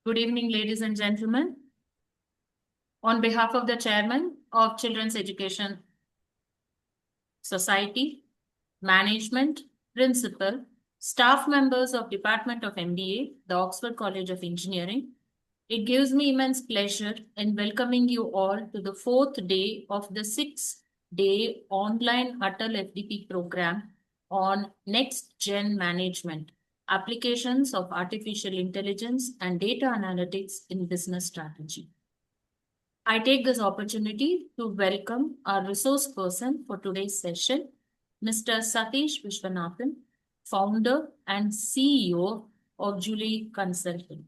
Good evening, ladies and gentlemen. On behalf of the Chairman of Children's Education Society, management, principal, staff members of Department of MBA, the Oxford College of Engineering, it gives me immense pleasure in welcoming you all to the fourth day of the 6-day online ATAL FDP program on Next Gen Management, Applications of Artificial Intelligence and Data Analytics in Business Strategy. I take this opportunity to welcome our resource person for today's session, Mr. Satish Vishwanathan, founder and CEO of Julie Consulting.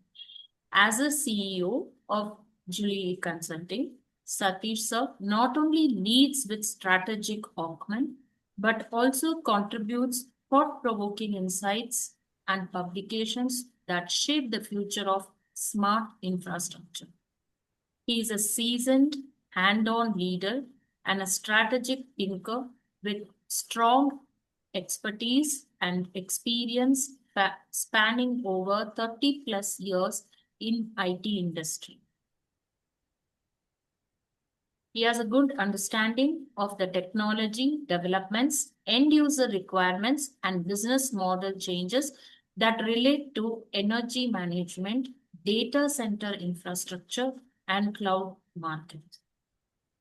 As a CEO of Julie Consulting, Satish sir not only leads with strategic acumen, but also contributes thought-provoking insights and publications that shape the future of smart infrastructure. He is a seasoned, hand-on leader and a strategic thinker with strong expertise and experience spanning over 30 plus years in IT industry. He has a good understanding of the technology developments, end user requirements, and business model changes that relate to energy management, data center infrastructure, and cloud market.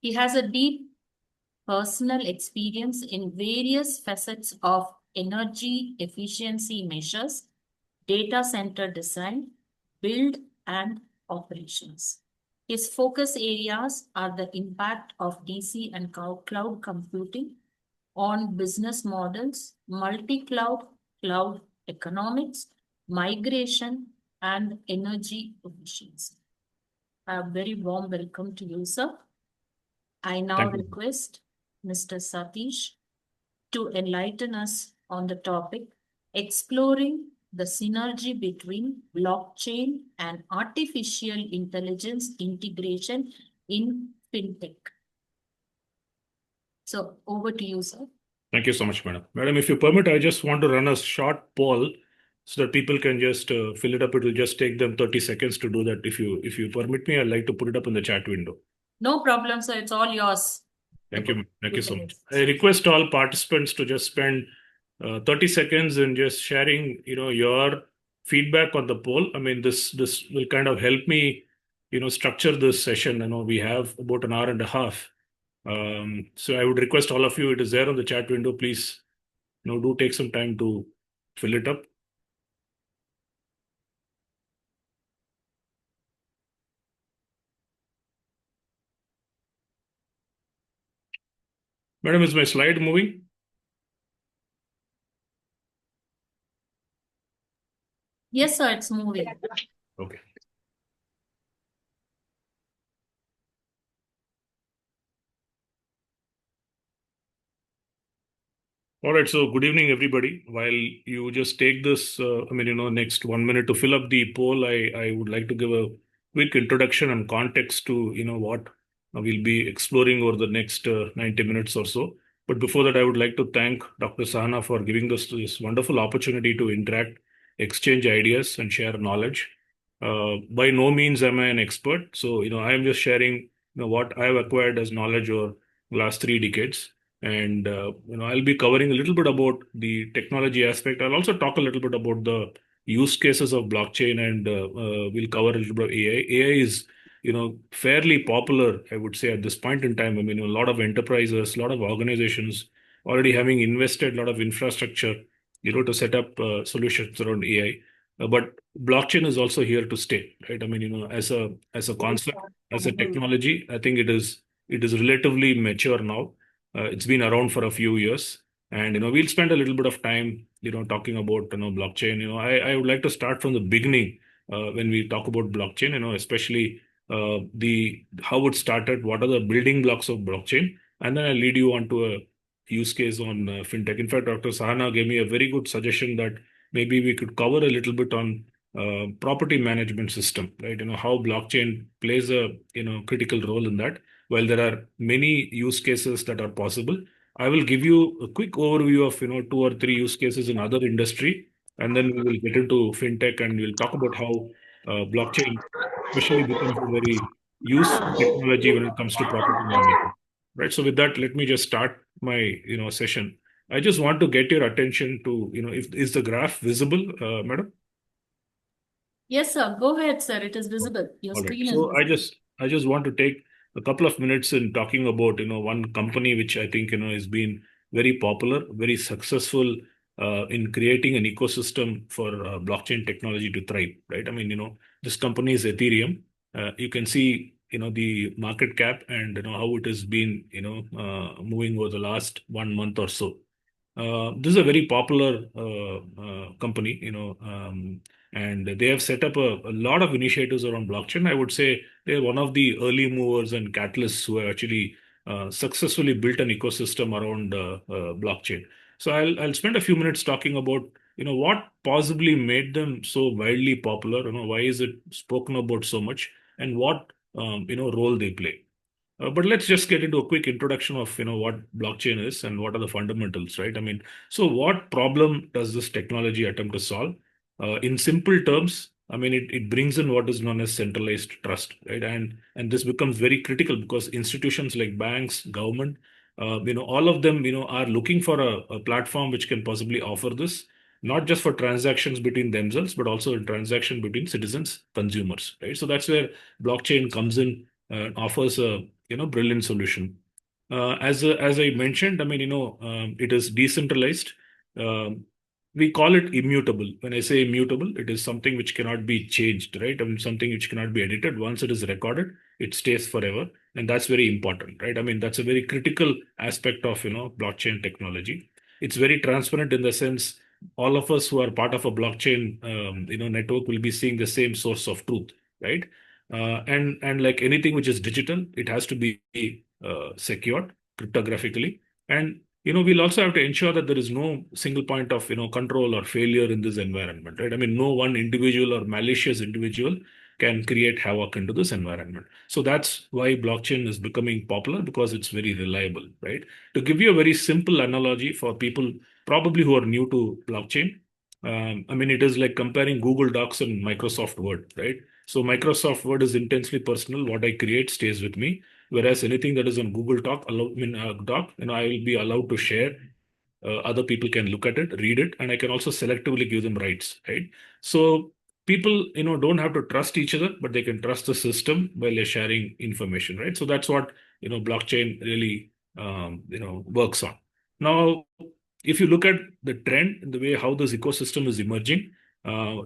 He has a deep personal experience in various facets of energy efficiency measures, data center design, build, and operations. His focus areas are the impact of DC and cloud computing on business models, multi-cloud, cloud economics, migration, and energy efficiency. A very warm welcome to you, sir. I now request Mr. Satish to enlighten us on the topic, exploring the synergy between blockchain and artificial intelligence integration in fintech. So over to you, sir. Thank you so much, madam. Madam, if you permit, I just want to run a short poll so that people can just fill it up. It will just take them 30 seconds to do that. If you permit me, I'd like to put it up in the chat window. No problem, sir. It's all yours. Thank you. Thank you so much. I request all participants to just spend 30 seconds in just sharing, your feedback on the poll. I mean, this will kind of help me, structure this session. We have about an hour and a half. So I would request all of you, it is there on the chat window, please, do take some time to fill it up. Madam, is my slide moving? Yes, sir, it's moving. Okay. All right, so good evening, everybody. While you just take this, next 1 minute to fill up the poll, I would like to give a quick introduction and context to, what we'll be exploring over the next 90 minutes or so. But before that, I would like to thank Dr. Sahana for giving us this wonderful opportunity to interact, exchange ideas, and share knowledge. By no means am I an expert. So, I am just sharing, what I have acquired as knowledge over the last 3 decades. And, I'll be covering a little bit about the technology aspect. I'll also talk a little bit about the use cases of blockchain, and we'll cover a little bit of AI. AI is, fairly popular, I would say, at this point in time. I mean, a lot of enterprises, a lot of organizations already having invested a lot of infrastructure, to set up solutions around AI. But blockchain is also here to stay, right? I mean, as a concept, as a technology, I think it is relatively mature now. It's been around for a few years, and we'll spend a little bit of time, talking about blockchain. I would like to start from the beginning when we talk about blockchain. Especially how it started, what are the building blocks of blockchain, and then I'll lead you on to a use case on fintech. In fact, Dr. Sahana gave me a very good suggestion that maybe we could cover a little bit on property management system, right? How blockchain plays a critical role in that. While there are many use cases that are possible, I will give you a quick overview of 2 or 3 use cases in other industry, and then we will get into fintech and we'll talk about how blockchain especially becomes a very useful technology when it comes to property management, right? So with that, let me just start my session. I just want to get your attention to if is the graph visible, madam? Yes, sir. Go ahead, sir. It is visible. Your All right. screen is So visible. I just want to take a couple of minutes in talking about one company which I think has been very popular, very successful in creating an ecosystem for blockchain technology to thrive. Right. I mean this company is Ethereum. You can see the market cap and how it has been moving over the last 1 month or so. This is a very popular company, and they have set up a lot of initiatives around blockchain. I would say they're one of the early movers and catalysts who have actually successfully built an ecosystem around blockchain. So I'll spend a few minutes talking about what possibly made them so widely popular. Why is it spoken about so much, and what role they play. But let's just get into a quick introduction of what blockchain is and what are the fundamentals, right? I mean, so what problem does this technology attempt to solve? In simple terms, I mean, it brings in what is known as centralized trust, right? And this becomes very critical because institutions like banks, government, all of them, are looking for a platform which can possibly offer this, not just for transactions between themselves, but also a transaction between citizens, consumers, right? So that's where blockchain comes in, offers a brilliant solution. As I mentioned, I mean, it is decentralized. Um, we call it immutable. When I say immutable, it is something which cannot be changed, right? I mean, something which cannot be edited. Once it is recorded, it stays forever, and that's very important, right? I mean, that's a very critical aspect of blockchain technology. It's very transparent in the sense all of us who are part of a blockchain, network will be seeing the same source of truth, right? And like anything which is digital, it has to be secured cryptographically. And we'll also have to ensure that there is no single point of control or failure in this environment, right? I mean, no one individual or malicious individual can create havoc into this environment. So that's why blockchain is becoming popular, because it's very reliable, right? To give you a very simple analogy for people probably who are new to blockchain, I mean, it is like comparing Google Docs and Microsoft Word, right? So Microsoft Word is intensely personal. What I create stays with me. Whereas anything that is on Google Doc, I will be allowed to share. Other people can look at it, read it, and I can also selectively give them rights, right? So people, don't have to trust each other, but they can trust the system while they're sharing information, right? So that's what, blockchain really, works on. Now, if you look at the trend, the way how this ecosystem is emerging,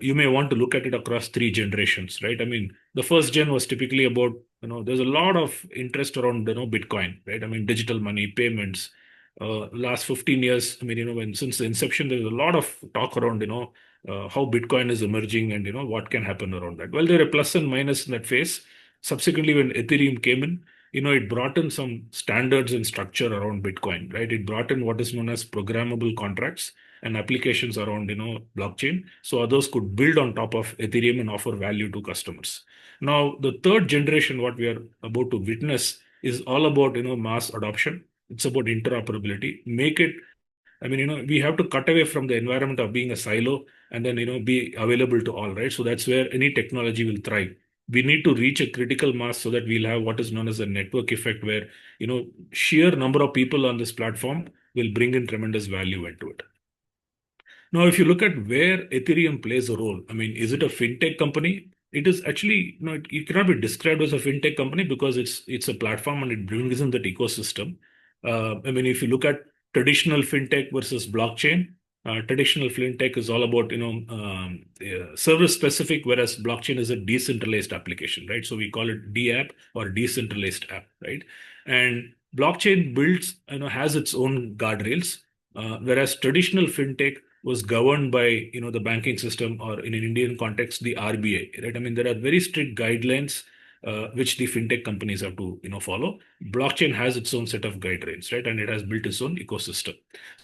you may want to look at it across three generations, right? I mean, the first gen was typically about, there's a lot of interest around, Bitcoin, right? I mean, digital money, payments. Last 15 years, I mean, when since the inception, there's a lot of talk around, how Bitcoin is emerging and, what can happen around that. Well, there are plus and minus in that phase. Subsequently, when Ethereum came in, it brought in some standards and structure around Bitcoin, right? It brought in what is known as programmable contracts and applications around, blockchain. So others could build on top of Ethereum and offer value to customers. Now, the third generation, what we are about to witness, is all about, mass adoption. It's about interoperability. Make it, I mean, we have to cut away from the environment of being a silo and then, be available to all, right? So that's where any technology will thrive. We need to reach a critical mass so that we'll have what is known as a network effect where, sheer number of people on this platform will bring in tremendous value into it. Now, if you look at where Ethereum plays a role, I mean, is it a fintech company? It is actually, it cannot be described as a fintech company because it's a platform and it brings in that ecosystem. I mean, if you look at traditional fintech versus blockchain, traditional fintech is all about service specific, whereas blockchain is a decentralized application, right? So we call it DApp or decentralized app, right? And blockchain builds, has its own guardrails, whereas traditional fintech was governed by the banking system, or in an Indian context the RBI, right? I mean, there are very strict guidelines which the fintech companies have to follow. Blockchain has its own set of guidelines, right? And it has built its own ecosystem.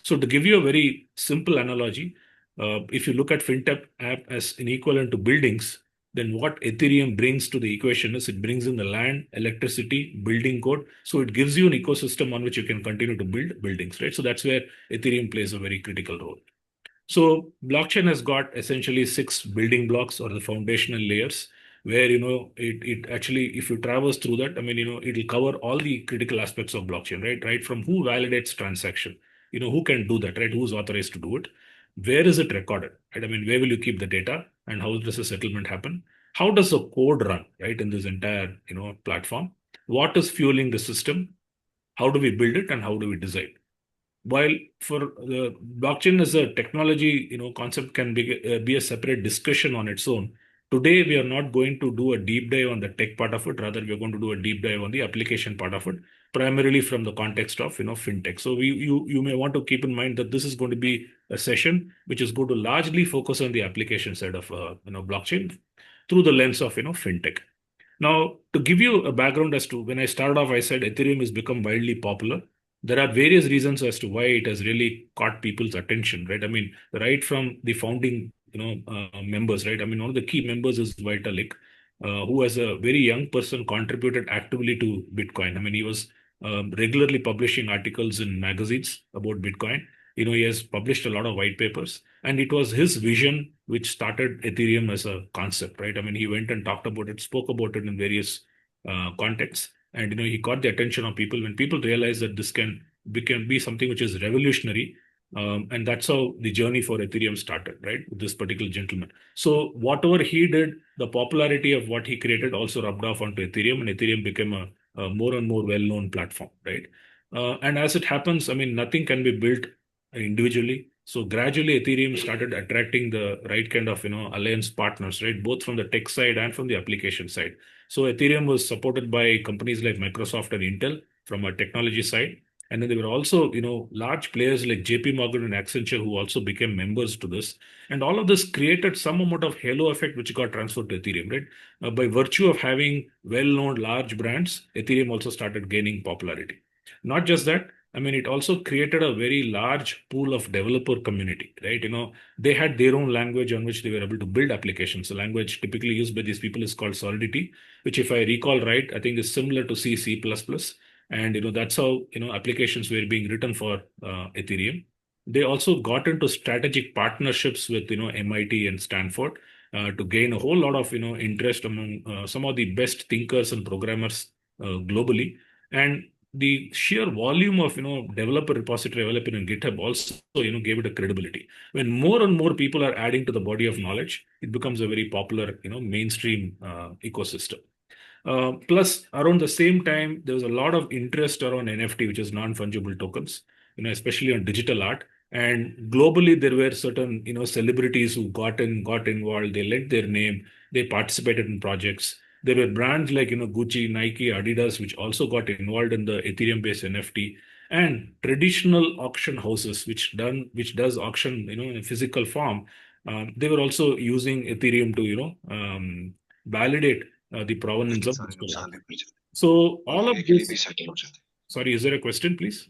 So to give you a very simple analogy, if you look at fintech app as an equivalent to buildings, then what Ethereum brings to the equation is it brings in the land, electricity, building code. So it gives you an ecosystem on which you can continue to build buildings, right? So that's where Ethereum plays a very critical role. So blockchain has got essentially six building blocks or the foundational layers where, it actually, if you traverse through that, it'll cover all the critical aspects of blockchain, right? Right from who validates transaction, who can do that, right? Who's authorized to do it? Where is it recorded, right? Where will you keep the data and how does the settlement happen? How does the code run, right, in this entire, platform? What is fueling the system? How do we build it and how do we design? While for the blockchain as a technology, concept can be a separate discussion on its own. Today, we are not going to do a deep dive on the tech part of it. Rather, we are going to do a deep dive on the application part of it, primarily from the context of fintech. So you may want to keep in mind that this is going to be a session which is going to largely focus on the application side of blockchain through the lens of fintech. Now, to give you a background as to when I started off, I said Ethereum has become wildly popular. There are various reasons as to why it has really caught people's attention, right? Right from the founding, members, right? One of the key members is Vitalik, who as a very young person contributed actively to Bitcoin. He was regularly publishing articles in magazines about Bitcoin. He has published a lot of white papers, and it was his vision which started Ethereum as a concept, right? He went and talked about it, spoke about it in various contexts, and he got the attention of people when people realized that this can be something which is revolutionary. And that's how the journey for Ethereum started, right? With this particular gentleman. So whatever he did, the popularity of what he created also rubbed off onto Ethereum, and Ethereum became a more and more well-known platform, right? And as it happens, nothing can be built individually. So gradually, Ethereum started attracting the right kind of alliance partners, right, both from the tech side and from the application side. So Ethereum was supported by companies like Microsoft and Intel from a technology side, and then there were also large players like JP Morgan and Accenture who also became members to this, and all of this created some amount of halo effect which got transferred to Ethereum, right? By virtue of having well-known large brands, Ethereum also started gaining popularity. Not just that, it also created a very large pool of developer community, right? They had their own language on which they were able to build applications. The language typically used by these people is called Solidity, which, if I recall right, I think is similar to C, C++. And, that's how, applications were being written for Ethereum. They also got into strategic partnerships with, MIT and Stanford to gain a whole lot of, interest among some of the best thinkers and programmers globally. And the sheer volume of developer repository available in GitHub also gave it a credibility. When more and more people are adding to the body of knowledge, it becomes a very popular mainstream ecosystem. Plus, around the same time, there was a lot of interest around NFT, which is non-fungible tokens, especially on digital art. And globally, there were certain, celebrities who got involved. They lent their name. They participated in projects. There were brands like, Gucci, Nike, Adidas, which also got involved in the Ethereum-based NFT, and traditional auction houses, which does auction, in a physical form. They were also using Ethereum to, validate the provenance of digital art. So all of this. Sorry, is there a question, please?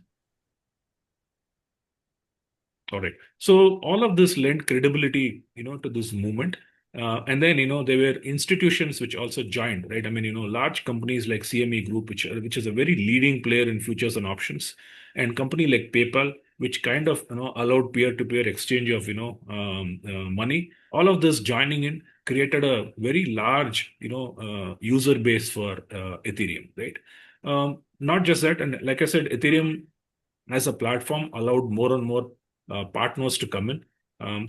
All right. So all of this lent credibility, to this movement. And then, there were institutions which also joined, right? Large companies like CME Group, which is a very leading player in futures and options, and company like PayPal, which kind of, allowed peer-to-peer exchange of, money. All of this joining in created a very large, user base for Ethereum, right? Not just that, and like I said, Ethereum as a platform allowed more and more partners to come in.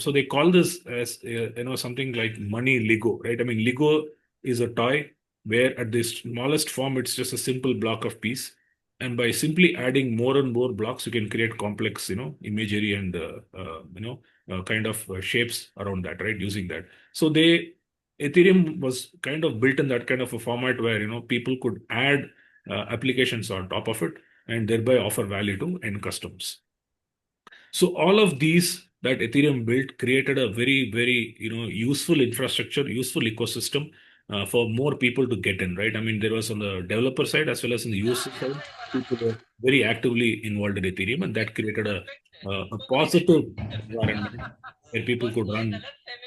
So they call this as something like money Lego, right? Lego is a toy where at the smallest form it's just a simple block of piece, and by simply adding more and more blocks, you can create complex, imagery and kind of shapes around that, right? Using that, so Ethereum was kind of built in that kind of a format where people could add applications on top of it and thereby offer value to end customers. So all of these that Ethereum built created a very, very useful infrastructure, useful ecosystem for more people to get in, right? There was on the developer side as well as on the user side, people were very actively involved in Ethereum, and that created a positive environment where people could run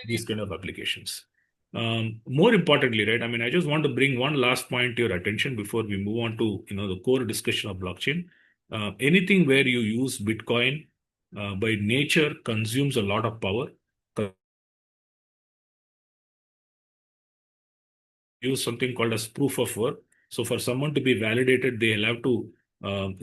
these kind of applications. More importantly, right? I just want to bring one last point to your attention before we move on to the core discussion of blockchain. Anything where you use Bitcoin by nature consumes a lot of power. Use something called as proof of work. So for someone to be validated, they'll have to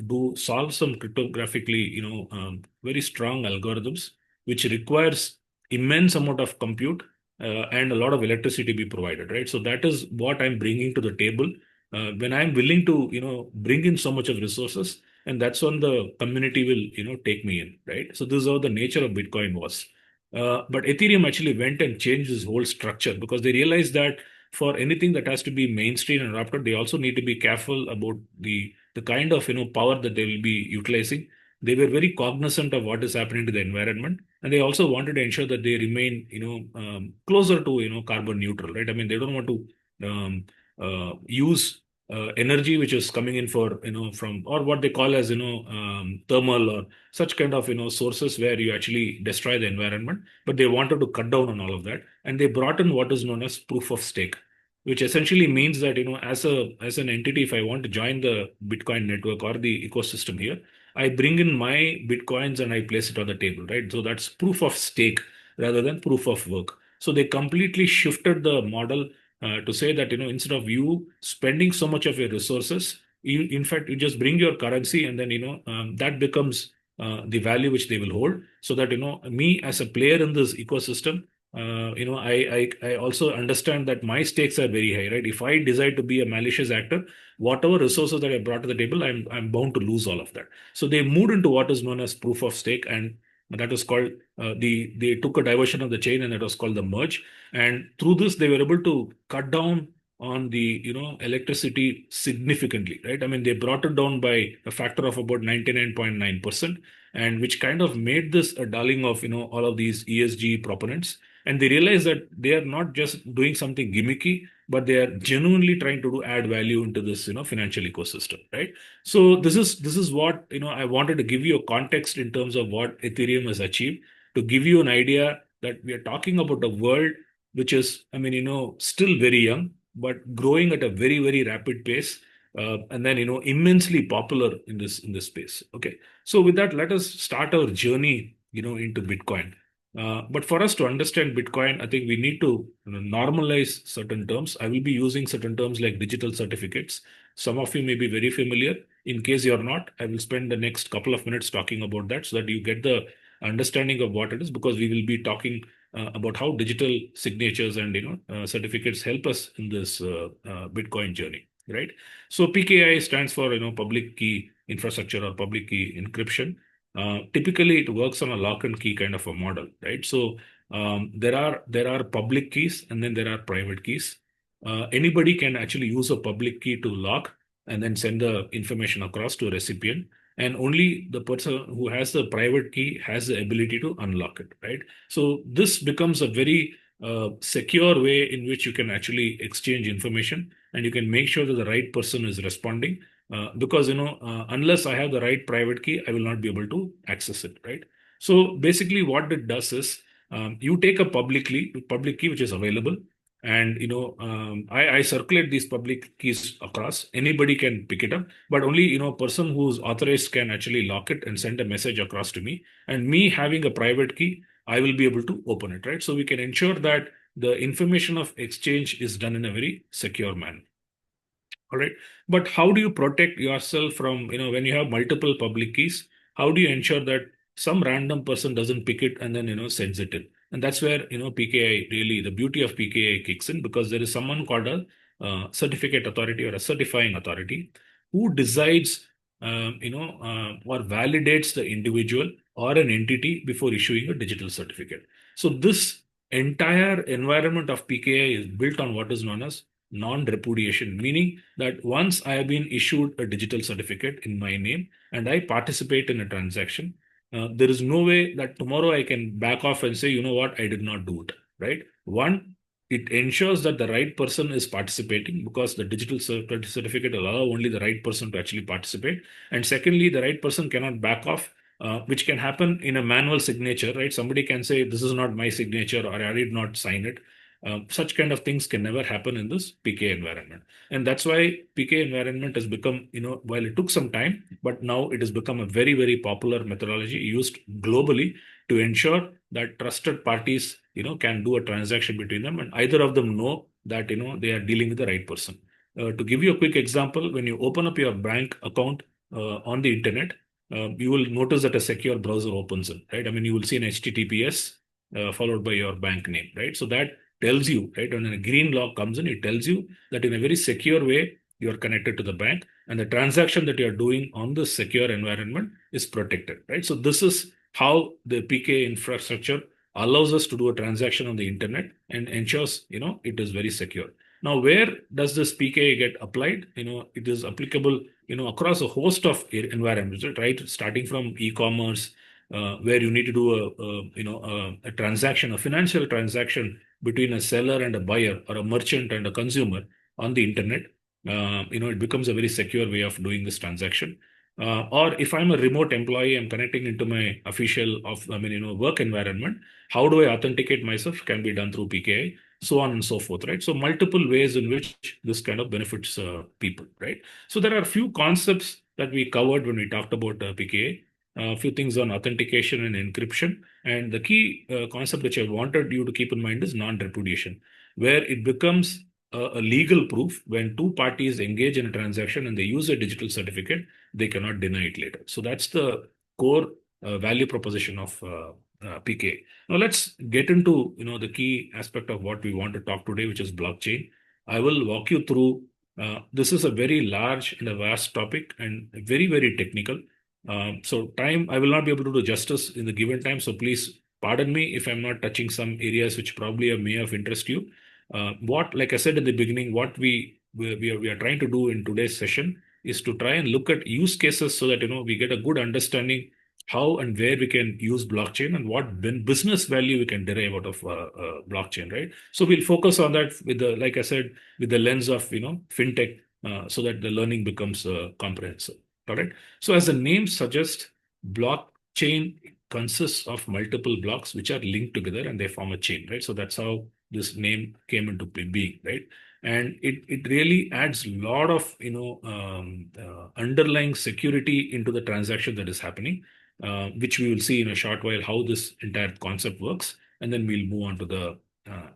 do solve some cryptographically, very strong algorithms, which requires immense amount of compute and a lot of electricity be provided, right? So that is what I'm bringing to the table when I'm willing to, bring in so much of resources, and that's when the community will, take me in, right? So this is how the nature of Bitcoin was. But Ethereum actually went and changed this whole structure because they realized that for anything that has to be mainstream and adopted, they also need to be careful about the kind of power that they will be utilizing. They were very cognizant of what is happening to the environment, and they also wanted to ensure that they remain closer to carbon neutral, right? I mean, they don't want to use energy which is coming in for from or what they call as thermal or such kind of sources where you actually destroy the environment, but they wanted to cut down on all of that, and they brought in what is known as proof of stake, which essentially means that as an entity, if I want to join the Bitcoin network or the ecosystem here, I bring in my Bitcoins and I place it on the table, right? So that's proof of stake rather than proof of work. So they completely shifted the model to say that instead of you spending so much of your resources, in fact you just bring your currency, and then that becomes the value which they will hold, so that me as a player in this ecosystem, I also understand that my stakes are very high, right? If I decide to be a malicious actor, whatever resources that I brought to the table, I'm bound to lose all of that. So they moved into what is known as proof of stake, and that was called they took a diversion of the chain, and that was called the merge. And through this, they were able to cut down on the electricity significantly, right? I mean, they brought it down by a factor of about 99.9%, and which kind of made this a darling of all of these ESG proponents. And they realize that they are not just doing something gimmicky, but they are genuinely trying to do add value into this financial ecosystem, right? So this is what I wanted to give you a context in terms of what Ethereum has achieved, to give you an idea that we are talking about a world which is, I mean, still very young but growing at a very very rapid pace, and then immensely popular in this space. Okay, so with that, let us start our journey into Bitcoin. But for us to understand Bitcoin, I think we need to normalize certain terms. I will be using certain terms like digital certificates. Some of you may be very familiar. In case you're not, I will spend the next couple of minutes talking about that so that you get the understanding of what it is, because we will be talking about how digital signatures and certificates help us in this Bitcoin journey, right? So PKI stands for public key infrastructure or public key encryption. Typically, it works on a lock and key kind of a model, right? So there are public keys and then there are private keys. Anybody can actually use a public key to lock and then send the information across to a recipient, and only the person who has the private key has the ability to unlock it, right? So this becomes a very secure way in which you can actually exchange information, and you can make sure that the right person is responding, because unless I have the right private key, I will not be able to access it, right? So basically what it does is, you take a public key which is available, and I circulate these public keys across. Anybody can pick it up, but only person who's authorized can actually lock it and send a message across to me, and me having a private key, I will be able to open it, right? So we can ensure that the information of exchange is done in a very secure manner. All right. But how do you protect yourself from, when you have multiple public keys, how do you ensure that some random person doesn't pick it and then, sends it in? And that's where, PKI really, the beauty of PKI kicks in, because there is someone called a certificate authority or a certifying authority who decides, or validates the individual or an entity before issuing a digital certificate. So this entire environment of PKI is built on what is known as non-repudiation, meaning that once I have been issued a digital certificate in my name and I participate in a transaction, there is no way that tomorrow I can back off and say, you know what, I did not do it, right? One, it ensures that the right person is participating, because the digital certificate will allow only the right person to actually participate. And secondly, the right person cannot back off, which can happen in a manual signature, right? Somebody can say, this is not my signature, or I did not sign it. Such kind of things can never happen in this PK environment. And that's why PK environment has become, while it took some time, but now it has become a very, very popular methodology used globally to ensure that trusted parties, can do a transaction between them and either of them know that, they are dealing with the right person. To give you a quick example, when you open up your bank account on the internet, you will notice that a secure browser opens in, right? I mean, you will see an HTTPS followed by your bank name, right? So that tells you, right, when a green lock comes in, it tells you that in a very secure way, you are connected to the bank and the transaction that you are doing on this secure environment is protected, right? So this is how the PK infrastructure allows us to do a transaction on the internet and ensures, it is very secure. Now, where does this PK get applied? It is applicable, across a host of environments, right? Starting from e-commerce, where you need to do a transaction, a financial transaction between a seller and a buyer or a merchant and a consumer on the internet. It becomes a very secure way of doing this transaction. Or if I'm a remote employee, I'm connecting into my official work environment. How do I authenticate myself? Can be done through PKI, so on and so forth, right? So multiple ways in which this kind of benefits people, right? So there are a few concepts that we covered when we talked about PKI, a few things on authentication and encryption. And the key concept which I wanted you to keep in mind is non-repudiation, where it becomes a legal proof when two parties engage in a transaction and they use a digital certificate, they cannot deny it later. So that's the core value proposition of PK. Now let's get into the key aspect of what we want to talk today, which is blockchain. I will walk you through. This is a very large and a vast topic and very, very technical. So time, I will not be able to do justice in the given time. So please pardon me if I'm not touching some areas which probably may have interest you. Like I said in the beginning, what we are trying to do in today's session is to try and look at use cases so that we get a good understanding how and where we can use blockchain and what business value we can derive out of blockchain, right? So we'll focus on that with the, like I said, with the lens of fintech, so that the learning becomes comprehensive. All right. So as the name suggests, blockchain consists of multiple blocks which are linked together and they form a chain, right? So that's how this name came into being, right? And it really adds a lot of underlying security into the transaction that is happening, which we will see in a short while how this entire concept works, and then we'll move on to the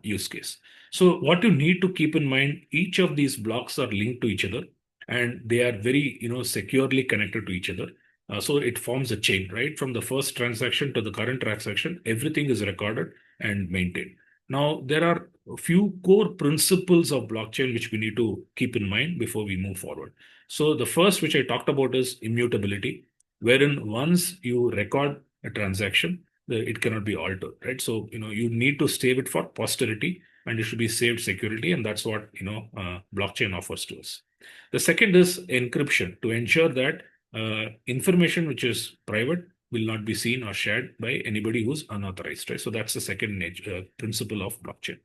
use case. So what you need to keep in mind, each of these blocks are linked to each other, and they are very securely connected to each other. So it forms a chain, right? From the first transaction to the current transaction, everything is recorded and maintained. Now, there are a few core principles of blockchain which we need to keep in mind before we move forward. So the first, which I talked about, is immutability, wherein once you record a transaction, it cannot be altered, right? So, you need to save it for posterity and it should be saved securely. And that's what, blockchain offers to us. The second is encryption, to ensure that information which is private will not be seen or shared by anybody who's unauthorized, right? So that's the second principle of blockchain.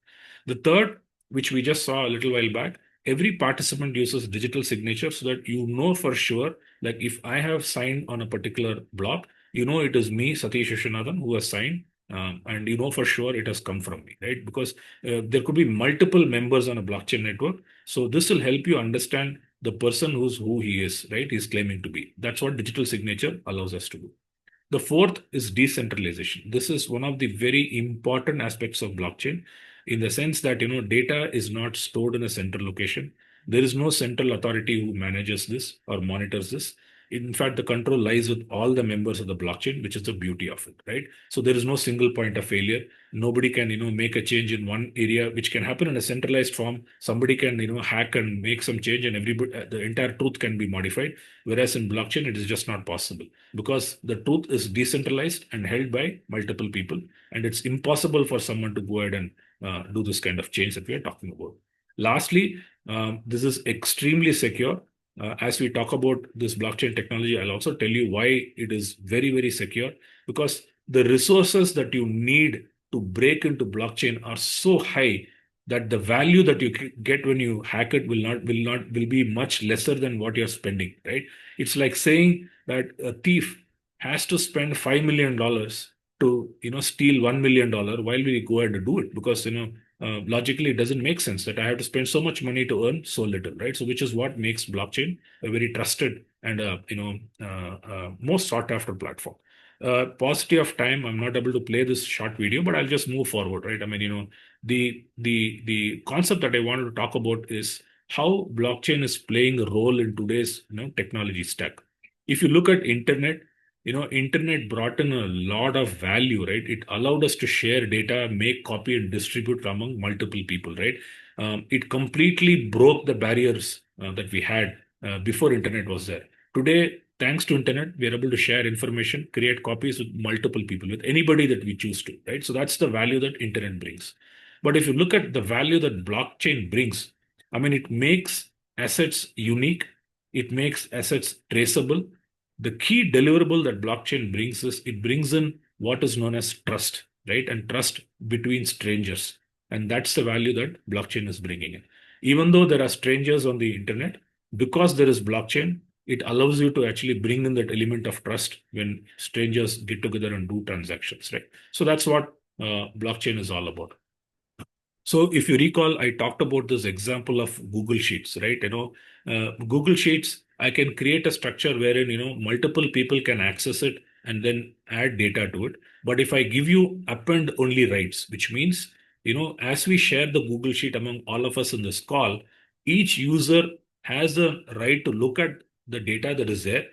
The third, which we just saw a little while back, every participant uses digital signature so that you know for sure that if I have signed on a particular block, it is me, Satish Vishwanathan, who has signed, and for sure it has come from me, right? Because there could be multiple members on a blockchain network. So this will help you understand the person who he is, right? He's claiming to be. That's what digital signature allows us to do. The fourth is decentralization. This is one of the very important aspects of blockchain in the sense that, data is not stored in a central location. There is no central authority who manages this or monitors this. In fact, the control lies with all the members of the blockchain, which is the beauty of it, right? So there is no single point of failure. Nobody can, make a change in one area, which can happen in a centralized form. Somebody can, hack and make some change and the entire truth can be modified. Whereas in blockchain, it is just not possible because the truth is decentralized and held by multiple people. And it's impossible for someone to go ahead and do this kind of change that we are talking about. Lastly, this is extremely secure. As we talk about this blockchain technology, I'll also tell you why it is very, very secure, because the resources that you need to break into blockchain are so high that the value that you get when you hack it will be much lesser than what you're spending, right? It's like saying that a thief has to spend $5 million to steal $1 million. Why will he go ahead to do it? Because logically, it doesn't make sense that I have to spend so much money to earn so little, right? So, which is what makes blockchain a very trusted and most sought after platform. Paucity of time, I'm not able to play this short video, but I'll just move forward, right? I mean, the concept that I wanted to talk about is how blockchain is playing a role in today's technology stack. If you look at internet brought in a lot of value, right? It allowed us to share data, make, copy, and distribute among multiple people, right? It completely broke the barriers that we had before internet was there. Today, thanks to internet, we are able to share information, create copies with multiple people, with anybody that we choose to, right? So that's the value that internet brings. But if you look at the value that blockchain brings, I mean, it makes assets unique, it makes assets traceable. The key deliverable that blockchain brings is it brings in what is known as trust, right? And trust between strangers. And that's the value that blockchain is bringing in. Even though there are strangers on the internet, because there is blockchain, it allows you to actually bring in that element of trust when strangers get together and do transactions, right? So that's what blockchain is all about. So if you recall, I talked about this example of Google Sheets, right? Google Sheets, I can create a structure wherein, multiple people can access it and then add data to it. But if I give you append only rights, which means, as we share the Google Sheet among all of us in this call, each user has a right to look at the data that is there,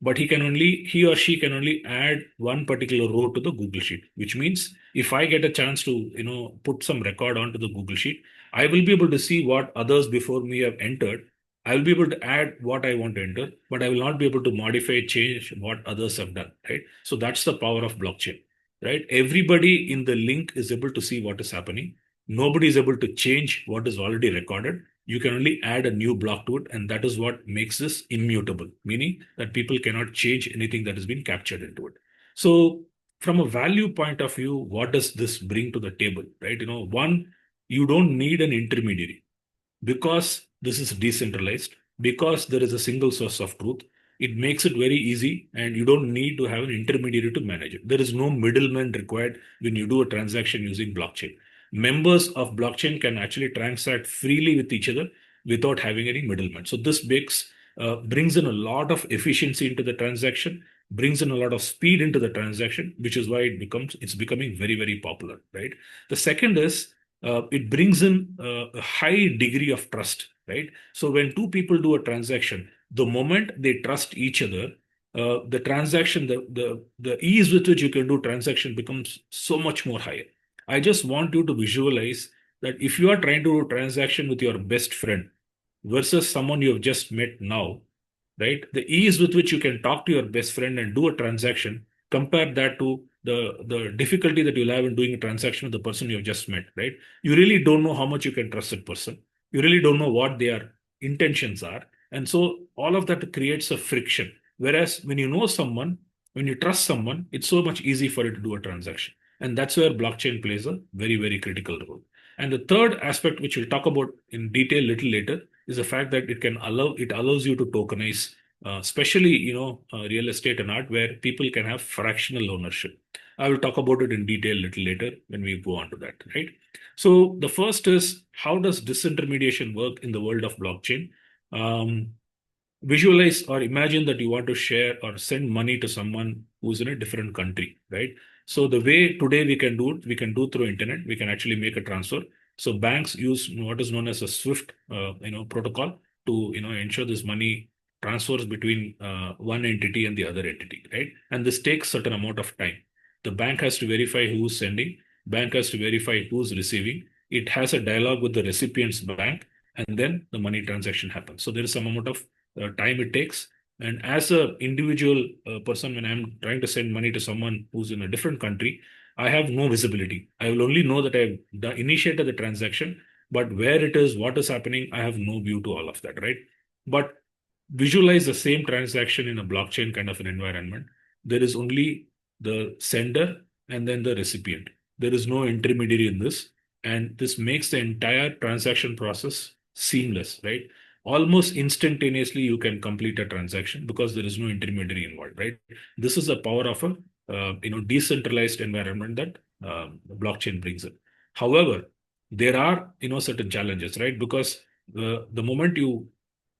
but he or she can only add one particular row to the Google Sheet, which means if I get a chance to, put some record onto the Google Sheet, I will be able to see what others before me have entered. I will be able to add what I want to enter, but I will not be able to modify, change what others have done, right? So that's the power of blockchain, right? Everybody in the link is able to see what is happening. Nobody is able to change what is already recorded. You can only add a new block to it, and that is what makes this immutable, meaning that people cannot change anything that has been captured into it. So from a value point of view, what does this bring to the table, right? One, you don't need an intermediary because this is decentralized, because there is a single source of truth. It makes it very easy, and you don't need to have an intermediary to manage it. There is no middleman required when you do a transaction using blockchain. Members of blockchain can actually transact freely with each other without having any middleman. So this brings in a lot of efficiency into the transaction, brings in a lot of speed into the transaction, which is why it's becoming very, very popular, right? The second is it brings in a high degree of trust, right? So when two people do a transaction, the moment they trust each other, the transaction, the ease with which you can do transaction becomes so much more higher. I just want you to visualize that if you are trying to do a transaction with your best friend versus someone you have just met now, right? The ease with which you can talk to your best friend and do a transaction, compare that to the difficulty that you'll have in doing a transaction with the person you've just met, right? You really don't know how much you can trust that person. You really don't know what their intentions are. And so all of that creates a friction. Whereas when you know someone, when you trust someone, it's so much easy for you to do a transaction. And that's where blockchain plays a very, very critical role. And the third aspect, which we'll talk about in detail little later, is the fact that it allows you to tokenize, especially real estate and art, where people can have fractional ownership. I will talk about it in detail a little later when we go on to that, right? So the first is, how does disintermediation work in the world of blockchain? Um, Visualize or imagine that you want to share or send money to someone who's in a different country, right? So the way today we can do it, we can do through internet. We can actually make a transfer. So banks use what is known as a Swift, protocol to ensure this money transfers between one entity and the other entity, right? And this takes certain amount of time. The bank has to verify who's sending. Bank has to verify who's receiving. It has a dialogue with the recipient's bank, and then the money transaction happens. So there is some amount of time it takes. And as a individual person, when I'm trying to send money to someone who's in a different country, I have no visibility. I will only know that I've initiated the transaction, but where it is, what is happening, I have no view to all of that, right? But visualize the same transaction in a blockchain kind of an environment. There is only the sender and then the recipient. There is no intermediary in this. And this makes the entire transaction process seamless, right? Almost instantaneously, you can complete a transaction because there is no intermediary involved, right? This is the power of a decentralized environment that blockchain brings in. However, there are, certain challenges, right? Because the moment you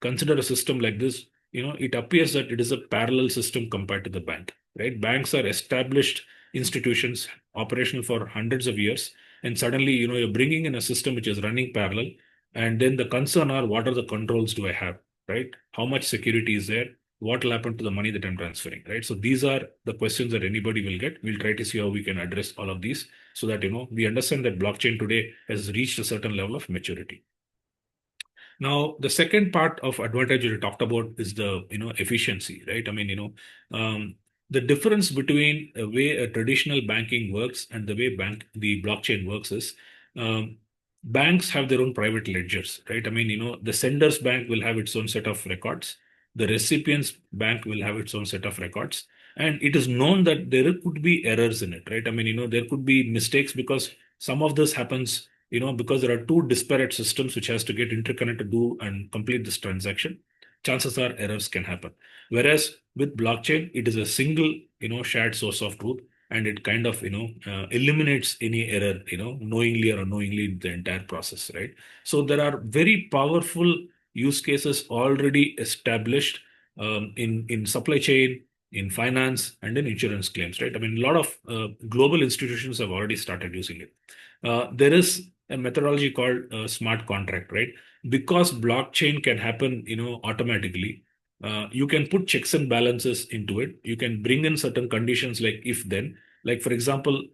consider a system like this, it appears that it is a parallel system compared to the bank, right? Banks are established institutions, operational for hundreds of years, and suddenly, you're bringing in a system which is running parallel, and then the concern are, what are the controls do I have, right? How much security is there? What will happen to the money that I'm transferring, right? So these are the questions that anybody will get. We'll try to see how we can address all of these so that, we understand that blockchain today has reached a certain level of maturity. Now, the second part of advantage we talked about is the, efficiency, right? I mean, the difference between the way a traditional banking works and the way the blockchain works is, um, banks have their own private ledgers, right? I mean, the sender's bank will have its own set of records. The recipient's bank will have its own set of records. And it is known that there could be errors in it, right? I mean, there could be mistakes because some of this happens, because there are two disparate systems which has to get interconnected to do and complete this transaction. Chances are errors can happen. Whereas with blockchain, it is a single, shared source of truth, and it kind of, eliminates any error, knowingly or unknowingly in the entire process, right? So there are very powerful use cases already established, in supply chain, in finance, and in insurance claims, right? I mean, a lot of global institutions have already started using it. There is a methodology called smart contract, right? Because blockchain can happen, automatically. You can put checks and balances into it. You can bring in certain conditions like if then, like for example,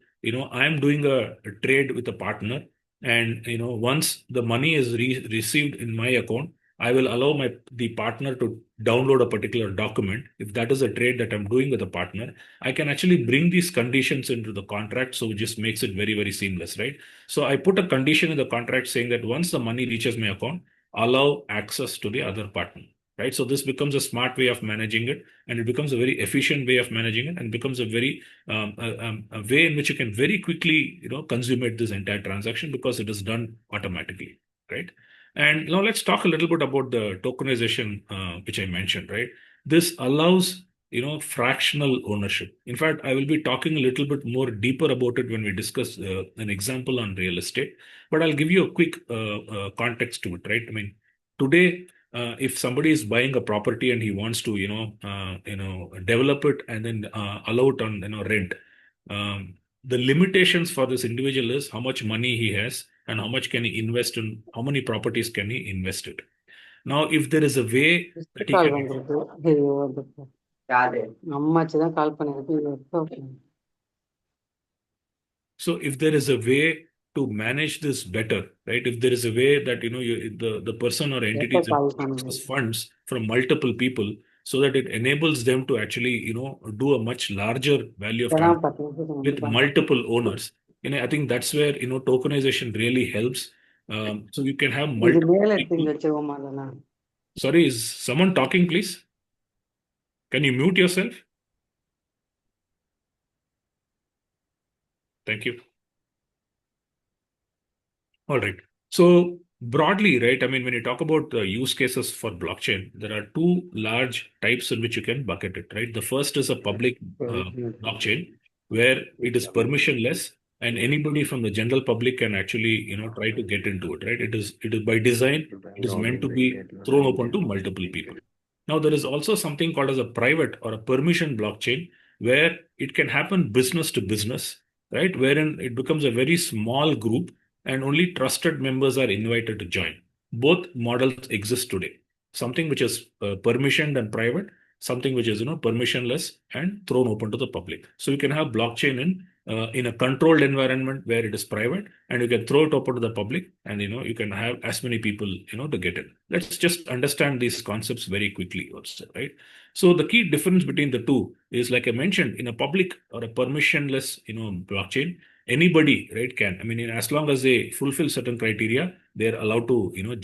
I'm doing a trade with a partner, and once the money is received in my account, I will allow the partner to download a particular document. If that is a trade that I'm doing with a partner, I can actually bring these conditions into the contract, so it just makes it very, very seamless, right? So I put a condition in the contract saying that once the money reaches my account, allow access to the other partner, right? So this becomes a smart way of managing it, and it becomes a very efficient way of managing it, and becomes a very a way in which you can very quickly, consummate this entire transaction because it is done automatically, right? And now let's talk a little bit about the tokenization, which I mentioned, right? This allows, fractional ownership. In fact, I will be talking a little bit more deeper about it when we discuss an example on real estate. But I'll give you a quick context to it, right? I mean, today, if somebody is buying a property and he wants to, develop it and then allow it on, rent, the limitations for this individual is how much money he has and how much can he invest in, how many properties can he invest it. Now, if there is a way that he call can, பண்றது இது வருது. அம்மாச்சி தான் கால் பண்ணிருக்கு இது வருது. so if there is a way to manage this better, right? If there is a way that the person or entity எப்ப is call able to பண்ணுது access funds from multiple people, so that it enables them to actually do a much larger value of இப்பதான் transaction 10 நிமிஷத்துக்கு with முன்னாடி multiple owners. I think that's where tokenization really helps. So you can have இது multiple மேல எடுத்து people. இங்க வச்சிருவோமா தானே Sorry, is someone talking, please? Can you mute yourself? Thank you. All right. So broadly, right, I mean, when you talk about the use cases for blockchain, there are two large types in which you can bucket it, right? The first is a public blockchain where it is permissionless and anybody from the general public can actually, try to get into it, right? It is by design, it is meant to be thrown open to multiple people. Now, there is also something called as a private or a permission blockchain where it can happen business to business, right? Wherein it becomes a very small group and only trusted members are invited to join. Both models exist today. Something which is permissioned and private, something which is permissionless and thrown open to the public. So you can have blockchain in a controlled environment where it is private, and you can throw it open to the public, and you can have as many people to get in. Let's just understand these concepts very quickly also, right? So the key difference between the two is, like I mentioned, in a public or a permissionless blockchain, anybody, right, can, I mean, as long as they fulfill certain criteria, they're allowed to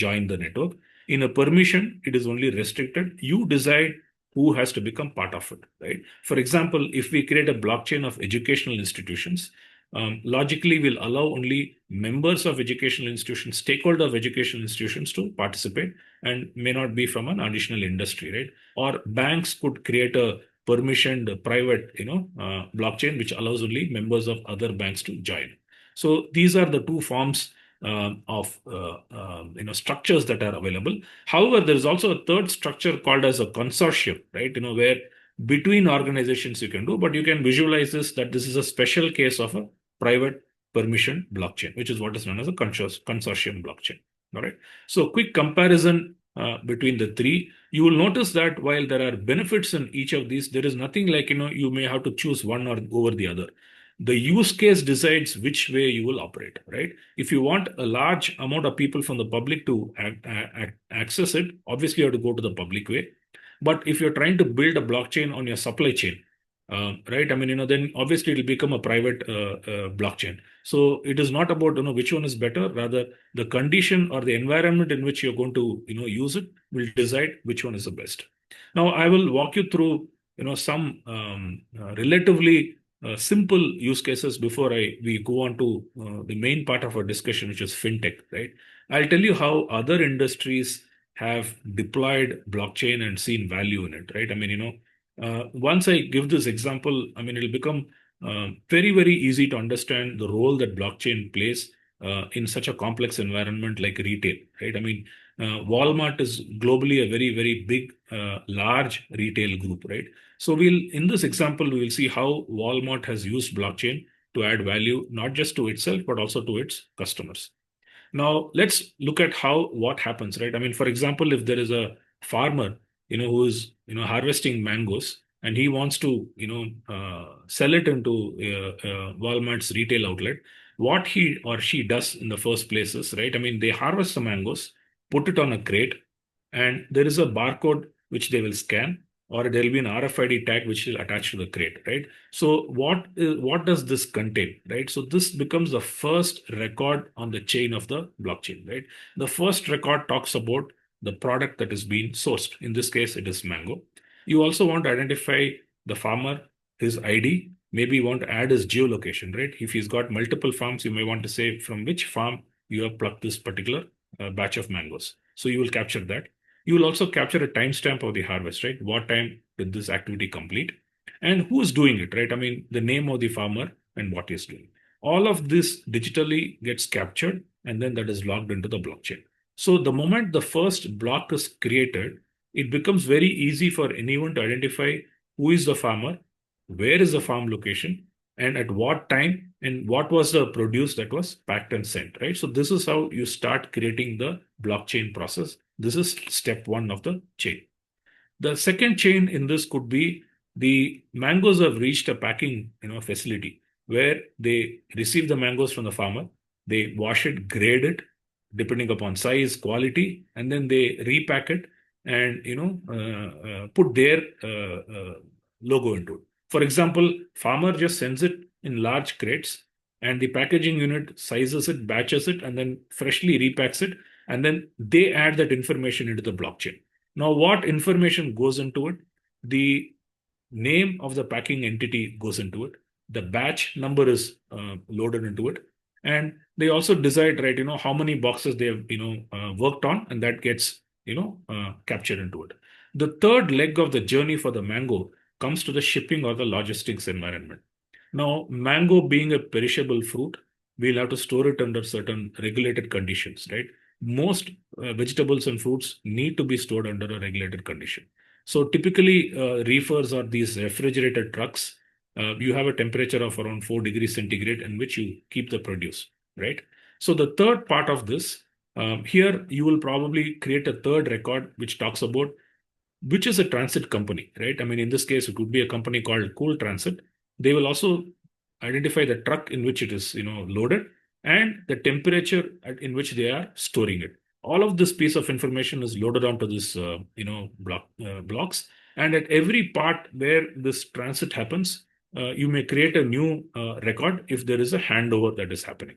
join the network. In a permission, it is only restricted. You decide who has to become part of it, right? For example, if we create a blockchain of educational institutions, logically we'll allow only members of educational institutions, stakeholder of educational institutions to participate, and may not be from an additional industry, right? Or banks could create a permissioned private, blockchain which allows only members of other banks to join. So these are the two forms structures that are available. However, there is also a third structure called as a consortium, right? Where between organizations you can do, but you can visualize this that this is a special case of a private permission blockchain, which is what is known as a consortium blockchain. All right. So quick comparison between the three. You will notice that while there are benefits in each of these, there is nothing like, you may have to choose one or over the other. The use case decides which way you will operate, right? If you want a large amount of people from the public to access it, obviously you have to go to the public way. But if you're trying to build a blockchain on your supply chain, right? I mean, then obviously it will become a private blockchain. So it is not about, which one is better. Rather, the condition or the environment in which you're going to, use it will decide which one is the best. Now, I will walk you through, some relatively simple use cases before we go on to the main part of our discussion, which is fintech, right? I'll tell you how other industries have deployed blockchain and seen value in it, right? I mean, once I give this example, I mean, it'll become very, very easy to understand the role that blockchain plays in such a complex environment like retail, right? I mean, Walmart is globally a very, very big, large retail group, right? So in this example, we will see how Walmart has used blockchain to add value, not just to itself, but also to its customers. Now, let's look at what happens, right? I mean, for example, if there is a farmer, who is, harvesting mangoes and he wants to, sell it into Walmart's retail outlet, what he or she does in the first place is, right? I mean, they harvest the mangoes, put it on a crate, and there is a barcode which they will scan, or there will be an RFID tag which is attached to the crate, right? So what does this contain, right? So this becomes the first record on the chain of the blockchain, right? The first record talks about the product that is being sourced. In this case, it is mango. You also want to identify the farmer, his ID. Maybe you want to add his geolocation, right? If he's got multiple farms, you may want to say from which farm you have plucked this particular batch of mangoes. So you will capture that. You will also capture a timestamp of the harvest, right? What time did this activity complete? And who is doing it, right? I mean, the name of the farmer and what he's doing. All of this digitally gets captured and then that is logged into the blockchain. So the moment the first block is created, it becomes very easy for anyone to identify who is the farmer, where is the farm location, and at what time, and what was the produce that was packed and sent, right? So this is how you start creating the blockchain process. This is step one of the chain. The second chain in this could be the mangoes have reached a packing, facility where they receive the mangoes from the farmer, they wash it, grade it, depending upon size, quality, and then they repack it and put their logo into it. For example, farmer just sends it in large crates, and the packaging unit sizes it, batches it, and then freshly repacks it, and then they add that information into the blockchain. Now, what information goes into it? The name of the packing entity goes into it. The batch number is loaded into it. And they also decide, right, how many boxes they have, worked on, and that gets, captured into it. The third leg of the journey for the mango comes to the shipping or the logistics environment. Now, mango being a perishable fruit, we'll have to store it under certain regulated conditions, right? Most vegetables and fruits need to be stored under a regulated condition. So typically, reefers or these refrigerated trucks, you have a temperature of around 4 degrees centigrade in which you keep the produce, right? So the third part of this, here you will probably create a third record which talks about which is a transit company, right? I mean, in this case, it could be a company called Cool Transit. They will also identify the truck in which it is, loaded and the temperature in which they are storing it. All of this piece of information is loaded onto this, blocks. And at every part where this transit happens, you may create a new record if there is a handover that is happening.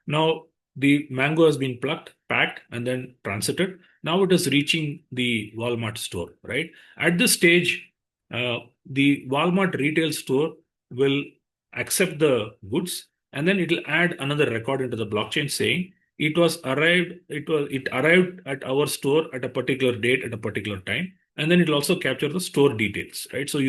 Now, the mango has been plucked, packed, and then transited. Now it is reaching the Walmart store, right? At this stage, the Walmart retail store will accept the goods, and then it will add another record into the blockchain saying it arrived at our store at a particular date at a particular time, and then it will also capture the store details, right? So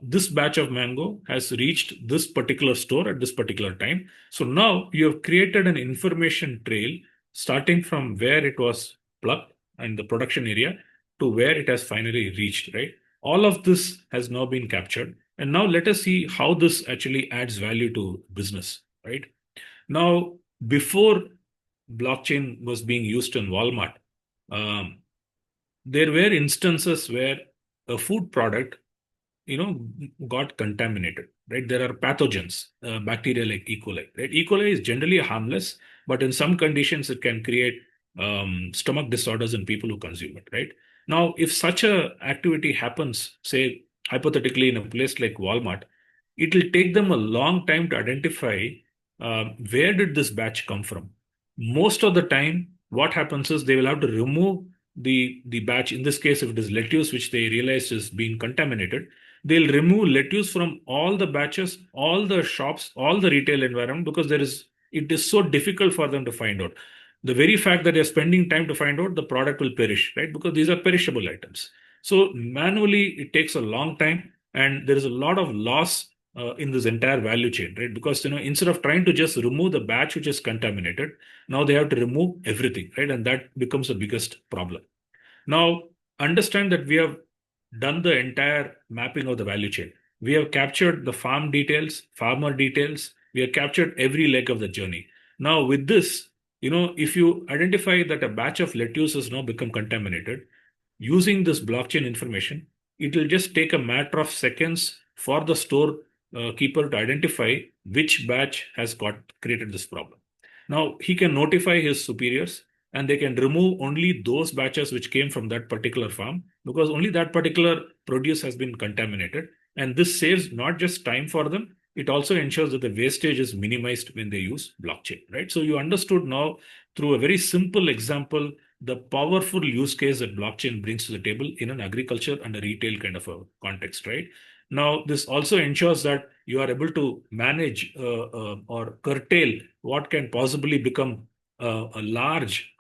this batch of mango has reached this particular store at this particular time. So now you have created an information trail starting from where it was plucked in the production area to where it has finally reached, right? All of this has now been captured. And now let us see how this actually adds value to business, right? Now, before blockchain was being used in Walmart, um, there were instances where a food product, got contaminated, right? There are pathogens, bacteria like E. coli, right? E. coli is generally harmless, but in some conditions it can create stomach disorders in people who consume it, right? Now, if such a activity happens, say hypothetically in a place like Walmart, it will take them a long time to identify where did this batch come from. Most of the time, what happens is they will have to remove the batch. In this case, if it is lettuce, which they realized is being contaminated, they'll remove lettuce from all the batches, all the shops, all the retail environment because it is so difficult for them to find out. The very fact that they're spending time to find out, the product will perish, right? Because these are perishable items. So manually, it takes a long time, and there is a lot of loss in this entire value chain, right? Because instead of trying to just remove the batch which is contaminated, now they have to remove everything, right? And that becomes the biggest problem. Now, understand that we have done the entire mapping of the value chain. We have captured the farm details, farmer details. We have captured every leg of the journey. Now, with this, if you identify that a batch of lettuce has now become contaminated, using this blockchain information, it will just take a matter of seconds for the store keeper to identify which batch has got created this problem. Now, he can notify his superiors and they can remove only those batches which came from that particular farm because only that particular produce has been contaminated. And this saves not just time for them, it also ensures that the wastage is minimized when they use blockchain, right? So you understood now through a very simple example the powerful use case that blockchain brings to the table in an agriculture and a retail kind of a context, right? Now, this also ensures that you are able to manage or curtail what can possibly become a large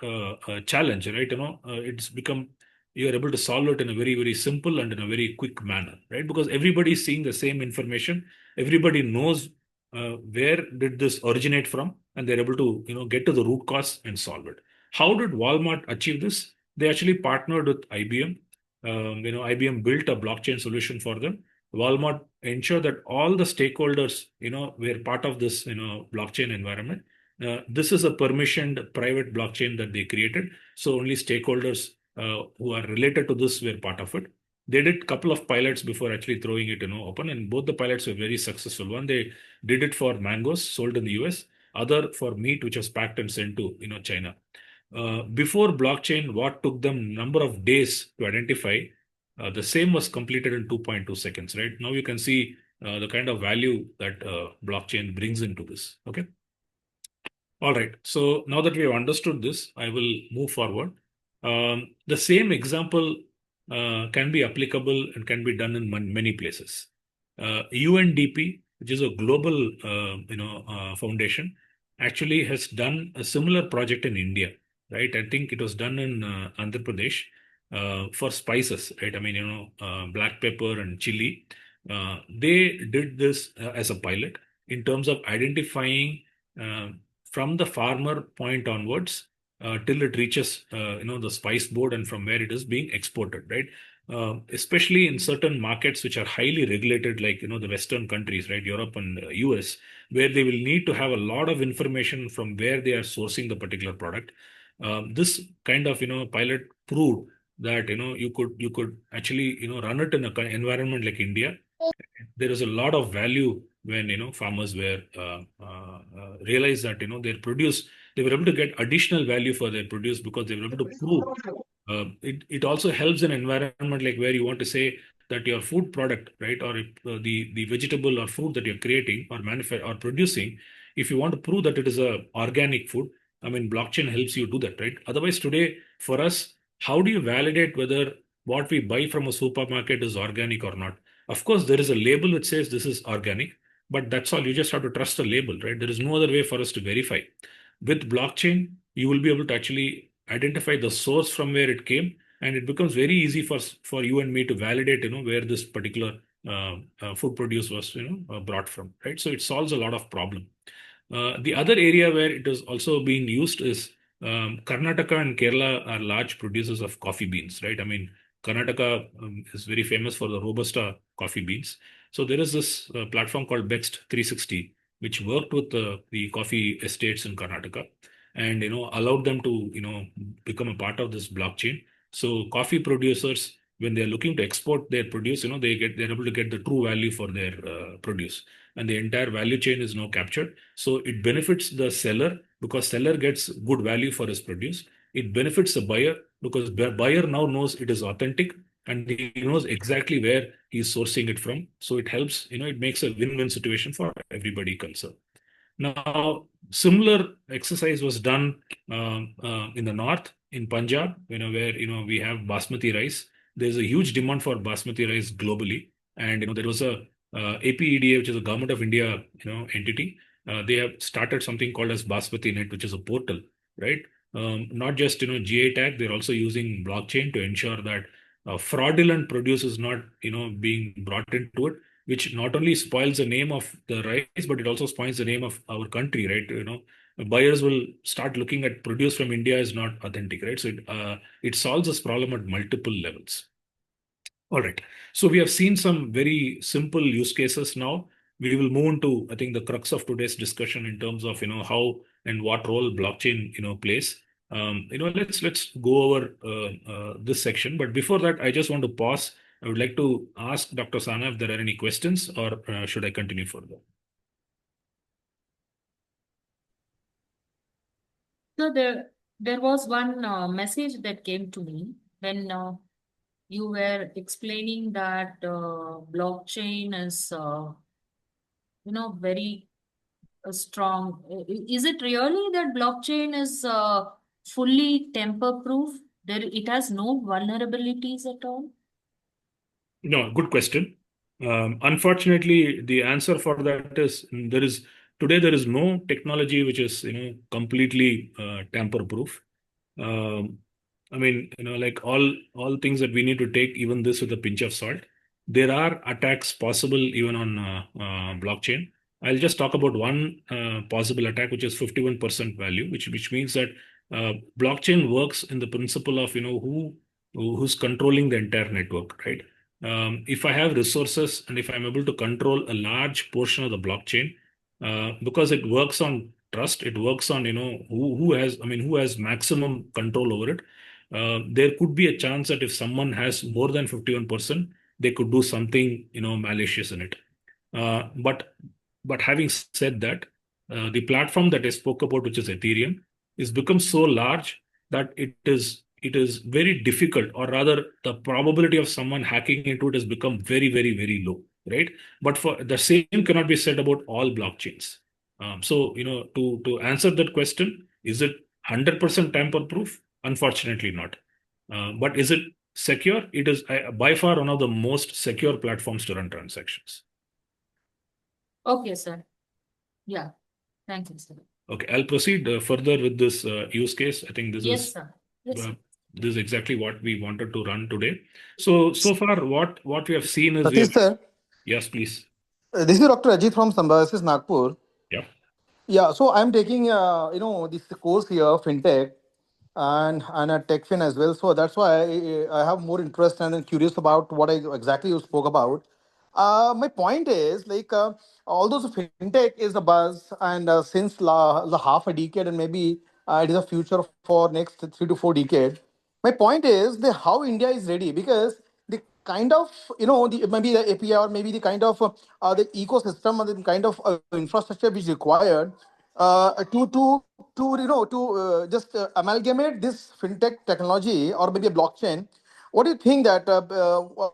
challenge, right? It's become you are able to solve it in a very, very simple and in a very quick manner, right? Because everybody is seeing the same information, everybody knows where did this originate from, and they're able to get to the root cause and solve it. How did Walmart achieve this? They actually partnered with IBM. IBM built a blockchain solution for them. Walmart ensured that all the stakeholders, were part of this, blockchain environment. This is a permissioned private blockchain that they created. So only stakeholders who are related to this were part of it. They did a couple of pilots before actually throwing it, open, and both the pilots were very successful. One, they did it for mangoes sold in the US, other for meat, which was packed and sent to, China. Before blockchain, what took them number of days to identify, the same was completed in 2.2 seconds, right? Now you can see the kind of value that blockchain brings into this, okay? All right, so now that we have understood this, I will move forward. The same example can be applicable and can be done in many places. UNDP, which is a global foundation, actually has done a similar project in India, right? I think it was done in Andhra Pradesh for spices, right? I mean, black pepper and chili. They did this as a pilot in terms of identifying from the farmer point onwards till it reaches the spice board and from where it is being exported, right? Especially in certain markets which are highly regulated, like the Western countries, right, Europe and US, where they will need to have a lot of information from where they are sourcing the particular product. This kind of pilot proved that you could actually run it in an environment like India. There is a lot of value when farmers were realized that their produce, they were able to get additional value for their produce because they were able to prove it also helps an environment like where you want to say that your food product, right, or the vegetable or fruit that you're creating or or producing, if you want to prove that it is a organic food, I mean, blockchain helps you do that, right? Otherwise, today for us, how do you validate whether what we buy from a supermarket is organic or not? Of course, there is a label that says this is organic, but that's all. You just have to trust the label, right? There is no other way for us to verify. With blockchain, you will be able to actually identify the source from where it came, and it becomes very easy for you and me to validate, where this particular food produce was brought from, right? So it solves a lot of problem. The other area where it is also being used is Karnataka and Kerala are large producers of coffee beans, right? I mean, Karnataka is very famous for the Robusta coffee beans. So there is this platform called Bext 360, which worked with the coffee estates in Karnataka and allowed them to become a part of this blockchain. So coffee producers, when they're looking to export their produce, they're able to get the true value for their produce, and the entire value chain is now captured. So it benefits the seller because seller gets good value for his produce. It benefits the buyer because the buyer now knows it is authentic and he knows exactly where he's sourcing it from. So it helps, it makes a win-win situation for everybody concerned. Now, similar exercise was done in the north, in Punjab, where we have basmati rice. There's a huge demand for basmati rice globally, and there was a APEDA, which is a Government of India entity. They have started something called as Basmati Net, which is a portal, right? Not just GI tag, they're also using blockchain to ensure that fraudulent produce is not being brought into it, which not only spoils the name of the rice, but it also spoils the name of our country, right? Buyers will start looking at produce from India is not authentic, right? So it solves this problem at multiple levels. All right. So we have seen some very simple use cases now. We will move into, I think, the crux of today's discussion in terms of, how and what role blockchain, plays. Let's go over this section. But before that, I just want to pause. I would like to ask Dr. Sana if there are any questions, or should I continue further? So there was one message that came to me when you were explaining that blockchain is very strong. Is it really that blockchain is fully tamper-proof? It has no vulnerabilities at all? No, good question. Unfortunately, the answer for that is there is no technology which is completely tamper-proof. I mean, like all things that we need to take even this with a pinch of salt. There are attacks possible even on blockchain. I'll just talk about one possible attack, which is 51% value, which means that blockchain works in the principle of who's controlling the entire network, right? If I have resources and if I'm able to control a large portion of the blockchain, because it works on trust, it works on who has maximum control over it. There could be a chance that if someone has more than 51%, they could do something malicious in it. But having said that, the platform that I spoke about, which is Ethereum, is become so large that it is very difficult, or rather, the probability of someone hacking into it has become very, very, very low, right? But for the same cannot be said about all blockchains. So, to answer that question, is it 100% tamper-proof? Unfortunately, not. But is it secure? It is by far one of the most secure platforms to run transactions. Okay, sir. Yeah. Thank you, sir. Okay, I'll proceed further with this use case. I think this Yes, is sir. Yes, sir. this is exactly what we wanted to run today. So far, what we have seen is Satish sir, yes, please. This is Dr. Ajit from Symbiosis Nagpur. Yeah. Yeah, so I'm taking this course here, fintech, and a techfin as well. So that's why I have more interest and curious about what exactly you spoke about. My point is although the fintech is a buzz, and since the half a decade, and maybe it is a future for next 3 to 4 decades. My point is how India is ready, because the kind of maybe the API, or maybe the kind of the ecosystem, or the kind of infrastructure which is required to just amalgamate this fintech technology, or maybe a blockchain. What do you think that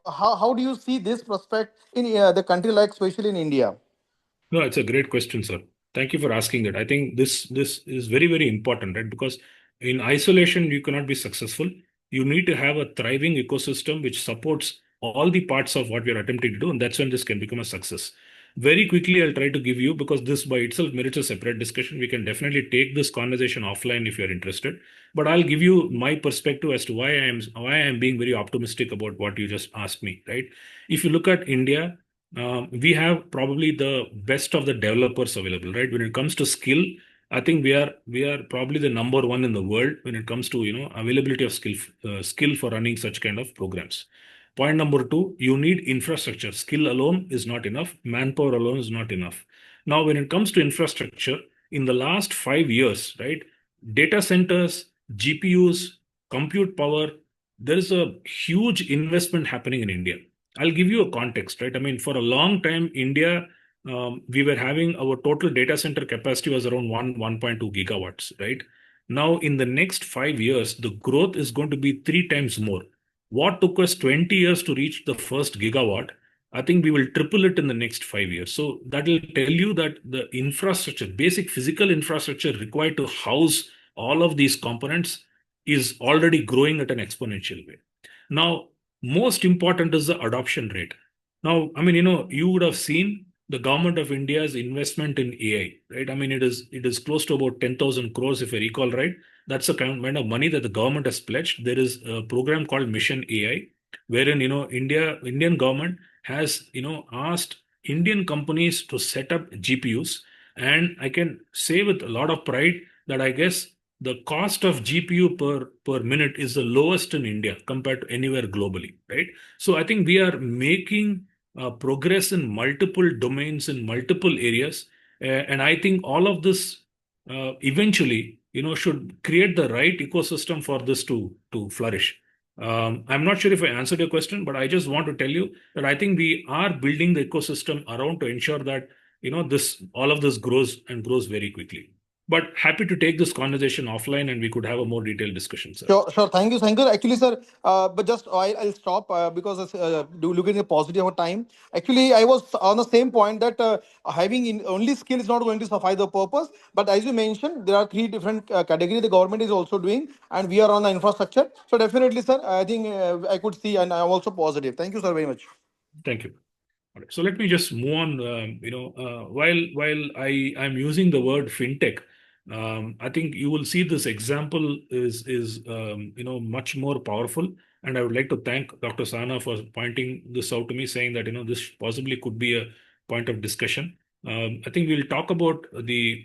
how do you see this prospect in the country, like especially in India? No, it's a great question, sir. Thank you for asking that. I think this is very, very important, right? Because in isolation, you cannot be successful. You need to have a thriving ecosystem which supports all the parts of what we are attempting to do, and that's when this can become a success. very quickly, I'll try to give you, because this by itself merits a separate discussion. We can definitely take this conversation offline if you're interested. But I'll give you my perspective as to why I am being very optimistic about what you just asked me, right? If you look at India, we have probably the best of the developers available, right? When it comes to skill, I think we are probably the number one in the world when it comes to availability of skill for running such kind of programs. Point number two, you need infrastructure. Skill alone is not enough. Manpower alone is not enough. Now, when it comes to infrastructure, in the last 5 years, right, data centers, GPUs, compute power, there is a huge investment happening in India. I'll give you a context, right? I mean, for a long time, India, we were having our total data center capacity was around 1.2 gigawatts, right? Now, in the next 5 years, the growth is going to be 3 times more. What took us 20 years to reach the first gigawatt, I think we will triple it in the next 5 years. So that will tell you that the infrastructure, basic physical infrastructure required to house all of these components is already growing at an exponential way. Now, most important is the adoption rate. Now, I mean, you would have seen the government of India's investment in AI, right? I mean, it is close to about 10,000 crores, if I recall right. That's the kind of money that the government has pledged. There is a program called Mission AI, wherein Indian government has asked Indian companies to set up GPUs, and I can say with a lot of pride that I guess the cost of GPU per minute is the lowest in India compared to anywhere globally, right? So I think we are making progress in multiple domains in multiple areas, and I think all of this eventually should create the right ecosystem for this to flourish. I'm not sure if I answered your question, but I just want to tell you that I think we are building the ecosystem around to ensure that this all of this grows and grows very quickly. But happy to take this conversation offline and we could have a more detailed discussion, sir. Sure, sure. Thank you, thank you. Actually, sir, but just I'll stop because do look at the positive of time. Actually, I was on the same point that having only skill is not going to suffice the purpose. But as you mentioned, there are three different categories the government is also doing, and we are on the infrastructure. So definitely, sir, I think I could see, and I'm also positive. Thank you, sir, very much. Thank you. All right. So let me just move on. While I'm using the word fintech, I think you will see this example is much more powerful. And I would like to thank Dr. Sana for pointing this out to me, saying that this possibly could be a point of discussion. I think we'll talk about the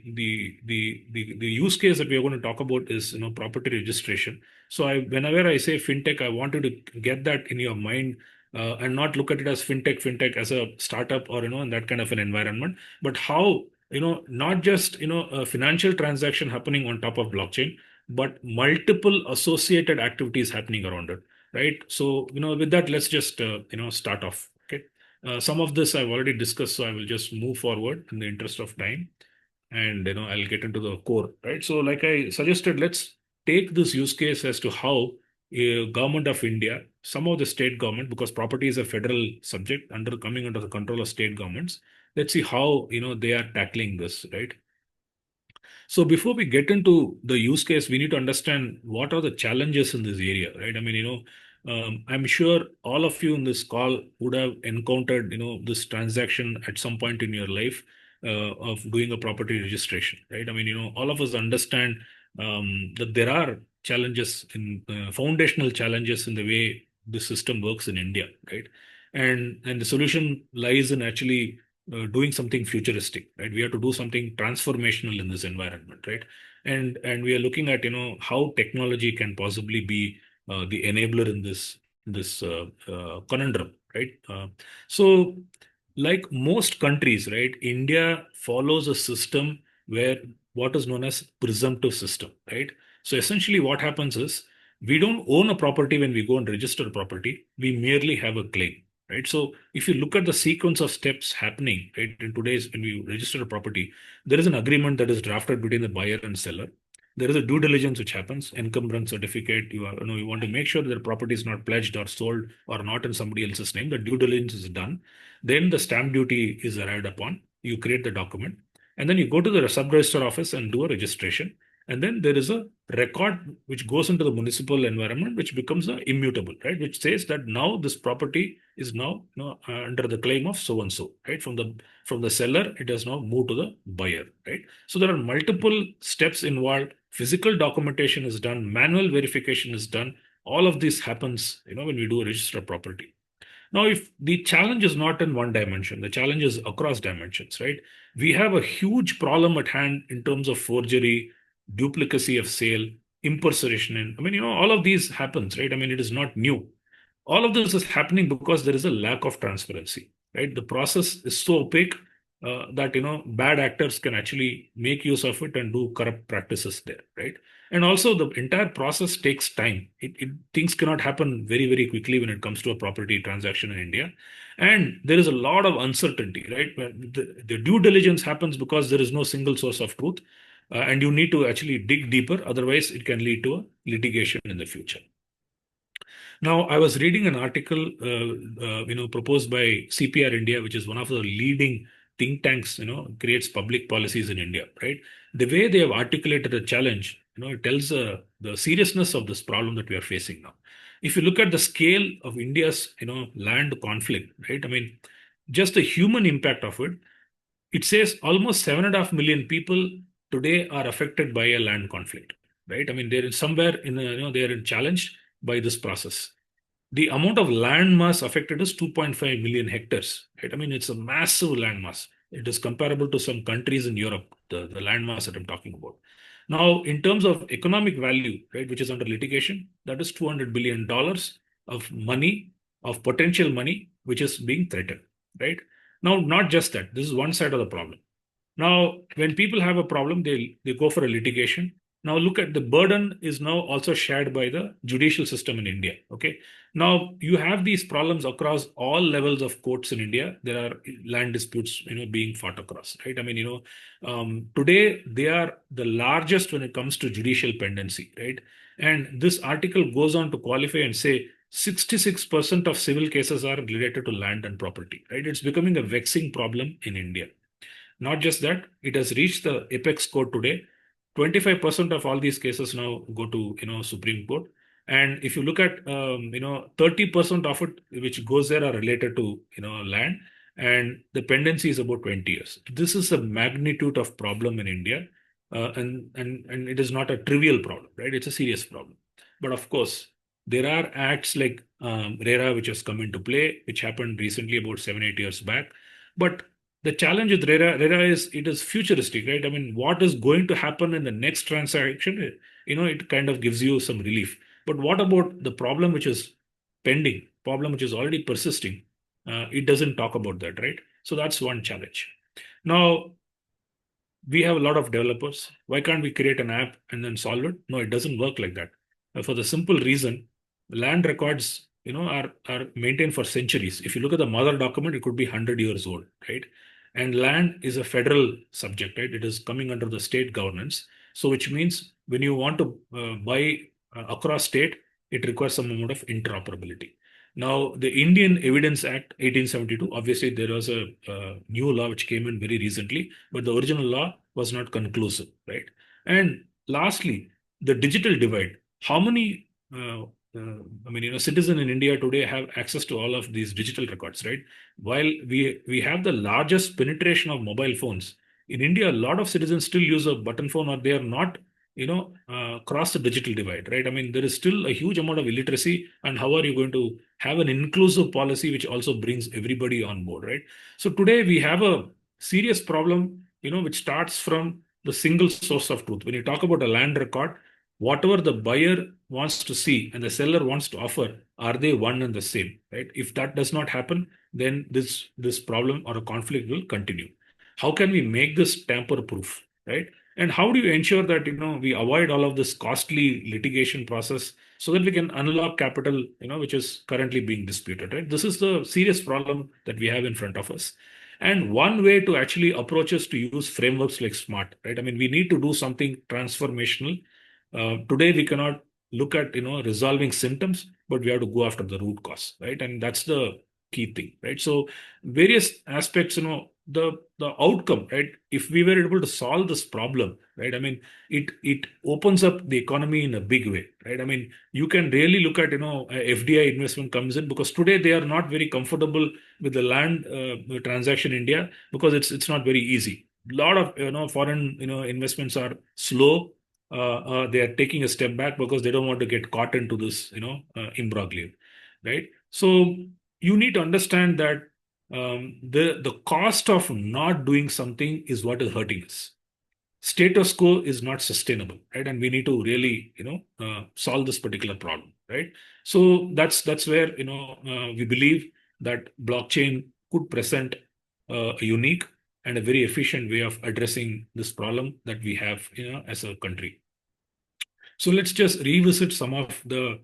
use case that we are going to talk about is property registration. So whenever I say fintech, I want you to get that in your mind and not look at it as fintech as a startup or in that kind of an environment, but how not just a financial transaction happening on top of blockchain, but multiple associated activities happening around it, right? So with that, let's just start off. Okay. Some of this I've already discussed, so I will just move forward in the interest of time, and I'll get into the core, right? So like I suggested, let's take this use case as to how government of India, some of the state government, because property is a federal subject coming under the control of state governments. Let's see how they are tackling this, right? So before we get into the use case, we need to understand what are the challenges in this area, right? I mean, I'm sure all of you in this call would have encountered, this transaction at some point in your life of doing a property registration, right? I mean, all of us understand that there are challenges in foundational challenges in the way the system works in India, right? And the solution lies in actually doing something futuristic, right? We have to do something transformational in this environment, right? And we are looking at how technology can possibly be the enabler in this conundrum, right? So, like most countries, right, India follows a system where what is known as presumptive system, right? So essentially, what happens is we don't own a property when we go and register a property. We merely have a claim, right? So if you look at the sequence of steps happening, right, in today's when we register a property, there is an agreement that is drafted between the buyer and seller. There is a due diligence which happens, encumbrance certificate. You want to make sure that the property is not pledged or sold or not in somebody else's name. The due diligence is done. Then the stamp duty is arrived upon. You create the document, and then you go to the sub register office and do a registration. And then there is a record which goes into the municipal environment, which becomes immutable, right? Which says that now this property is now, under the claim of so and so, right? From the seller, it has now moved to the buyer, right? So there are multiple steps involved. Physical documentation is done, manual verification is done. All of this happens, when we do a register of property. Now, if the challenge is not in one dimension, the challenge is across dimensions, right? We have a huge problem at hand in terms of forgery, duplicacy of sale, impersonation. And all of these happens, right? It is not new. All of this is happening because there is a lack of transparency, right? The process is so opaque that bad actors can actually make use of it and do corrupt practices there, right? And also the entire process takes time. Things cannot happen very, very quickly when it comes to a property transaction in India. And there is a lot of uncertainty, right? The due diligence happens because there is no single source of truth. And you need to actually dig deeper. Otherwise, it can lead to a litigation in the future. Now, I was reading an article, proposed by CPR India, which is one of the leading think tanks, creates public policies in India, right? The way they have articulated the challenge, it tells the seriousness of this problem that we are facing now. If you look at the scale of India's, land conflict, right? Just the human impact of it, it says almost 7.5 million people today are affected by a land conflict, right? They're somewhere they're challenged by this process. The amount of land mass affected is 2.5 million hectares, right? It's a massive land mass. It is comparable to some countries in Europe, the land mass that I'm talking about. Now, in terms of economic value, right, which is under litigation, that is $200 billion of money, of potential money, which is being threatened, right? Now, not just that, this is one side of the problem. Now, when people have a problem, they go for a litigation. Now, look at the burden is now also shared by the judicial system in India. Okay. Now, you have these problems across all levels of courts in India. There are land disputes, being fought across, right? Today they are the largest when it comes to judicial pendency, right? And this article goes on to qualify and say 66% of civil cases are related to land and property, right? It's becoming a vexing problem in India. Not just that, it has reached the apex court today. 25% of all these cases now go to Supreme Court. And if you look at 30% of it which goes there are related to land, and the pendency is about 20 years. This is a magnitude of problem in India, and it is not a trivial problem, right? It's a serious problem. But of course, there are acts like RERA which has come into play, which happened recently about 7-8 years back. But the challenge with RERA is it is futuristic, right? What is going to happen in the next transaction? It kind of gives you some relief. But what about the problem which is pending, problem which is already persisting? It doesn't talk about that, right? So that's one challenge. Now, we have a lot of developers. Why can't we create an app and then solve it? No, it doesn't work like that. For the simple reason, land records, are maintained for centuries. If you look at the mother document, it could be 100 years old, right? And land is a federal subject, right? It is coming under the state governance. So which means when you want to buy across state, it requires some amount of interoperability. Now, the Indian Evidence Act 1872, obviously there was a new law which came in very recently, but the original law was not conclusive, right? And lastly, the digital divide. How many citizens in India today have access to all of these digital records, right? While we have the largest penetration of mobile phones in India, a lot of citizens still use a button phone, or they are not, cross the digital divide, right? There is still a huge amount of illiteracy, and how are you going to have an inclusive policy which also brings everybody on board, right? So today we have a serious problem, which starts from the single source of truth. When you talk about a land record, whatever the buyer wants to see and the seller wants to offer, are they one and the same, right? If that does not happen, then this problem or a conflict will continue. How can we make this tamper proof, right? And how do you ensure that we avoid all of this costly litigation process so that we can unlock capital, which is currently being disputed, right? This is the serious problem that we have in front of us. And one way to actually approach is to use frameworks like SMART, right? We need to do something transformational. Today we cannot look at resolving symptoms, but we have to go after the root cause, right? And that's the key thing, right? So various aspects the outcome, right? If we were able to solve this problem, right? I mean, it opens up the economy in a big way, right? I mean, you can really look at, FDI investment comes in because today they are not very comfortable with the land transaction in India because it's not very easy. A lot of foreign investments are slow. They are taking a step back because they don't want to get caught into this imbroglio, right? So you need to understand that the cost of not doing something is what is hurting us. Status quo is not sustainable, right? And we need to really solve this particular problem, right? So that's where we believe that blockchain could present a unique and a very efficient way of addressing this problem that we have as a country. So let's just revisit some of the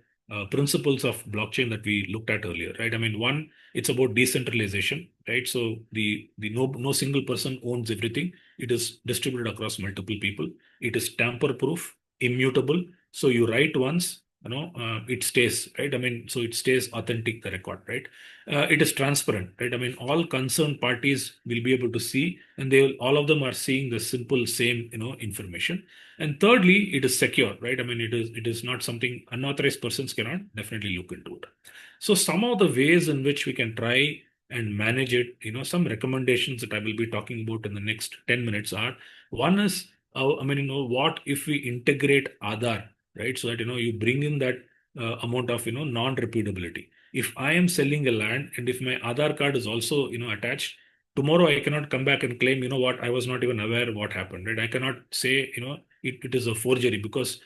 principles of blockchain that we looked at earlier, right? I mean, one, it's about decentralization, right? So the no single person owns everything. It is distributed across multiple people. It is tamper-proof, immutable. So you write once, it stays, right? I mean, so it stays authentic, the record, right? It is transparent, right? I mean, all concerned parties will be able to see, and all of them are seeing the simple same, information. And thirdly, it is secure, right? I mean, it is not something unauthorized persons cannot definitely look into it. So some of the ways in which we can try and manage it, some recommendations that I will be talking about in the next 10 minutes are, one is, what if we integrate Aadhaar, right? So that, you bring in that amount of, non-repeatability. If I am selling a land and if my Aadhaar card is also, attached, tomorrow I cannot come back and claim, what, I was not even aware what happened, right? I cannot say, it is a forgery because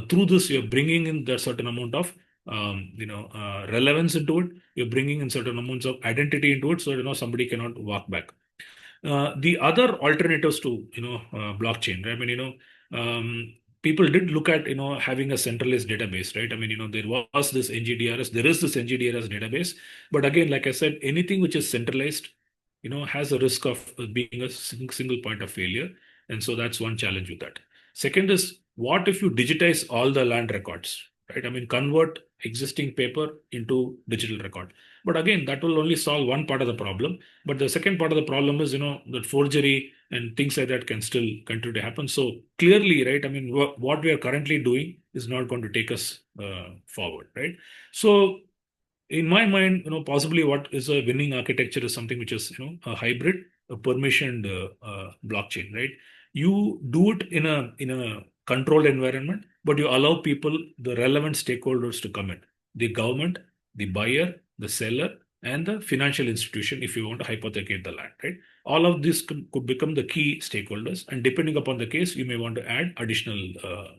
through this you're bringing in the certain amount of relevance into it. You're bringing in certain amounts of identity into it, so somebody cannot walk back. The other alternatives to blockchain, right? I mean, people did look at having a centralized database, right? I mean, there was this NGDRS, there is this NGDRS database, but again, like I said, anything which is centralized, has a risk of being a single point of failure, and so that's one challenge with that. Second is, what if you digitize all the land records, right? I mean, convert existing paper into digital record. But again, that will only solve one part of the problem. But the second part of the problem is, that forgery and things like that can still continue to happen. So clearly, right, I mean, what we are currently doing is not going to take us forward, right? So in my mind, possibly what is a winning architecture is something which is, a hybrid, a permissioned blockchain, right? You do it in a controlled environment, but you allow people, the relevant stakeholders to come in, the government, the buyer, the seller, and the financial institution, if you want to hypothecate the land, right? All of this could become the key stakeholders, and depending upon the case, you may want to add additional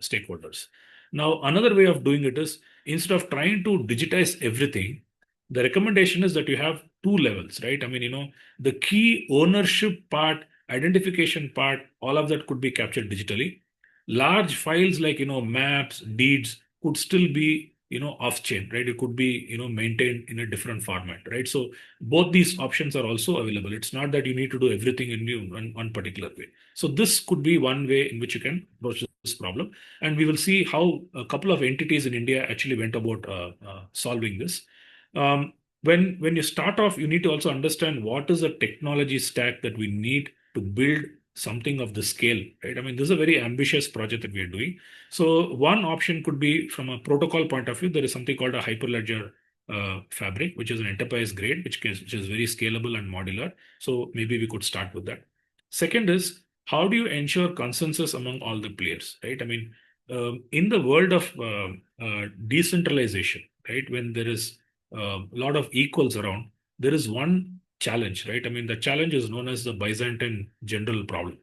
stakeholders. Now, another way of doing it is, instead of trying to digitize everything, the recommendation is that you have two levels, right? I mean, the key ownership part, identification part, all of that could be captured digitally. Large files like, maps, deeds could still be, off chain, right? It could be, maintained in a different format, right? So both these options are also available. It's not that you need to do everything in one particular way. So this could be one way in which you can approach this problem. And we will see how a couple of entities in India actually went about solving this. When you start off, you need to also understand what is the technology stack that we need to build something of the scale, right? I mean, this is a very ambitious project that we are doing. So one option could be, from a protocol point of view, there is something called a Hyperledger fabric, which is an enterprise grade, which is very scalable and modular. So maybe we could start with that. Second is, how do you ensure consensus among all the players, right? I mean, in the world of decentralization, right, when there is a lot of equals around, there is one challenge, right? I mean, the challenge is known as the Byzantine general problem.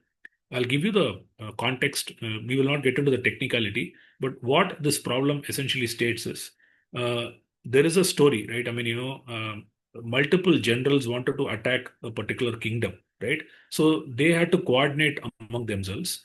I'll give you the context. We will not get into the technicality, but what this problem essentially states is, there is a story, right? I mean, multiple generals wanted to attack a particular kingdom, right? So they had to coordinate among themselves.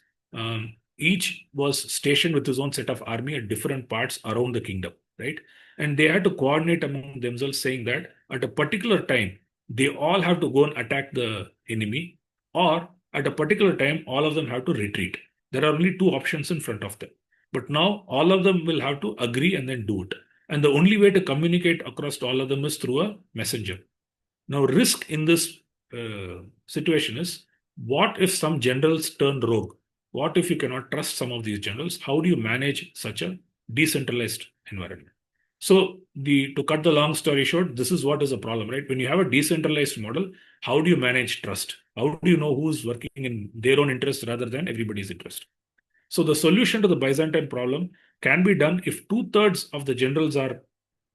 Each was stationed with his own set of army at different parts around the kingdom, right? And they had to coordinate among themselves, saying that at a particular time, they all have to go and attack the enemy, or at a particular time, all of them have to retreat. There are only two options in front of them. But now all of them will have to agree and then do it. And the only way to communicate across to all of them is through a messenger. Now, risk in this situation is, what if some generals turn rogue? What if you cannot trust some of these generals? How do you manage such a decentralized environment? So to cut the long story short, this is what is a problem, right? When you have a decentralized model, how do you manage trust? How do you know who's working in their own interest rather than everybody's interest? So the solution to the Byzantine problem can be done if 2/3 of the generals are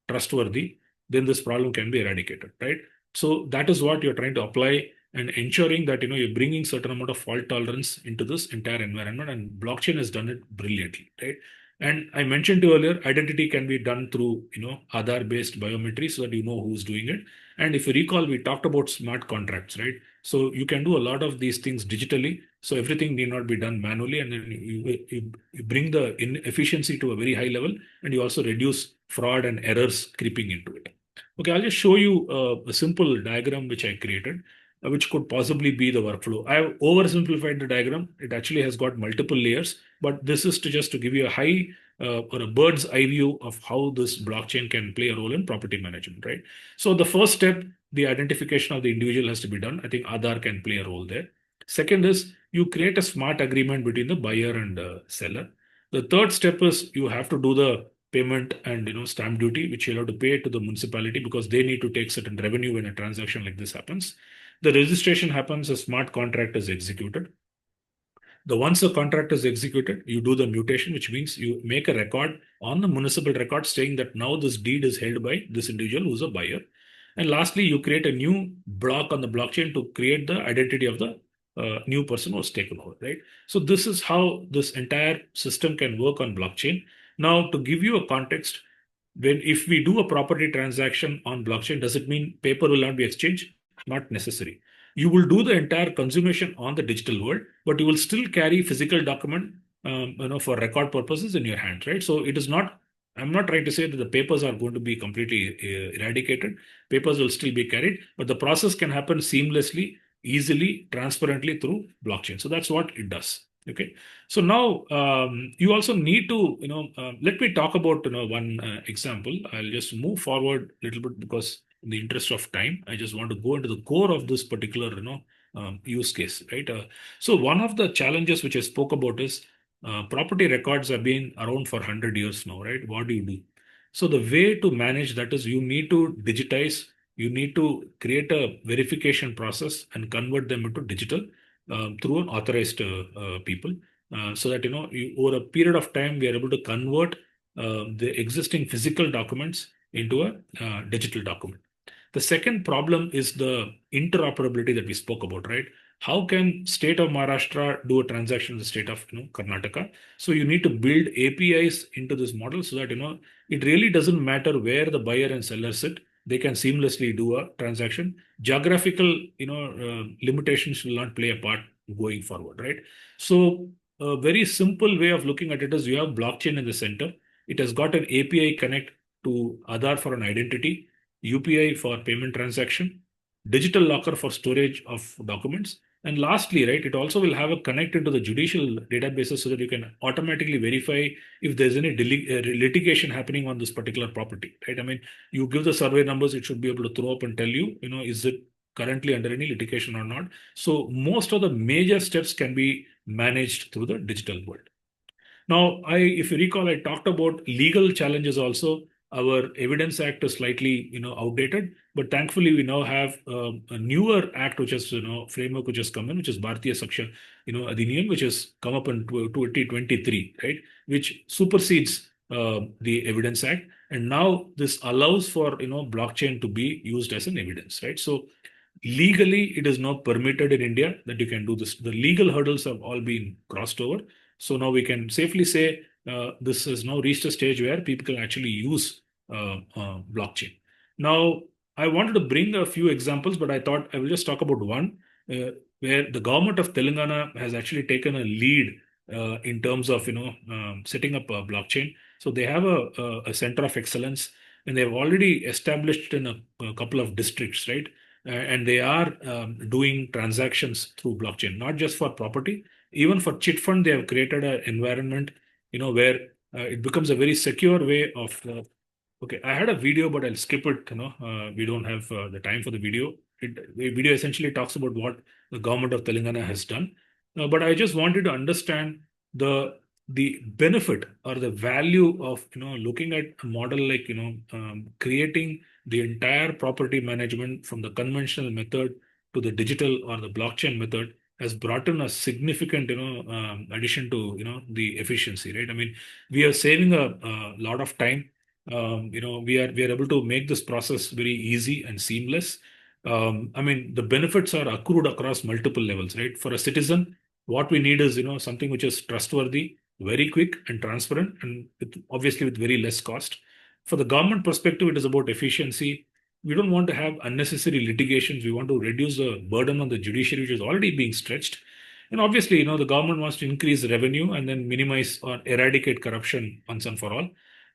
trustworthy, then this problem can be eradicated, right? So that is what you're trying to apply and ensuring that you're bringing certain amount of fault tolerance into this entire environment, and blockchain has done it brilliantly, right? And I mentioned to you earlier, identity can be done through Aadhaar based biometry so that you know who's doing it. And if you recall, we talked about smart contracts, right? So you can do a lot of these things digitally. So everything need not be done manually, and then you bring the efficiency to a very high level, and you also reduce fraud and errors creeping into it. Okay, I'll just show you a simple diagram which I created, which could possibly be the workflow. I have oversimplified the diagram. It actually has got multiple layers, but this is just to give you a high or a bird's eye view of how this blockchain can play a role in property management, right? So the first step, the identification of the individual has to be done. I think Aadhaar can play a role there. Second is you create a smart agreement between the buyer and seller. The third step is you have to do the payment and stamp duty, which you'll have to pay to the municipality because they need to take certain revenue when a transaction like this happens. The registration happens, a smart contract is executed. Once the contract is executed, you do the mutation, which means you make a record on the municipal record saying that now this deed is held by this individual who's a buyer. And lastly, you create a new block on the blockchain to create the identity of the new person who's taken over, right? So this is how this entire system can work on blockchain. Now, to give you a context, if we do a property transaction on blockchain, does it mean paper will not be exchanged? Not necessary. You will do the entire consummation on the digital world, but you will still carry physical document, for record purposes in your hand, right? So it is not. I'm not trying to say that the papers are going to be completely eradicated. Papers will still be carried, but the process can happen seamlessly, easily, transparently through blockchain. So that's what it does. Okay. So now you also need to, let me talk about one example. I'll just move forward a little bit because in the interest of time, I just want to go into the core of this particular, use case, right? So one of the challenges which I spoke about is property records have been around for 100 years now, right? What do you do? So the way to manage that is you need to digitize, you need to create a verification process and convert them into digital through an authorized people, so that over a period of time we are able to convert the existing physical documents into a digital document. The second problem is the interoperability that we spoke about, right? How can state of Maharashtra do a transaction in the state of Karnataka? So you need to build APIs into this model so that it really doesn't matter where the buyer and seller sit. They can seamlessly do a transaction. Geographical limitations will not play a part going forward, right? So a very simple way of looking at it is you have blockchain in the center. It has got an API connect to Aadhaar for an identity, UPI for payment transaction, digital locker for storage of documents. And lastly, right, it also will have a connect into the judicial databases so that you can automatically verify if there's any litigation happening on this particular property, right? I mean, you give the survey numbers, it should be able to throw up and tell you, is it currently under any litigation or not? So most of the major steps can be managed through the digital world. Now, if you recall, I talked about legal challenges also. Our Evidence Act is slightly, outdated, but thankfully we now have a newer act which is, framework which has come in, which is Bharatiya Saksha, Adhiniyam, which has come up in 2023, right, which supersedes the Evidence Act, and now this allows for blockchain to be used as an evidence, right? So legally, it is now permitted in India that you can do this. The legal hurdles have all been crossed over. So now we can safely say this has now reached a stage where people can actually use blockchain. Now, I wanted to bring a few examples, but I thought I will just talk about one where the government of Telangana has actually taken a lead in terms of setting up a blockchain. So they have a center of excellence, and they've already established in a couple of districts, right? And they are doing transactions through blockchain, not just for property. Even for chit fund, they have created an environment, where it becomes a very secure way of. Okay, I had a video, but I'll skip it. We don't have the time for the video. the video essentially talks about what the government of Telangana has done. But I just wanted to understand the benefit or the value of looking at a model like creating the entire property management from the conventional method to the digital or the blockchain method has brought in a significant addition to the efficiency, right? I mean, we are saving a lot of time. We are able to make this process very easy and seamless. I mean, the benefits are accrued across multiple levels, right? For a citizen, what we need is something which is trustworthy, very quick and transparent, and obviously with very less cost. For the government perspective, it is about efficiency. We don't want to have unnecessary litigations. We want to reduce the burden on the judiciary, which is already being stretched. And obviously, the government wants to increase revenue and then minimize or eradicate corruption once and for all.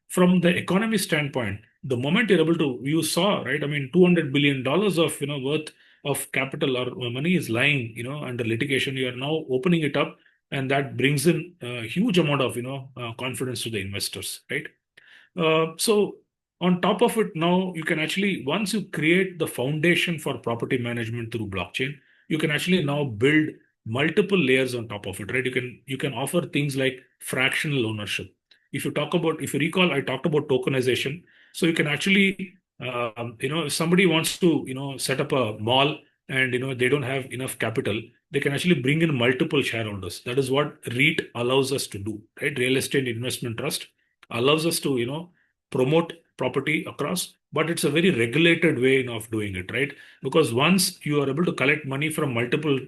From the economy standpoint, the moment you're able to, you saw, right? I mean, $200 billion of, worth of capital or money is lying, under litigation. You are now opening it up, and that brings in a huge amount of, confidence to the investors, right? So on top of it, now you can actually, once you create the foundation for property management through blockchain, you can actually now build multiple layers on top of it, right? You can offer things like fractional ownership. If you recall, I talked about tokenization. So you can actually, if somebody wants to, set up a mall and they don't have enough capital, they can actually bring in multiple shareholders. That is what REIT allows us to do, right? Real Estate Investment Trust allows us to promote property across, but it's a very regulated way of doing it, right? Because once you are able to collect money from multiple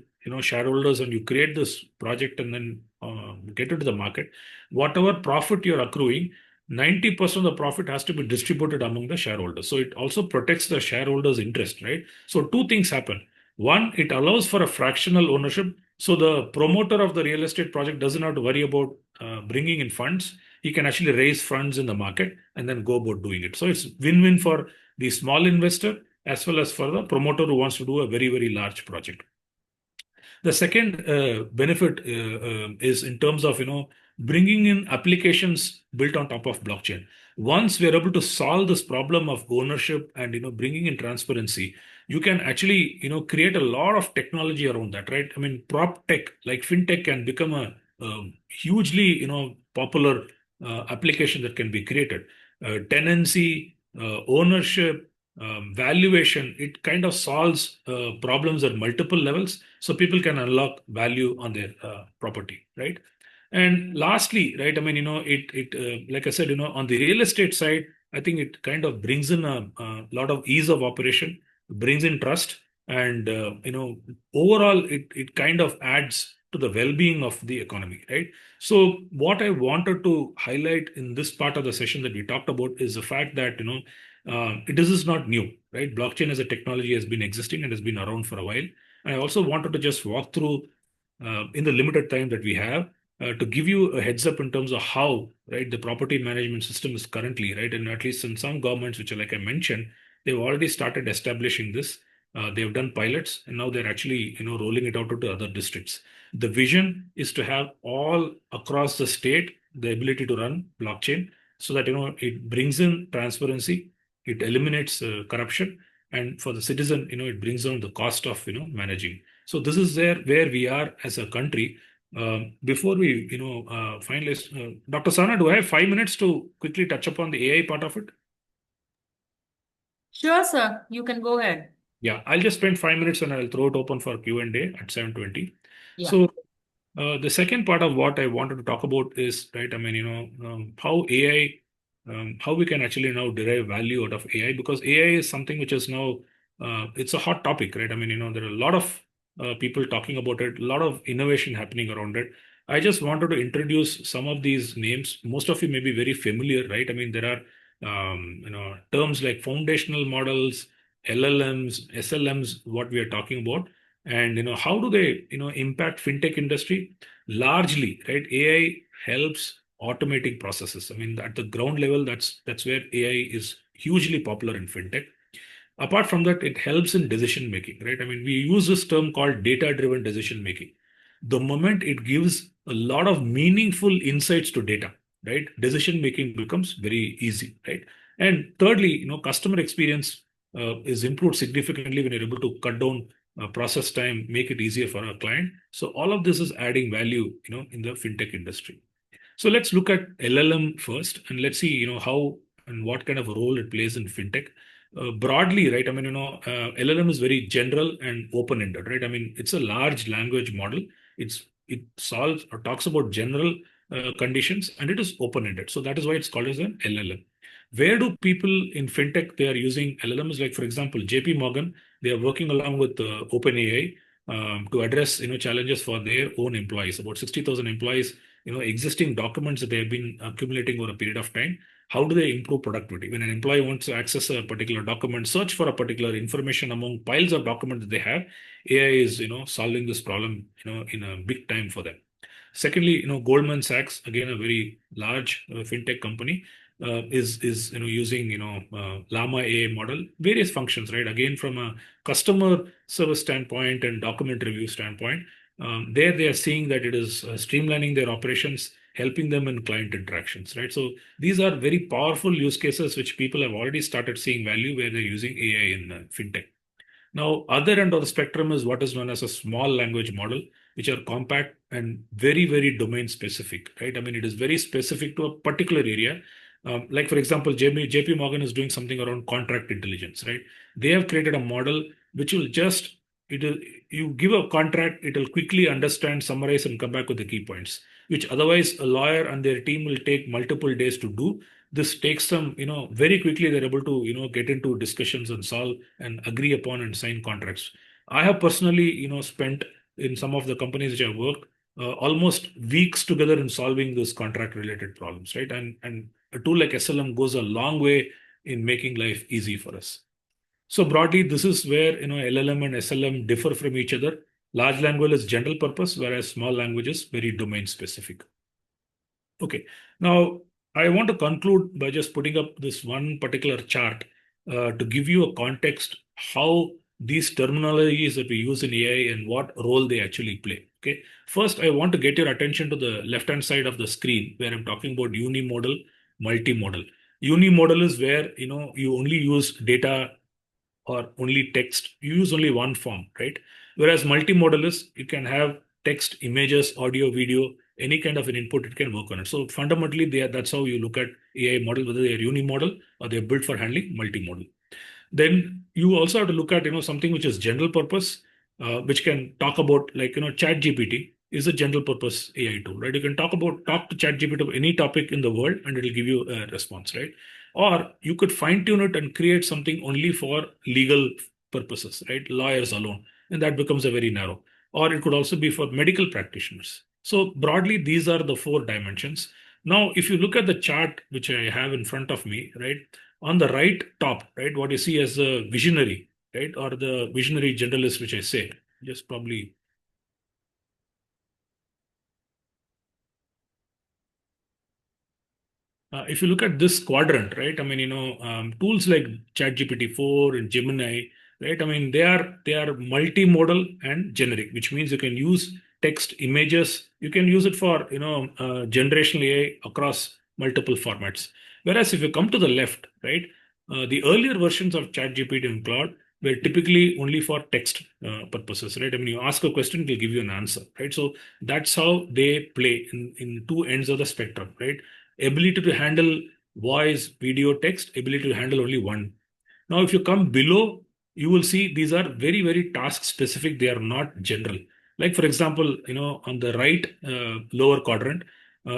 shareholders and you create this project and then get into the market, whatever profit you're accruing, 90% of the profit has to be distributed among the shareholders. So it also protects the shareholders' interest, right? So two things happen. One, it allows for a fractional ownership. So the promoter of the real estate project doesn't have to worry about bringing in funds. He can actually raise funds in the market and then go about doing it. So it's win-win for the small investor as well as for the promoter who wants to do a very, very large project. The second benefit is in terms of bringing in applications built on top of blockchain. Once we are able to solve this problem of ownership and bringing in transparency, you can actually create a lot of technology around that, right? I mean, prop tech like fintech can become a hugely popular application that can be created. Tenancy, ownership, valuation, it kind of solves problems at multiple levels so people can unlock value on their property, right? And lastly, right, I mean, like I said, on the real estate side, I think it kind of brings in a lot of ease of operation, brings in trust, and, overall, it kind of adds to the well-being of the economy, right? So what I wanted to highlight in this part of the session that we talked about is the fact that, this is not new, right? Blockchain as a technology has been existing and has been around for a while. And I also wanted to just walk through in the limited time that we have to give you a heads up in terms of how, right, the property management system is currently, right? And at least in some governments, which are like I mentioned, they've already started establishing this. They've done pilots and now they're actually, rolling it out to other districts. The vision is to have all across the state the ability to run blockchain so that, it brings in transparency, it eliminates corruption, and for the citizen, it brings down the cost of, managing. So this is where we are as a country. Before we, finalize, Dr. Sana, do I have 5 minutes to quickly touch upon the AI part of it? Sure, sir. You can go ahead. Yeah, I'll just spend 5 minutes and I'll throw it open for Q&A at 7:20. Yeah. So the second part of what I wanted to talk about is, right, I mean, how AI, how we can actually now derive value out of AI, because AI is something which is now, it's a hot topic, right? I mean, there are a lot of people talking about it, a lot of innovation happening around it. I just wanted to introduce some of these names. Most of you may be very familiar, right? I mean, there are, terms like foundational models, LLMs, SLMs, what we are talking about. And how do they impact fintech industry? Largely, right? AI helps automating processes. I mean, at the ground level, that's where AI is hugely popular in fintech. Apart from that, it helps in decision making, right? I mean, we use this term called data-driven decision making. The moment it gives a lot of meaningful insights to data, right? Decision making becomes very easy, right? And thirdly, customer experience is improved significantly when you're able to cut down process time, make it easier for our client. So all of this is adding value, in the fintech industry. So let's look at LLM first, and let's see, how and what kind of a role it plays in fintech. Broadly, right? I mean, LLM is very general and open-ended, right? I mean, it's a large language model. It solves or talks about general conditions, and it is open-ended. So that is why it's called as an LLM. Where do people in fintech they are using LLMs? Like, for example, JP Morgan, they are working along with OpenAI to address challenges for their own employees. About 60,000 employees, existing documents that they have been accumulating over a period of time. How do they improve productivity? When an employee wants to access a particular document, search for a particular information among piles of documents that they have, AI is solving this problem in a big time for them. Secondly, Goldman Sachs, again a very large fintech company, is using Llama AI model, various functions, right? Again, from a customer service standpoint and document review standpoint, there they are seeing that it is streamlining their operations, helping them in client interactions, right? So these are very powerful use cases which people have already started seeing value where they're using AI in fintech. Now, other end of the spectrum is what is known as a small language model, which are compact and very, very domain specific, right? I mean, it is very specific to a particular area. Like, for example, JP Morgan is doing something around contract intelligence, right? They have created a model which will just, you give a contract, it will quickly understand, summarize, and come back with the key points, which otherwise a lawyer and their team will take multiple days to do. This takes them, very quickly, they're able to, get into discussions and solve and agree upon and sign contracts. I have personally, spent in some of the companies which I've worked almost weeks together in solving those contract related problems, right? And a tool like SLM goes a long way in making life easy for us. So broadly, this is where LLM and SLM differ from each other. Large language is general purpose, whereas small language is very domain specific. Okay, now I want to conclude by just putting up this one particular chart to give you a context how these terminologies that we use in AI and what role they actually play. Okay, first I want to get your attention to the left-hand side of the screen where I'm talking about unimodal, multimodal. Unimodal is where you only use data or only text. You use only one form, right? Whereas multimodal is you can have text, images, audio, video, any kind of an input, it can work on it. So fundamentally, that's how you look at AI model, whether they are unimodal or they're built for handling multimodal. Then you also have to look at something which is general purpose, which can talk about like ChatGPT is a general purpose AI tool, right? You can talk to ChatGPT about any topic in the world and it'll give you a response, right? Or you could fine tune it and create something only for legal purposes, right? Lawyers alone, and that becomes a very narrow. Or it could also be for medical practitioners. So broadly, these are the four dimensions. Now, if you look at the chart which I have in front of me, right, on the right top, right, what you see as the visionary, right, or the visionary generalist, which I say, just probably. If you look at this quadrant, right, I mean, tools like ChatGPT 4 and Gemini, right, I mean, they are multimodal and generic, which means you can use text, images, you can use it for, generational AI across multiple formats. Whereas if you come to the left, right, the earlier versions of ChatGPT and Claude were typically only for text purposes, right? I mean, you ask a question, it will give you an answer, right? So that's how they play in two ends of the spectrum, right? Ability to handle voice, video, text, ability to handle only one. Now, if you come below, you will see these are very, very task specific. They are not general. Like, for example, on the right lower quadrant,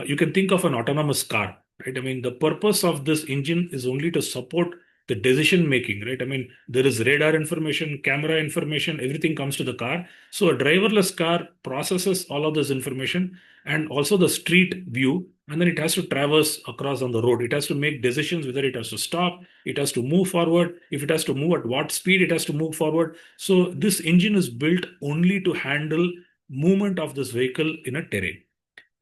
you can think of an autonomous car, right? I mean, the purpose of this engine is only to support the decision making, right? I mean, there is radar information, camera information, everything comes to the car. So a driverless car processes all of this information and also the street view, and then it has to traverse across on the road. It has to make decisions whether it has to stop, it has to move forward. If it has to move at what speed, it has to move forward. So this engine is built only to handle movement of this vehicle in a terrain.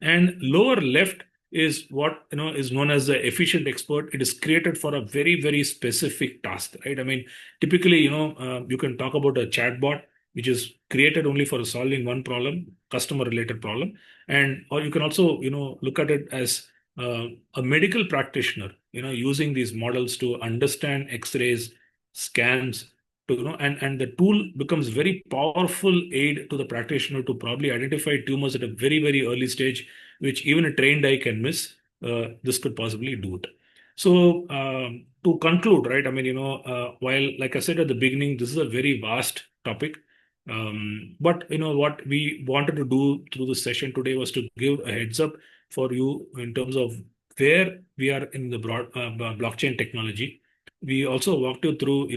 And lower left is what is known as the efficient expert. It is created for a very, very specific task, right? I mean, typically, you can talk about a chatbot which is created only for solving one problem, customer related problem, and or you can also look at it as a medical practitioner, using these models to understand X-rays, scans, to, and the tool becomes very powerful aid to the practitioner to probably identify tumors at a very, very early stage, which even a trained eye can miss. This could possibly do it. So, to conclude, right, I mean, while, like I said at the beginning, this is a very vast topic. But what we wanted to do through this session today was to give a heads up for you in terms of where we are in the blockchain technology. We also walked you through,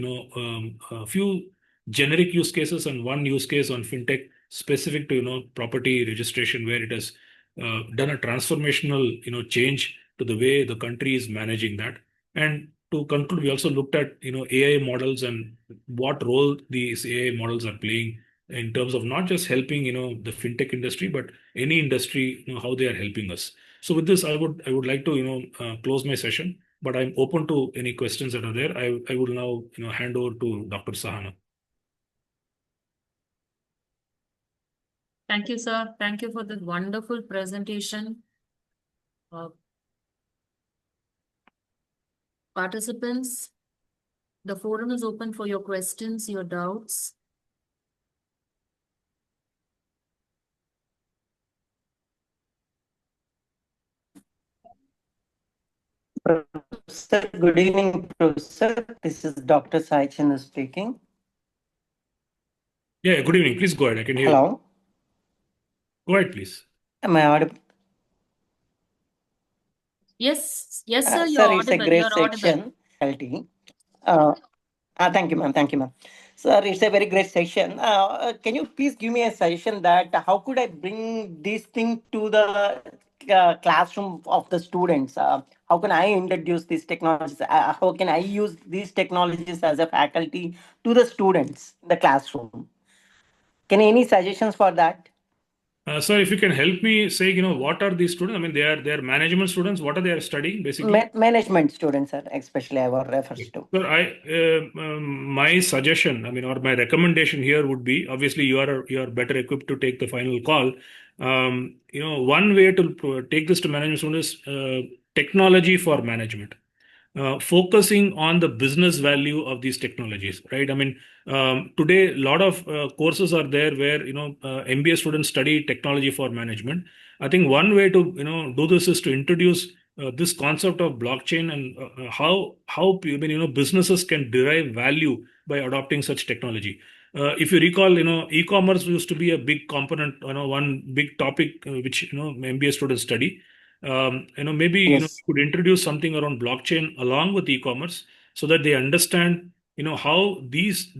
a few generic use cases and one use case on fintech specific to, property registration, where it has done a transformational, change to the way the country is managing that. And to conclude, we also looked at, AI models and what role these AI models are playing in terms of not just helping, the fintech industry, but any industry, how they are helping us. So with this, I would like to, close my session, but I'm open to any questions that are there. I will now, hand over to Dr. Sahana. Thank you, sir. Thank you for this wonderful presentation. Participants, the forum is open for your questions, your doubts. Professor, good evening, Professor. This is Dr. Sai Chandra speaking. Yeah, good evening. Please go ahead. I can hear you. Hello. Go ahead, please. Am I audible? Yes, yes, sir, Sir, you're it's a audible. great You're audible. section. Thank you, ma'am. Thank you, ma'am. Sir, it's a very great session. Can you please give me a suggestion that how could I bring this thing to the classroom of the students? How can I introduce these technologies? How can I use these technologies as a faculty to the students in the classroom? Can any suggestions for that? Sir, if you can help me say, what are these students? I mean, they are management students. What are they studying basically? Management students, sir, especially I was refers to. Sir, my suggestion, I mean, or my recommendation here would be, obviously you are better equipped to take the final call. One way to take this to management students is technology for management. Focusing on the business value of these technologies, right? I mean, today a lot of courses are there where MBA students study technology for management. I think one way to do this is to introduce this concept of blockchain and how businesses can derive value by adopting such technology. If you recall, e-commerce used to be a big component, one big topic which MBA students study. Maybe Yes. could introduce something around blockchain along with e-commerce so that they understand how these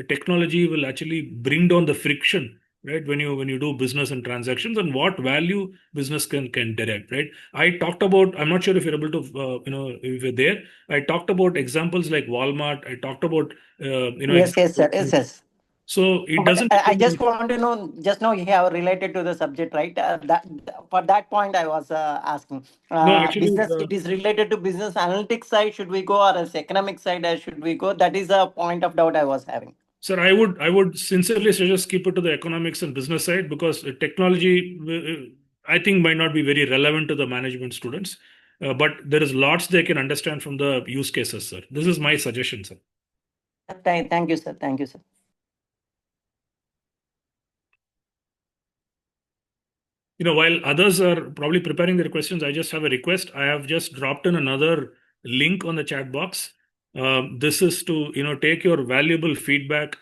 technology will actually bring down the friction, right, when you do business and transactions, and what value business can derive, right? I talked about, I'm not sure if you're able to if you're there, I talked about examples like Walmart. I talked about Yes, sir. Yes. So it But doesn't I depend just on. want to know, just now you have related to the subject, right? That for that point I was asking. No, actually, Business, it is related to business analytics side. Should we go, or as economic side? Should we go? That is a point of doubt I was having. sir, I would sincerely suggest keep it to the economics and business side, because technology, I think, might not be very relevant to the management students, but there is lots they can understand from the use cases, sir. This is my suggestion, sir. Thank you, sir. Thank you, sir. While others are probably preparing their questions, I just have a request. I have just dropped in another link on the chat box. This is to, take your valuable feedback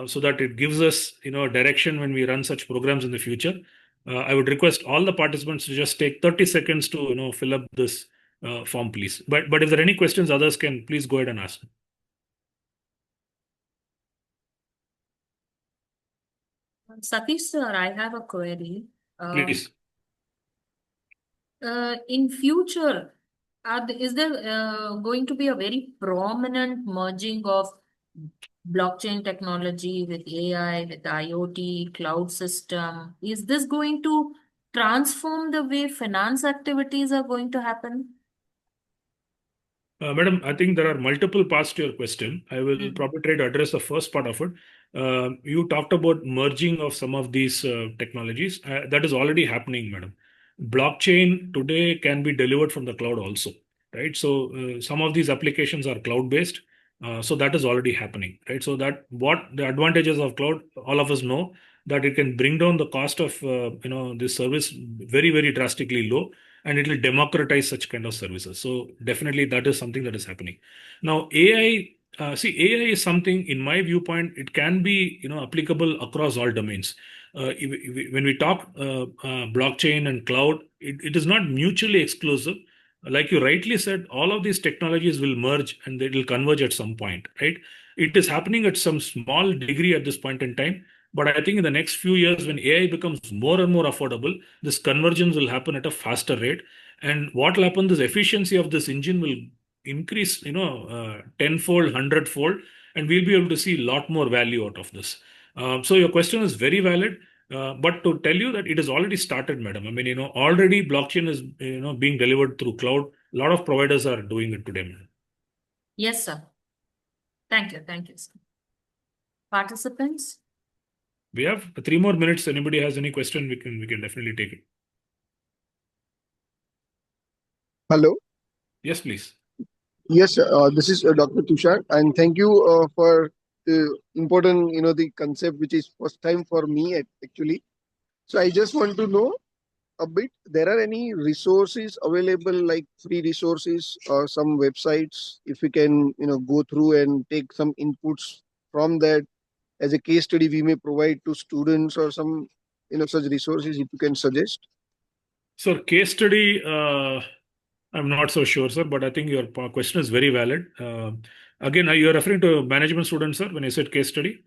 so that it gives us, direction when we run such programs in the future. I would request all the participants to just take 30 seconds to, fill up this form, please. But if there are any questions, others can please go ahead and ask. Satish, sir, I have a query. Please. In future, is there going to be a very prominent merging of blockchain technology with AI, with IoT, cloud system? Is this going to transform the way finance activities are going to happen? Madam, I think there are multiple parts to your question. I will probably try to address the first part of it. You talked about merging of some of these technologies. That is already happening, madam. Blockchain today can be delivered from the cloud also, right? So some of these applications are cloud-based. So that is already happening, right? So that what the advantages of cloud, all of us know that it can bring down the cost of this service very, very drastically low, and it will democratize such kind of services. So definitely that is something that is happening. Now AI, AI is something, in my viewpoint, it can be applicable across all domains. When we talk blockchain and cloud, it is not mutually exclusive. Like you rightly said, all of these technologies will merge and they will converge at some point, right? It is happening at some small degree at this point in time, but I think in the next few years, when AI becomes more and more affordable, this convergence will happen at a faster rate. And what will happen is efficiency of this engine will increase, tenfold, hundredfold, and we'll be able to see a lot more value out of this. So your question is very valid. But to tell you that it has already started, madam. I mean, already blockchain is, being delivered through cloud. A lot of providers are doing it today, madam. Yes, sir. Thank you. Thank you, sir. Participants? We have 3 more minutes. Anybody has any question, we can definitely take it. Hello. Yes, please. Yes, this is Dr. Tushar, and thank you for the important, the concept which is first time for me actually. So I just want to know a bit. There are any resources available, like free resources or some websites, if we can, go through and take some inputs from that as a case study we may provide to students or some, such resources if you can suggest. So case study, I'm not so sure, sir, but I think your question is very valid. Again, you're referring to management students, sir, when you said case study?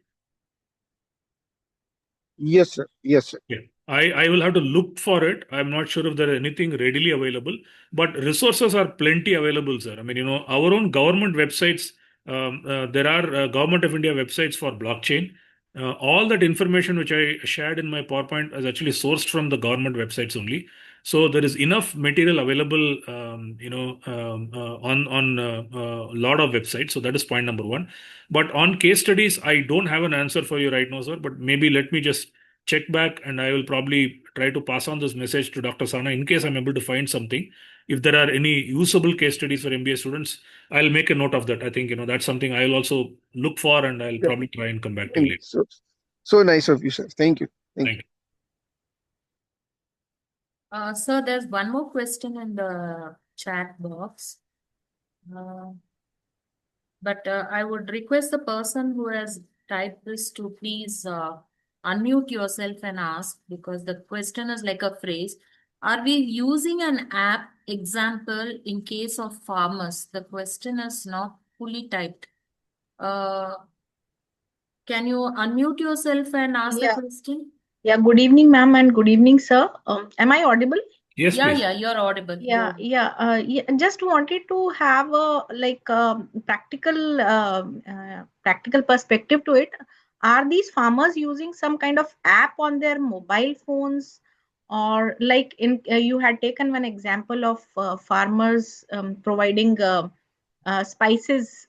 Yes, sir. Yes, sir. Yeah. I will have to look for it. I'm not sure if there is anything readily available, but resources are plenty available, sir. I mean, our own government websites, there are Government of India websites for blockchain. All that information which I shared in my PowerPoint is actually sourced from the government websites only. So there is enough material available, on a lot of websites. So that is point number one. But on case studies, I don't have an answer for you right now, sir. But maybe let me just check back, and I will probably try to pass on this message to Dr. Sana in case I'm able to find something. If there are any usable case studies for MBA students, I'll make a note of that. I think that's something I'll also look for, and I'll Yeah. probably try and come back to you later. So nice of you, sir. Thank you. Thank you. Sir, there's one more question in the chat box. But I would request the person who has typed this to please unmute yourself and ask, because the question is like a phrase. Are we using an app example in case of farmers? The question is not fully typed. Can you unmute yourself and ask the question? Yeah, good evening, ma'am, and good evening, sir. Am I audible? Yes, Yeah, please. yeah, you're audible. Yeah, yeah. Just wanted to have a practical perspective to it. Are these farmers using some kind of app on their mobile phones, or like you had taken one example of farmers providing spices,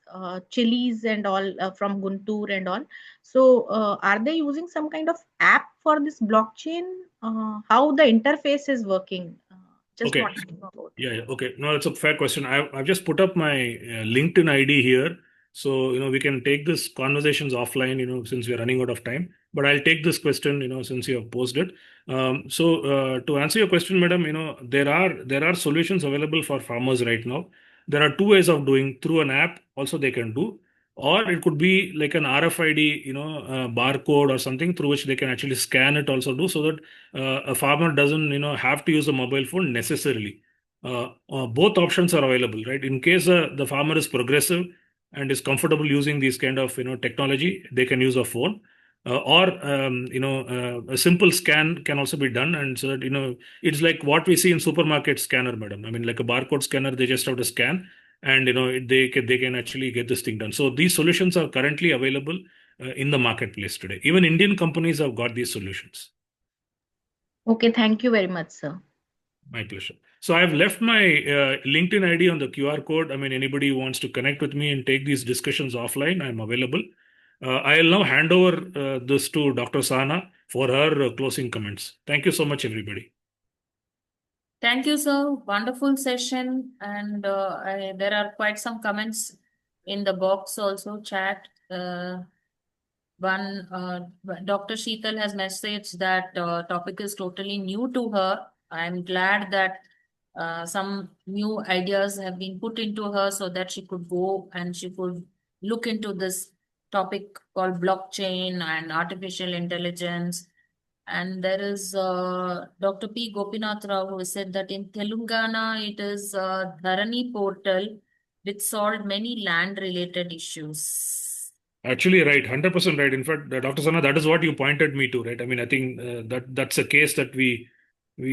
chilies and all from Guntur and all. So are they using some kind of app for this blockchain? How the interface is working? Just Okay. wanted to know about it. Yeah. Okay. No, it's a fair question. I've just put up my LinkedIn ID here. So, we can take this conversations offline, since we're running out of time. But I'll take this question, since you have posed it. So, to answer your question, madam, there are solutions available for farmers right now. There are two ways of doing through an app. Also, they can do, or it could be like an RFID, barcode or something through which they can actually scan it. Also do, so that a farmer doesn't, have to use a mobile phone necessarily. Both options are available, right? In case the farmer is progressive and is comfortable using these kind of technology, they can use a phone, or a simple scan can also be done, and so that it's like what we see in supermarket scanner, madam. I mean, like a barcode scanner, they just have to scan, and they can actually get this thing done. So these solutions are currently available in the marketplace today. Even Indian companies have got these solutions. Okay, thank you very much, sir. My pleasure. So I've left my LinkedIn ID on the QR code. I mean, anybody who wants to connect with me and take these discussions offline, I'm available. I'll now hand over this to Dr. Sana for her closing comments. Thank you so much, everybody. Thank you, sir. Wonderful session. And there are quite some comments in the box also chat. One Dr. Sheetal has messaged that topic is totally new to her. I'm glad that some new ideas have been put into her so that she could go and she could look into this topic called blockchain and artificial intelligence. And there is Dr. P. Gopinath Rao who said that in Telangana it is Dharani portal which solved many land related issues. Actually, right, 100% right. In fact, Dr. Sana, that is what you pointed me to, right? I mean, I think that's a case that we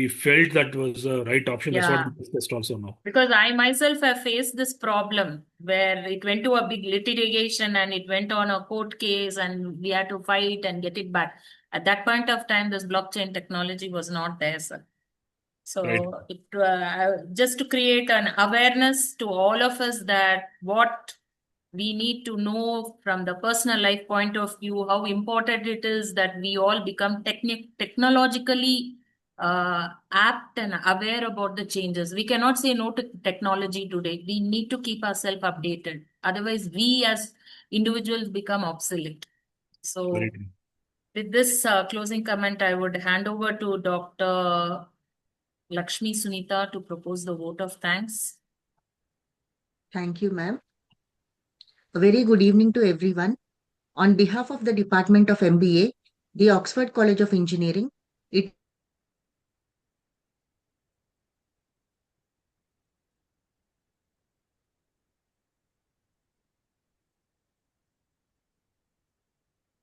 felt that was a right option. That's what Yeah. we discussed also now. Because I myself have faced this problem where it went to a big litigation and it went on a court case and we had to fight and get it back. At that point of time, this blockchain technology was not there, sir. Right. So it just to create an awareness to all of us that what we need to know from the personal life point of view, how important it is that we all become technologically apt and aware about the changes. We cannot say no to technology today. We need to keep ourselves updated. Otherwise, we as individuals become obsolete. So, Very true. with this closing comment, I would hand over to Dr. Lakshmi Sunita to propose the vote of thanks. Thank you, ma'am. A very good evening to everyone. On behalf of the Department of MBA, the Oxford College of Engineering, it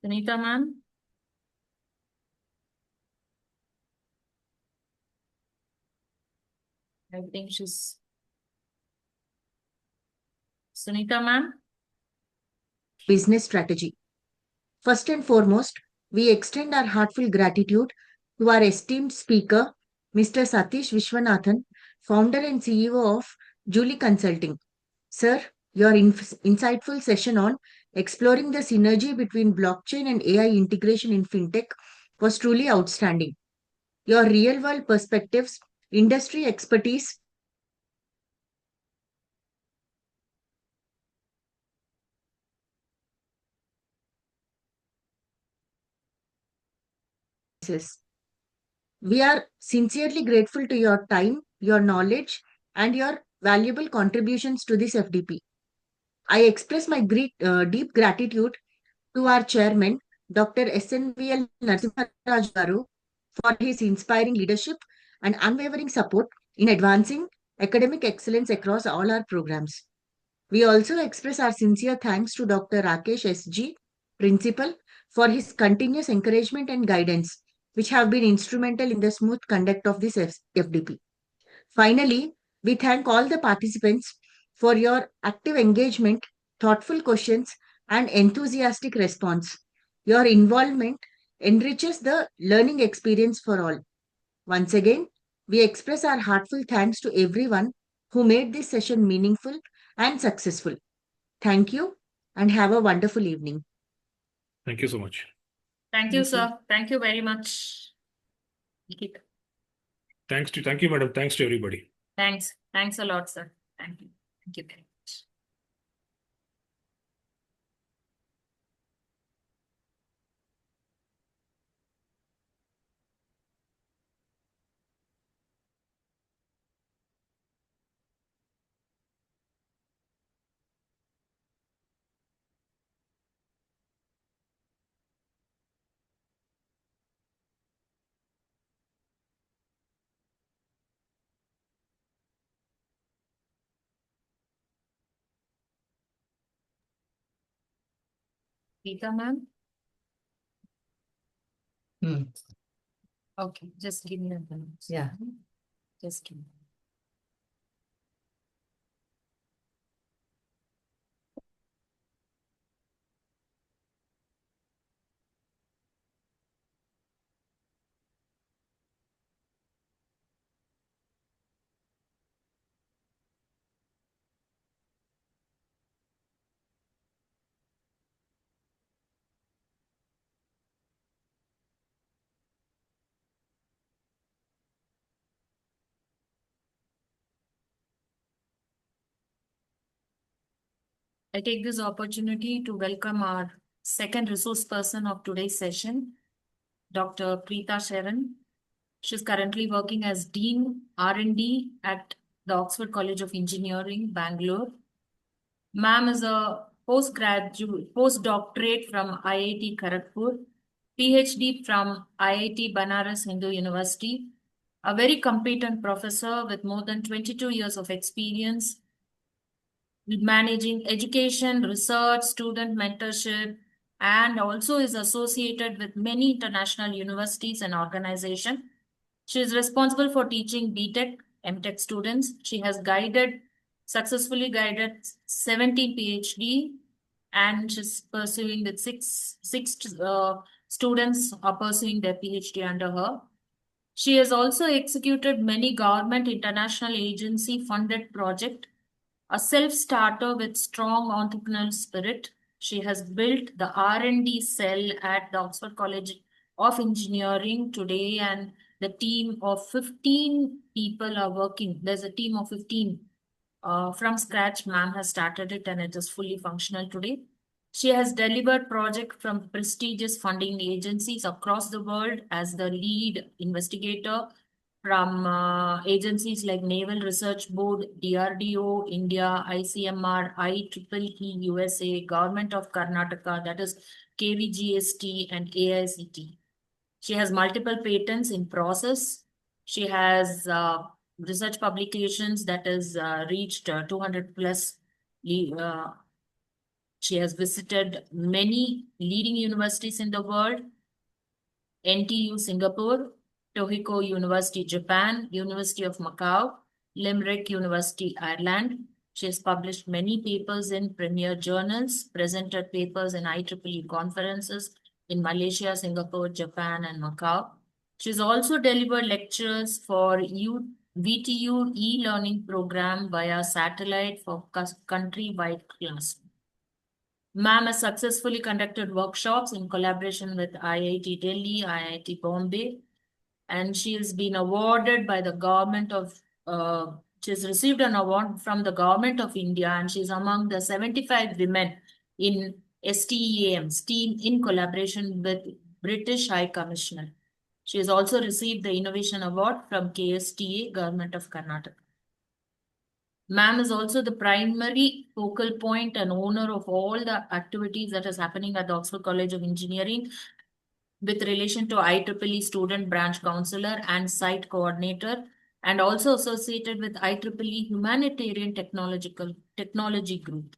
Sunita ma'am. I think she's Sunita ma'am. business strategy. First and foremost, we extend our heartfelt gratitude to our esteemed speaker, Mr. Satish Vishwanathan, founder and CEO of Julie Consulting. Sir, your insightful session on exploring the synergy between blockchain and AI integration in fintech was truly outstanding. Your real world perspectives, industry expertise, we are sincerely grateful to your time, your knowledge, and your valuable contributions to this FDP. I express my deep gratitude to our chairman, Dr. SNVL Narasimharaj Garu, for his inspiring leadership and unwavering support in advancing academic excellence across all our programs. We also express our sincere thanks to Dr. Rakesh SG, Principal, for his continuous encouragement and guidance, which have been instrumental in the smooth conduct of this FDP. Finally, we thank all the participants for your active engagement, thoughtful questions, and enthusiastic response. Your involvement enriches the learning experience for all. Once again, we express our heartfelt thanks to everyone who made this session meaningful and successful. Thank you and have a wonderful evening. Thank you so much. Thank you, sir. Thank you very much. Thank you, madam. Thanks to everybody. Thanks. Thanks a lot, sir. Thank you. Thank you very much. Geeta ma'am? Okay, just give me a minute. Yeah. Just give me. I take this opportunity to welcome our second resource person of today's session, Dr. Preeta Sharan. She's currently working as Dean R&D at the Oxford College of Engineering, Bangalore. Ma'am is a postdoctorate from IIT Kharagpur, PhD from IIT Banaras Hindu University, a very competent professor with more than 22 years of experience managing education, research, student mentorship, and also is associated with many international universities and organizations. She is responsible for teaching BTech, MTech students. She has successfully guided 17 PhD, and she's pursuing with six students are pursuing their PhD under her. She has also executed many government international agency funded projects, a self-starter with strong entrepreneurial spirit. She has built the R&D cell at the Oxford College of Engineering today, and the team of 15 people are working. There's a team of 15 from scratch. Ma'am has started it and it is fully functional today. She has delivered projects from prestigious funding agencies across the world as the lead investigator from agencies like Naval Research Board, DRDO, India, ICMR, IEEE, USA, Government of Karnataka, that is KVGST, and AICT. She has multiple patents in process. She has research publications that has reached 200 plus. She has visited many leading universities in the world: NTU Singapore, Tohoku University Japan, University of Macau, Limerick University Ireland. She has published many papers in premier journals, presented papers in IEEE conferences in Malaysia, Singapore, Japan, and Macau. She's also delivered lectures for VTU e-learning program via satellite for country-wide class. Ma'am has successfully conducted workshops in collaboration with IIT Delhi, IIT Bombay, and she has been awarded by the government of, she has received an award from the government of India, and she's among the 75 women in STEAM's team in collaboration with British High Commissioner. She has also received the Innovation Award from KSTA, Government of Karnataka. Ma'am is also the primary focal point and owner of all the activities that is happening at the Oxford College of Engineering with relation to IEEE Student Branch Counselor and Site Coordinator, and also associated with IEEE Humanitarian Technology Group.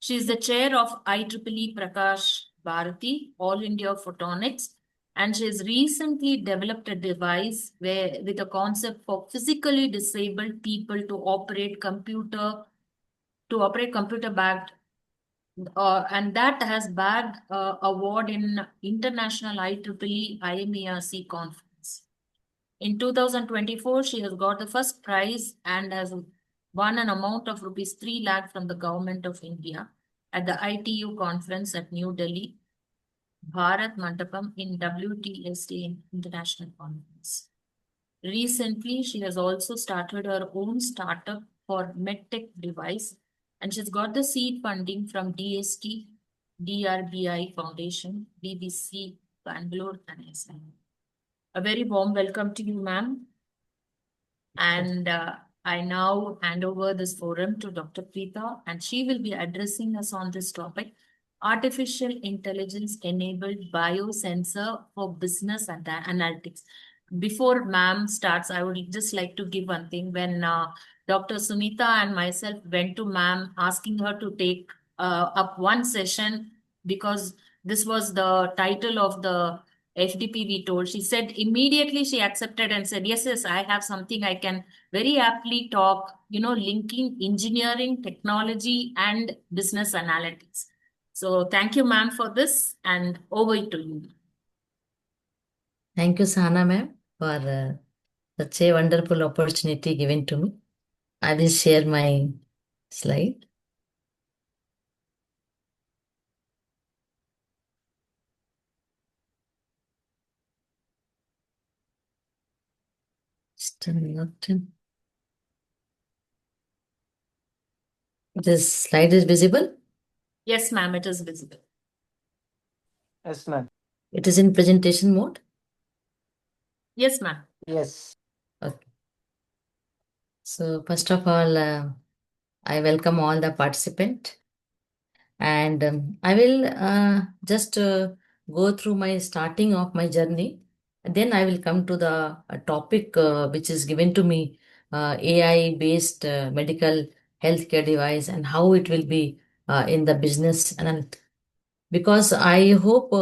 She is the chair of IEEE Prakash Bharati, All India Photonics, and she has recently developed a device with a concept for physically disabled people to operate computer backed, and that has bagged award in International IEEE IMERC conference. In 2024, she has got the first prize and has won an amount of rupees 3 lakh from the government of India at the ITU conference at New Delhi, Bharat Mandapam in WTSD International Conference. Recently, she has also started her own startup for medtech device, and she's got the seed funding from DST, DRBI Foundation, BBC, Bangalore, and SM. A very warm welcome to you, ma'am. And I now hand over this forum to Dr. Preeta, and she will be addressing us on this topic: artificial intelligence enabled biosensor for business and analytics. Before ma'am starts, I would just like to give one thing. When Dr. Sunita and myself went to ma'am asking her to take up one session, because this was the title of the FDP we told, she said immediately she accepted and said, yes, I have something I can very aptly talk, linking engineering, technology, and business analytics. So thank you, ma'am, for this, and over to you. Thank you, Sana ma'am, for such a wonderful opportunity given to me. I will share my slide. Still not in. This slide is visible? Yes, ma'am, it is visible. Yes, ma'am. It is in presentation mode. Yes, ma'am. Yes. Okay. So first of all, I welcome all the participants, and I will just go through my starting of my journey. And then I will come to the topic which is given to me, AI based medical healthcare device, and how it will be in the business. And because I hope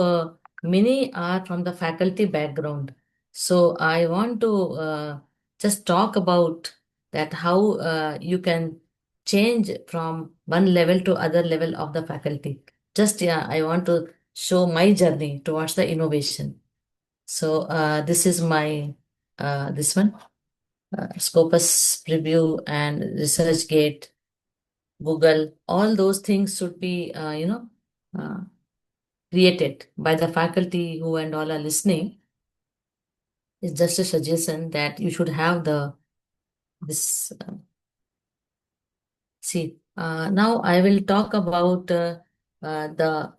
many are from the faculty background. So I want to just talk about that how you can change from one level to other level of the faculty. Just yeah, I want to show my journey towards the innovation. So this is my this one Scopus preview and ResearchGate, Google. All those things should be uh, created by the faculty who and all are listening. It's just a suggestion that you should have the this see now I will talk about the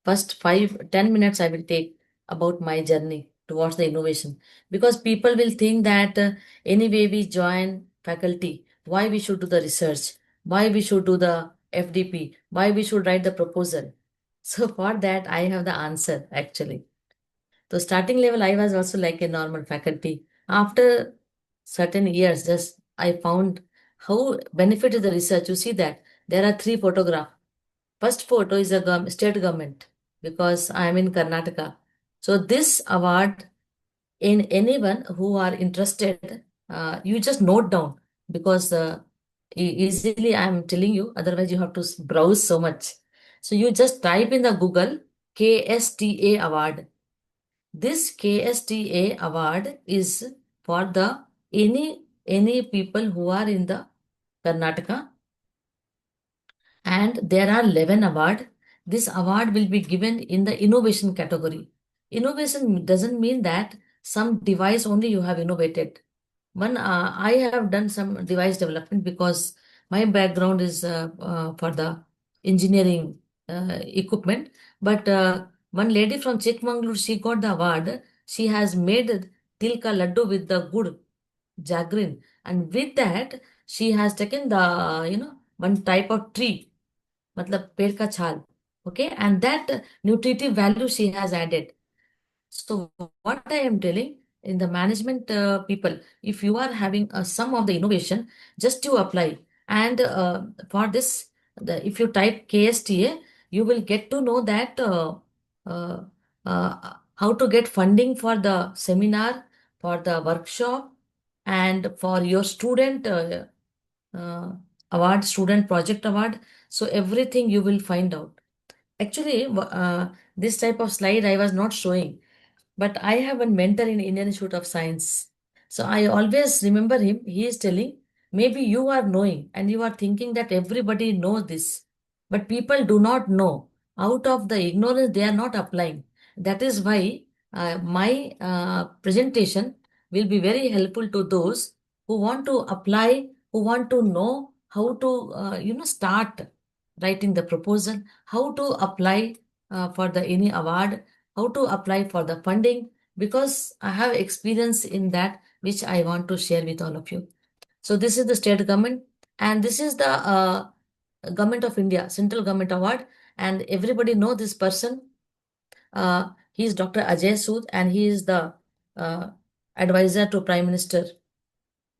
first 5-10 minutes I will take about my journey towards the innovation, because people will think that anyway we join faculty, why we should do the research, why we should do the FDP, why we should write the proposal. So for that I have the answer actually. So starting level, I was also like a normal faculty. After certain years, just I found how benefited the research. You see that there are three photographs. First photo is a state government, because I am in Karnataka. So this award, in anyone who are interested, you just note down, because easily I am telling you. Otherwise, you have to browse so much. So you just type in the Google KSTA award. This KSTA award is for the any people who are in the Karnataka, and there are 11 award. This award will be given in the innovation category. Innovation doesn't mean that some device only you have innovated. One, I have done some device development, because my background is for the engineering equipment. But one lady from Chikmagalur, she got the award. She has made tilka laddu with the good jaggery, and with that she has taken the one type of tree, matlab पेड़ का छाल, okay, and that nutritive value she has added. So what I am telling in the management people, if you are having some of the innovation, just to apply. And for this, if you type KSTA, you will get to know that uh, how to get funding for the seminar, for the workshop, and for your student uh, award, student project award. So everything you will find out. Actually, this type of slide I was not showing, but I have a mentor in Indian Institute of Science. So I always remember him. He is telling, maybe you are knowing and you are thinking that everybody knows this, but people do not know. Out of the ignorance, they are not applying. That is why my presentation will be very helpful to those who want to apply, who want to know how to, start writing the proposal, how to apply for the any award, how to apply for the funding, because I have experience in that which I want to share with all of you. So this is the state government, and this is the government of India, central government award, and everybody know this person. He is Dr. Ajay Sood, and he is the uh, advisor to Prime Minister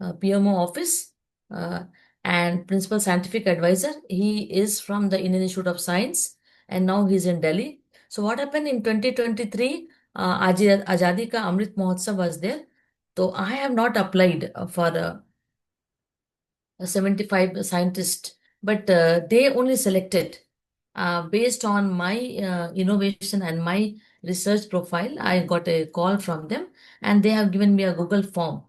PMO office, uh, and principal scientific advisor. He is from the Indian Institute of Science, and now he's in Delhi. So what happened in 2023? Azadi Ka Amrit Mahotsav was there. So I have not applied for a 75 scientist, but they only selected based on my innovation and my research profile. I got a call from them, and they have given me a Google form.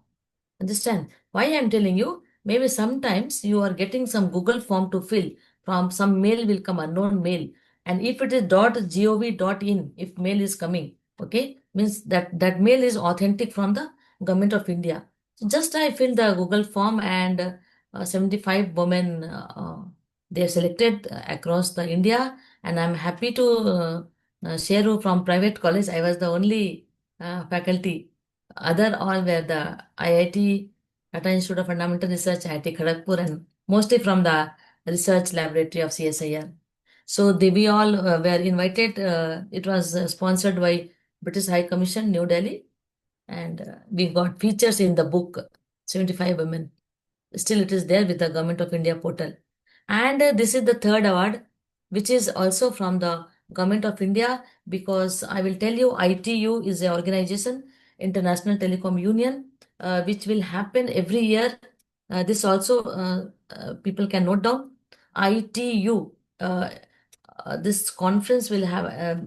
Understand why I'm telling you? Maybe sometimes you are getting some Google form to fill, from some mail will come, unknown mail. And if it is .gov.in, if mail is coming, okay, means that mail is authentic from the government of India. So just I fill the Google form, and 75 women They have selected across the India, and I'm happy to share from private college. I was the only faculty. Other all were the IIT, Tata Institute of Fundamental Research, IIT Kharagpur, and mostly from the research laboratory of CSIR. So we all were invited. It was sponsored by British High Commission, New Delhi, and we got features in the book, 75 Women. Still, it is there with the Government of India portal. And this is the third award, which is also from the Government of India, because I will tell you, ITU is an organization, International Telecom Union, which will happen every year. This also people can note down. ITU. This conference will have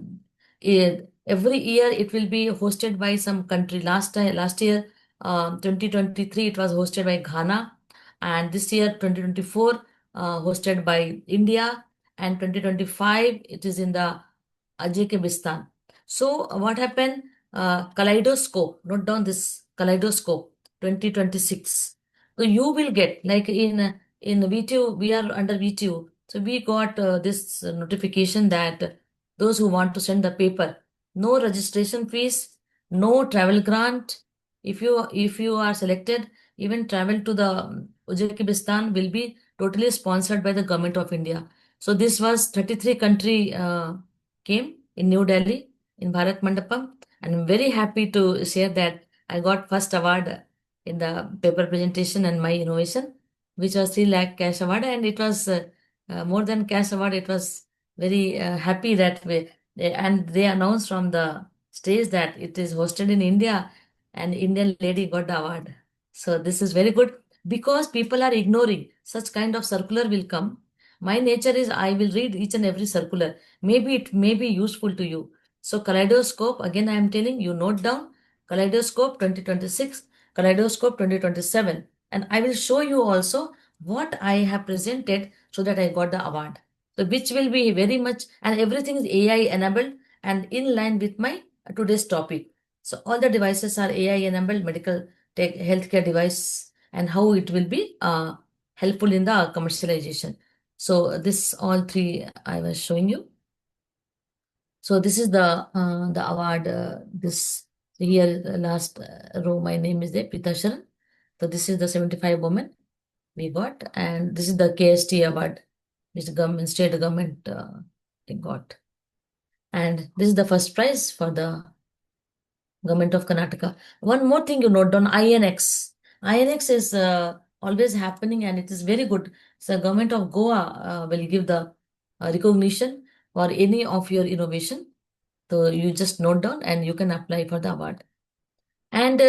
every year. It will be hosted by some country. Last year, 2023, it was hosted by Ghana, and this year 2024 hosted by India, and 2025 it is in the Tajikistan. So what happened? Kaleidoscope. Note down this kaleidoscope 2026. So you will get like in VTU, we are under VTU. So we got this notification that those who want to send the paper, no registration fees, no travel grant. If you are selected, even travel to the Uzbekistan will be totally sponsored by the Government of India. So this was 33 country came in New Delhi in Bharat Mandapam, and I'm very happy to share that I got first award in the paper presentation and my innovation, which was 3 lakh cash award, and it was more than cash award. It was very happy that and they announced from the stage that it is hosted in India, and Indian lady got the award. So this is very good because people are ignoring such kind of circular will come. My nature is I will read each and every circular. Maybe it may be useful to you. So kaleidoscope, again I am telling you, note down kaleidoscope 2026, kaleidoscope 2027. And I will show you also what I have presented so that I got the award. So which will be very much, and everything is AI enabled and in line with my today's topic. So all the devices are AI enabled medical tech healthcare device, and how it will be helpful in the commercialization. So this all three I was showing you. So this is the award. This here last row, my name is there, Pita Sharan. So this is the 75 women we got, and this is the KST award, which the government, state government got. And this is the first prize for the Government of Karnataka. One more thing you note down, INX. INX is always happening and it is very good. So Government of Goa will give the recognition for any of your innovation. So you just note down and you can apply for the award. And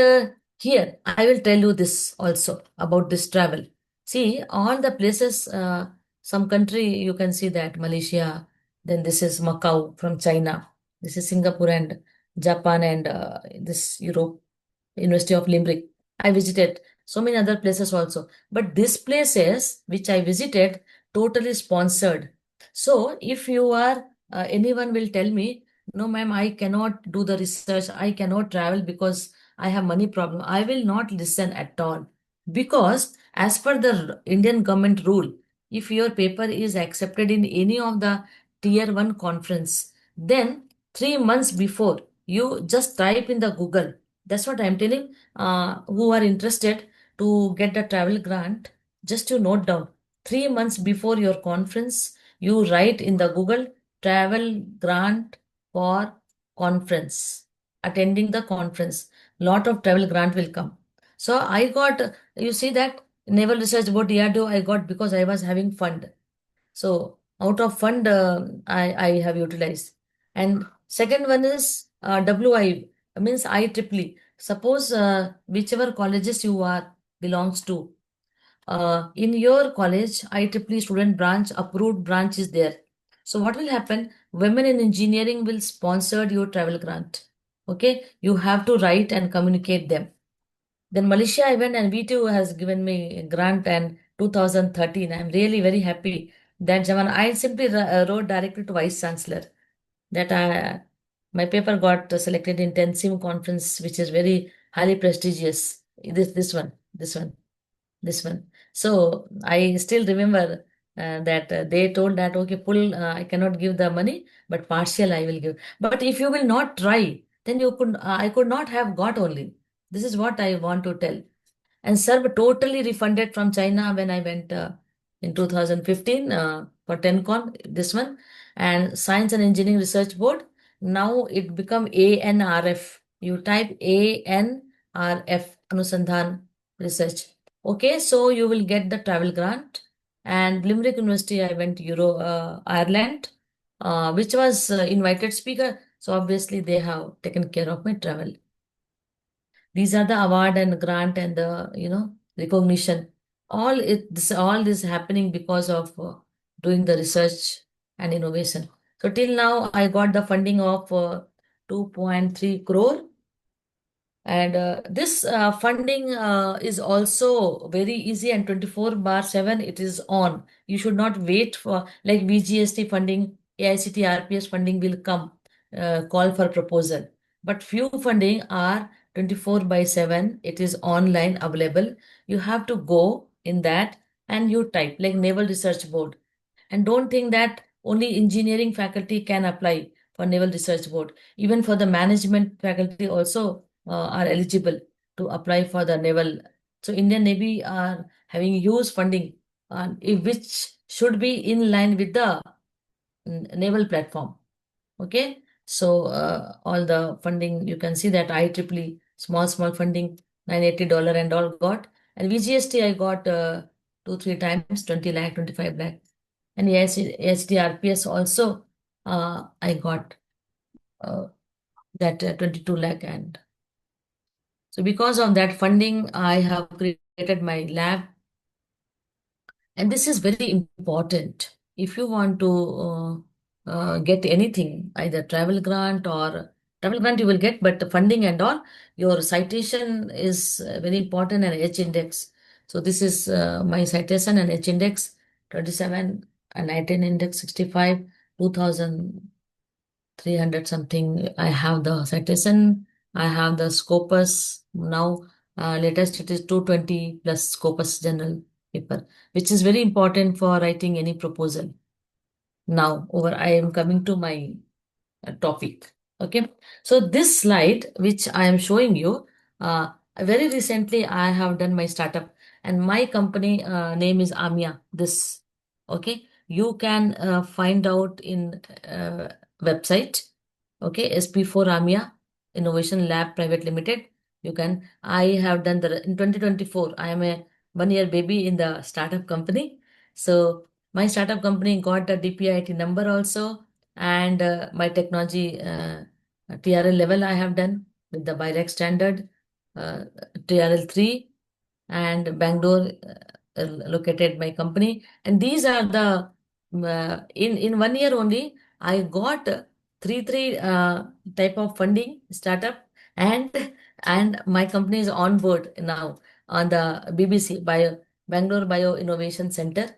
here I will tell you this also about this travel. See, all the places, some country you can see that Malaysia, then this is Macau from China, this is Singapore and Japan, and this Europe, University of Limerick. I visited so many other places also, but these places which I visited totally sponsored. So if you are anyone will tell me, no ma'am, I cannot do the research, I cannot travel because I have money problem, I will not listen at all, because as per the Indian government rule, if your paper is accepted in any of the tier 1 conference, then 3 months before you just type in the Google. That's what I'm telling. Who are interested to get the travel grant, just to note down, 3 months before your conference, you write in the Google travel grant for conference, attending the conference. Lot of travel grant will come. So I got, you see that Naval Research Board DRDO I got because I was having fund. So out of fund, I have utilized. And second one is WI, means IEEE. Suppose whichever colleges you are belongs to, in your college, IEEE student branch, approved branch is there. So what will happen? Women in engineering will sponsor your travel grant. Okay, you have to write and communicate them. Then Malaysia I went, and V2 has given me a grant, and 2013. I'm really very happy that Jaman. I simply wrote directly to Vice Chancellor that my paper got selected in Tensim conference, which is very highly prestigious. This one. So I still remember that they told that, okay, full, I cannot give the money, but partial I will give. But if you will not try, then I could not have got only. This is what I want to tell. And sir totally refunded from China when I went in 2015 for 10con, this one, and Science and Engineering Research Board. Now it become ANRF. You type ANRF, Anusandhan Research. Okay, so you will get the travel grant. And Limerick University, I went to Ireland, which was invited speaker. So obviously they have taken care of my travel. These are the award and grant and the recognition. All this happening because of doing the research and innovation. So till now I got the funding of 2.3 crore. And this funding is also very easy, and 24/7 it is on. You should not wait for, like, VGST funding, AICT RPS funding will come, call for proposal. But few funding are 24/7. It is online available. You have to go in that and you type, like Naval Research Board. And don't think that only engineering faculty can apply for Naval Research Board. Even for the management faculty also are eligible to apply for the naval. So Indian Navy are having huge funding, which should be in line with the naval platform. Okay, so all the funding, you can see that IEEE small funding, $980 and all got. And VGST I got 2-3 times, 20 lakh, 25 lakh. And HDRPS also I got that 22 lakh. And so because of that funding, I have created my lab. And this is very important. If you want to get anything, either travel grant you will get, but the funding and all, your citation is very important, and H index. So this is my citation and H index 27 and 19 index 65, 2300 something. I have the citation, I have the Scopus. Now, latest it is 220 plus Scopus general paper, which is very important for writing any proposal. Now, I am coming to my topic. Okay, so this slide, which I am showing you, very recently I have done my startup, and my company name is Amia. This, okay, you can find out in website. Okay, SP4 Amia Innovation Lab Private Limited. You can. I have done in 2024. I am a 1 year baby in the startup company. So my startup company got the DPIIT number also, and my technology TRL level I have done with the BIRAC standard, TRL 3, and Bangalore located my company. And these are the in 1 year only I got three type of funding startup, and my company is on board now on the BBC Bangalore Bio Innovation Center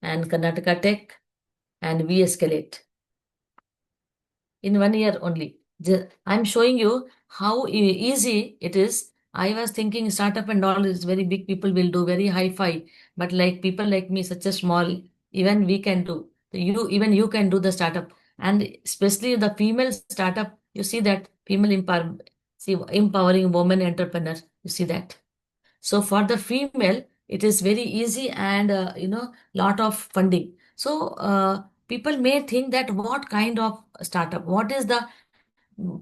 and Karnataka Tech and We Escalate in 1 year only. I'm showing you how easy it is. I was thinking startup and all is very big, people will do very high-fi, but like people like me, such a small, even we can do. Even you can do the startup, and especially the female startup. You see that female empowering women entrepreneurs. You see that. So for the female, it is very easy, and lot of funding. So people may think that what kind of startup, what is the,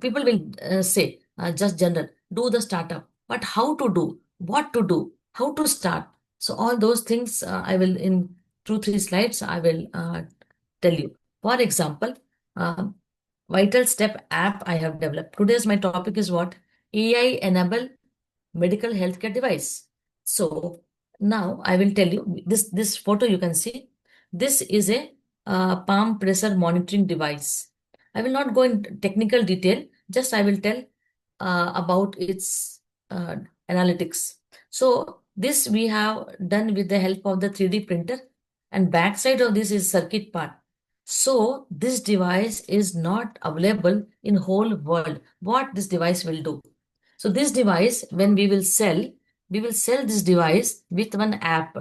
people will say just general, do the startup, but how to do, what to do, how to start. So all those things I will, in 2-3 slides I will tell you. For example, uh, Vital Step app I have developed. Today's my topic is what? AI enable medical healthcare device. So now I will tell you this photo you can see. This is a palm pressure monitoring device. I will not go into technical detail. Just I will tell about its analytics. So this we have done with the help of the 3D printer, and backside of this is circuit part. So this device is not available in whole world. What this device will do? So this device, when we will sell this device with one app.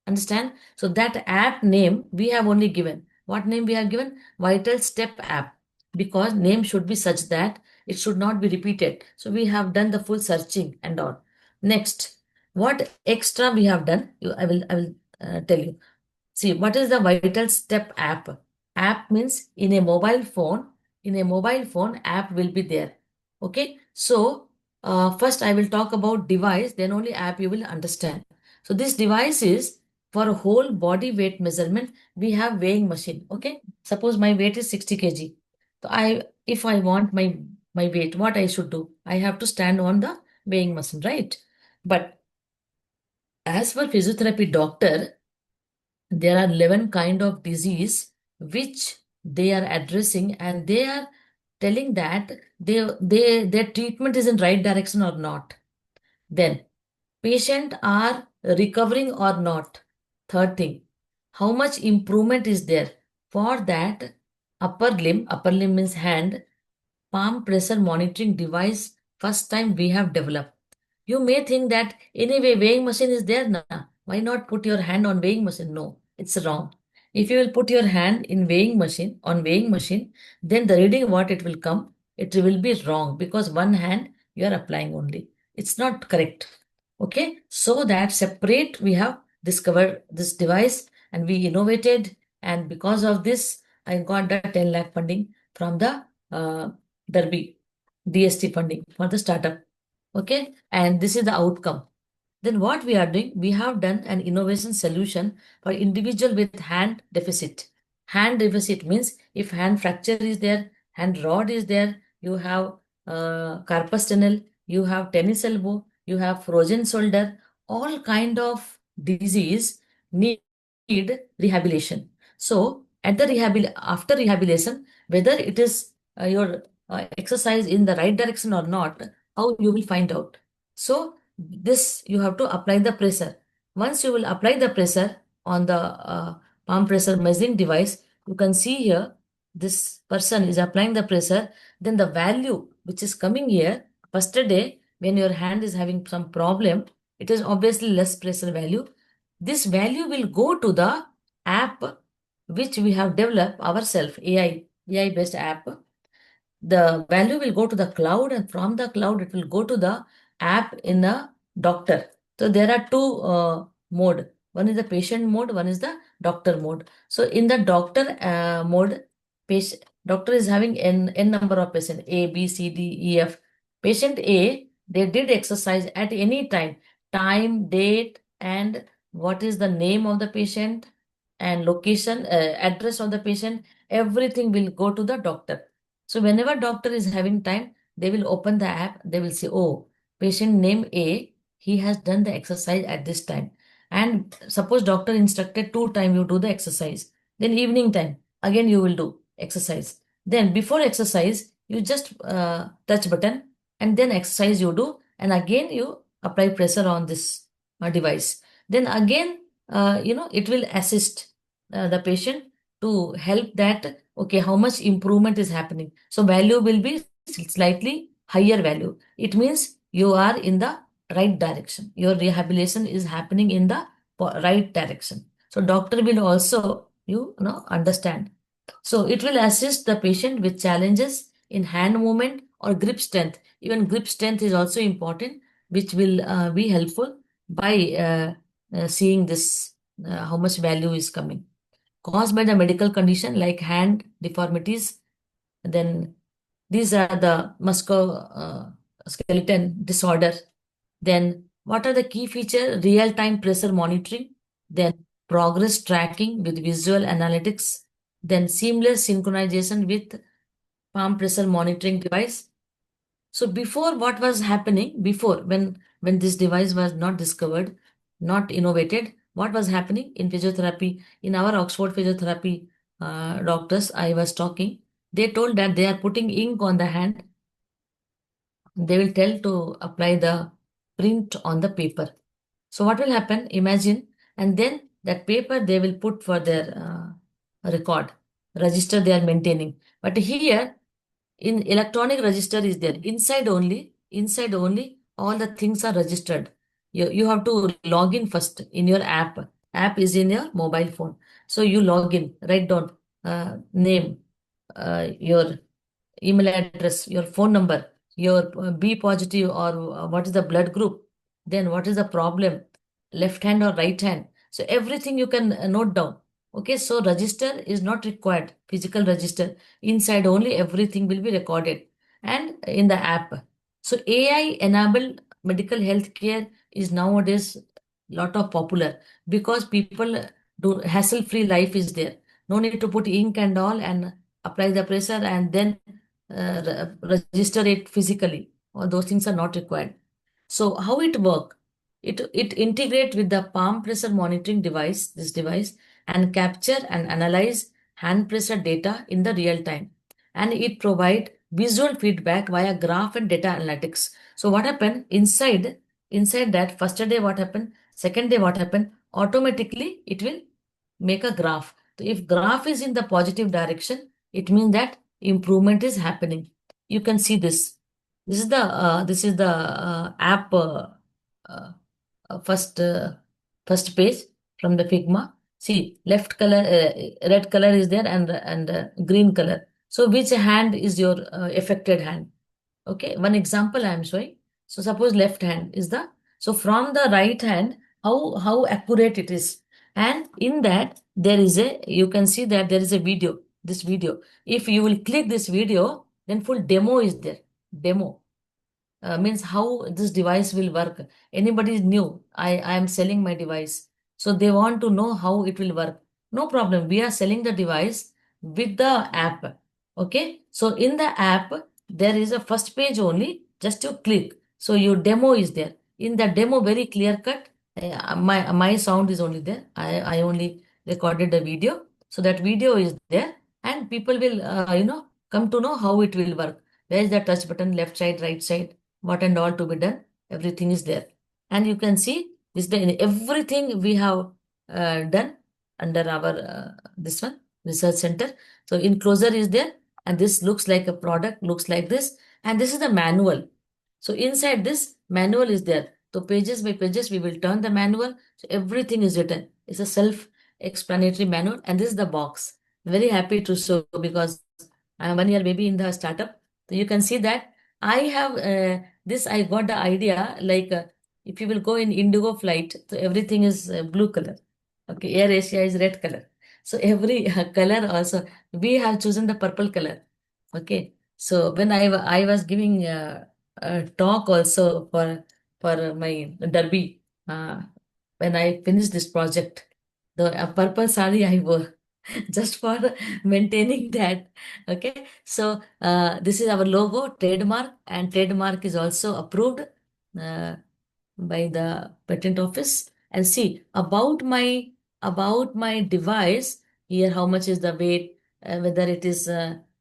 Understand? So that app name we have only given. What name we have given? Vital Step app. Because name should be such that it should not be repeated. So we have done the full searching and all. Next, what extra we have done? I will tell you. See, what is the Vital Step app? App means in a mobile phone. In a mobile phone, app will be there. Okay. So first I will talk about device. Then only app you will understand. So this device is for whole body weight measurement. We have weighing machine. Okay. Suppose my weight is 60 kg. So if I want my weight, what I should do? I have to stand on the weighing machine, right? But as for physiotherapy doctor, there are 11 kind of disease which they are addressing, and they are telling that their treatment is in right direction or not. Then patient are recovering or not. Third thing, how much improvement is there? For that, upper limb means hand, palm pressure monitoring device first time we have developed. You may think that anyway weighing machine is there now. Why not put your hand on weighing machine? No, it's wrong. If you will put your hand in weighing machine, then the reading what it will come, it will be wrong because one hand you are applying only. It's not correct. Okay, so that separate we have discovered this device and we innovated, and because of this I got the 10 lakh funding from the Derby DST funding for the startup. Okay, and this is the outcome. Then what we are doing, we have done an innovation solution for individual with hand deficit. Hand deficit means if hand fracture is there, hand rod is there, you have carpus tunnel, you have tennis elbow, you have frozen shoulder, all kind of disease need rehabilitation. So at the after rehabilitation, whether it is your exercise in the right direction or not, how you will find out. So this you have to apply the pressure. Once you will apply the pressure on the palm pressure measuring device, you can see here this person is applying the pressure. Then the value which is coming here, first day when your hand is having some problem, it is obviously less pressure value. This value will go to the app which we have developed ourselves, AI based app. The value will go to the cloud, and from the cloud it will go to the app in a doctor. So there are two mode. One is the patient mode, one is the doctor mode. So in the doctor mode, doctor is having n number of patients, A, B, C, D, E, F. Patient A, they did exercise at any time, date, and what is the name of the patient and location, address of the patient, everything will go to the doctor. So whenever doctor is having time, they will open the app. They will say, oh, patient name A, he has done the exercise at this time. And suppose doctor instructed 2 times you do the exercise. Then evening time, again you will do exercise. Then before exercise, you just touch button and then exercise you do. And again you apply pressure on this device. Then again, it will assist the patient to help that, okay, how much improvement is happening. So value will be slightly higher value. It means you are in the right direction. Your rehabilitation is happening in the right direction. So doctor will also, understand. So it will assist the patient with challenges in hand movement or grip strength. Even grip strength is also important, which will be helpful by seeing this, how much value is coming caused by the medical condition like hand deformities. Then these are the musculoskeletal disorder. Then what are the key features? Real-time pressure monitoring. Then progress tracking with visual analytics. Then seamless synchronization with palm pressure monitoring device. So before, what was happening before, when this device was not discovered, not innovated, what was happening in physiotherapy, in our Oxford physiotherapy doctors I was talking, they told that they are putting ink on the hand. They will tell to apply the print on the paper. So what will happen? Imagine, and then that paper they will put for their record, register they are maintaining. But here, in electronic register is there inside only all the things are registered. You have to log in first in your app, app is in your mobile phone. So you log in, write down name, your email address, your phone number, your B positive or what is the blood group, then what is the problem, left hand or right hand. So everything you can note down. Okay, so register is not required, physical register. Inside only everything will be recorded and in the app. So AI enabled medical health care is nowadays lot of popular because people do hassle-free life is there. No need to put ink and all and apply the pressure and then register it physically. All those things are not required. So how it work? It integrate with the palm pressure monitoring device, this device, and capture and analyze hand pressure data in the real time. And it provide visual feedback via graph and data analytics. So what happened inside that first day what happened, second day what happened, automatically it will make a graph. So if graph is in the positive direction, it means that improvement is happening. You can see this. This is the app uh, first first page from the Figma. See, left color, red color is there and green color. So which hand is your affected hand? Okay, one example I am showing. So suppose left hand is the, so from the right hand, how accurate it is. And in that there is a, you can see that there is a video, this video. If you will click this video, then full demo is there. Demo means how this device will work. Anybody is new, I am selling my device. So they want to know how it will work. No problem. We are selling the device with the app. Okay. So in the app, there is a first page only, just to click. So your demo is there. In the demo, very clear cut. My sound is only there. I only recorded the video. So that video is there and people will, come to know how it will work. Where is the touch button, left side, right side, what and all to be done, everything is there. And you can see this, everything we have done under our this one research center. So enclosure is there and this looks like a product, looks like this, and this is the manual. So inside this manual is there, so pages by pages we will turn the manual, so everything is written. It's a self explanatory manual and this is the box. Very happy to show because I am 1 year maybe in the startup. So you can see that I have this, I got the idea like if you will go in Indigo flight, so everything is blue color. Okay, Air Asia is red color. So every color also, we have chosen the purple color. Okay, so when I was giving a talk also for my derby, when I finished this project, the purple sari I wore just for maintaining that. Okay, so this is our logo, trademark, and trademark is also approved uh, by the patent office. And see about my device here, how much is the weight, whether it is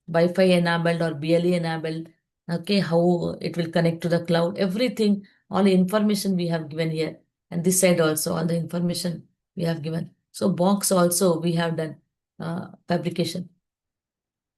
Wi-Fi enabled or BLE enabled. Okay, how it will connect to the cloud, everything, all the information we have given here, and this side also all the information we have given. So box also we have done fabrication.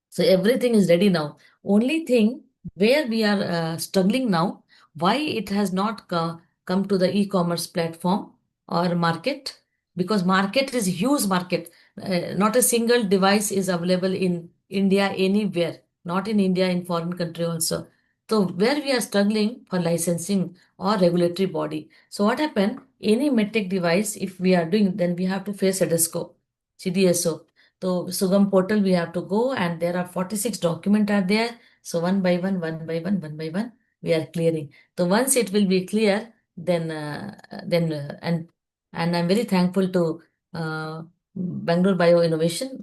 So everything is ready now. Only thing where we are struggling now, why it has not come to the e-commerce platform or market? Because market is huge market. Not a single device is available in India anywhere. Not in India, in foreign country also. So where we are struggling for licensing or regulatory body. So what happened? Any medtech device, if we are doing, then we have to face CDSCO, CDSO. So Sugam portal we have to go and there are 46 documents are there. So one by one, we are clearing. So once it will be clear, then and I'm very thankful to Bangalore Bio Innovation,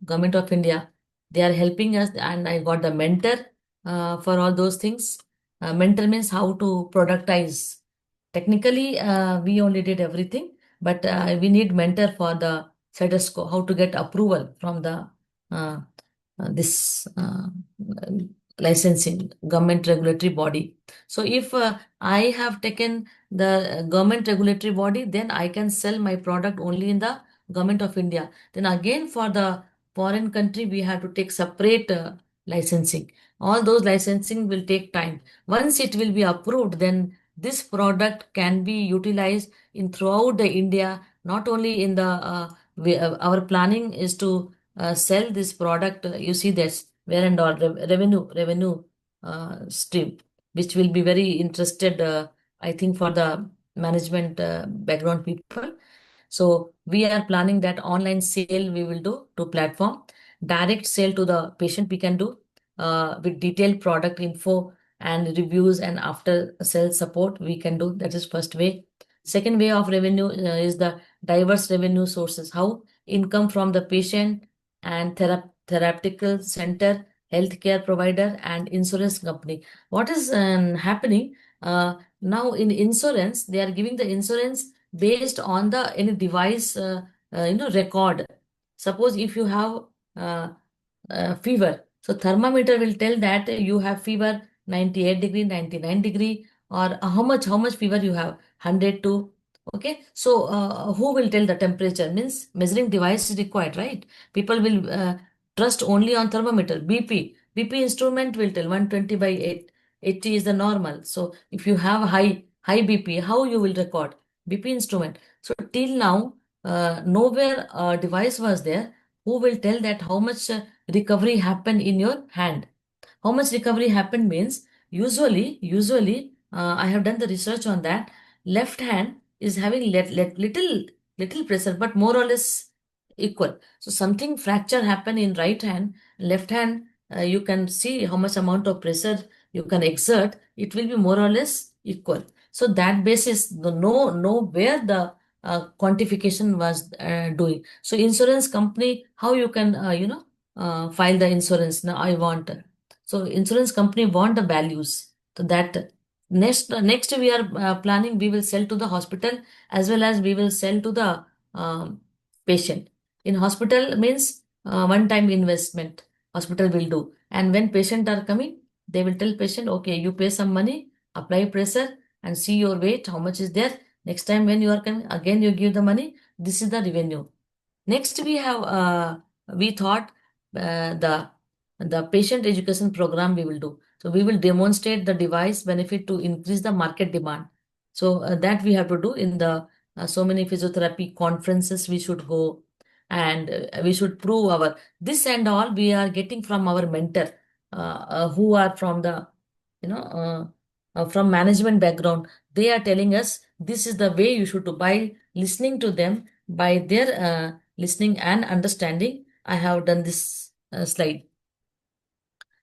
Government of India. They are helping us and I got the mentor for all those things. Mentor means how to productize. Technically, we only did everything, but we need mentor for the CEDESCO, how to get approval from the uh, this licensing government regulatory body. So if I have taken the government regulatory body, then I can sell my product only in the government of India. Then again for the foreign country, we have to take separate licensing. All those licensing will take time. Once it will be approved, then this product can be utilized in throughout the India not only in the our planning is to sell this product. You see this where and all revenue stream, which will be very interested, I think, for the management background people. So we are planning that online sale we will do to platform, direct sale to the patient we can do with detailed product info and reviews and after sale support we can do. That is first way. Second way of revenue is the diverse revenue sources. How income from the patient and therapeutical center, healthcare provider, and insurance company. What is happening now in insurance? They are giving the insurance based on the any device record. Suppose if you have uh, fever, so thermometer will tell that you have fever 98 degree, 99 degree, or how much fever you have, 100 to. Okay, so who will tell the temperature? Means measuring device is required, right? People will trust only on thermometer. BP instrument will tell 120 by 8, 80 is the normal. So if you have high BP, how you will record? BP instrument. So till now, nowhere device was there who will tell that how much recovery happened in your hand. How much recovery happened means usually I have done the research on that. Left hand is having little pressure, but more or less equal. So something fracture happen in right hand, left hand. You can see how much amount of pressure you can exert. It will be more or less equal. So that basis, know where the quantification was doing. So insurance company, how you can file the insurance. Now I want. So insurance company want the values. So that next we are planning, we will sell to the hospital as well as we will sell to the patient. In hospital means one time investment hospital will do, and when patient are coming, they will tell patient, okay, you pay some money, apply pressure, and see your weight how much is there. Next time when you are coming again, you give the money. This is the revenue. Next, we thought the patient education program we will do. So we will demonstrate the device benefit to increase the market demand. So that we have to do in the so many physiotherapy conferences we should go, and we should prove our this and all we are getting from our mentor who are from the you know from management background. They are telling us this is the way you should do. By listening to them, by their listening and understanding, I have done this slide.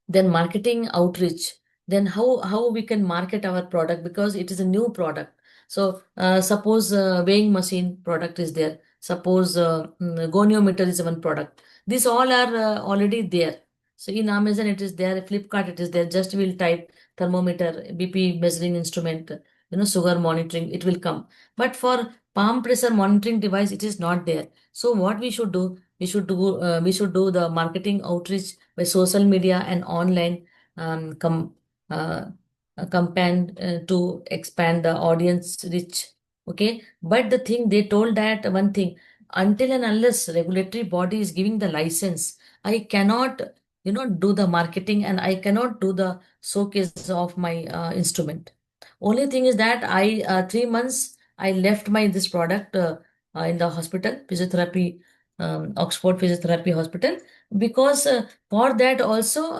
Then marketing outreach. Then how we can market our product, because it is a new product. So suppose weighing machine product is there. Suppose goniometer is one product. These all are already there. So in Amazon it is there, Flipkart it is there. Just we'll type thermometer, BP measuring instrument, sugar monitoring, it will come. But for palm pressure monitoring device, it is not there. So what we should do? We should do the marketing outreach by social media and online uh, campaign to expand the audience reach. Okay, but the thing they told that one thing, until and unless regulatory body is giving the license, I cannot do the marketing and I cannot do the showcase of my instrument. Only thing is that I 3 months I left my this product in the hospital physiotherapy, Oxford Physiotherapy Hospital, because for that also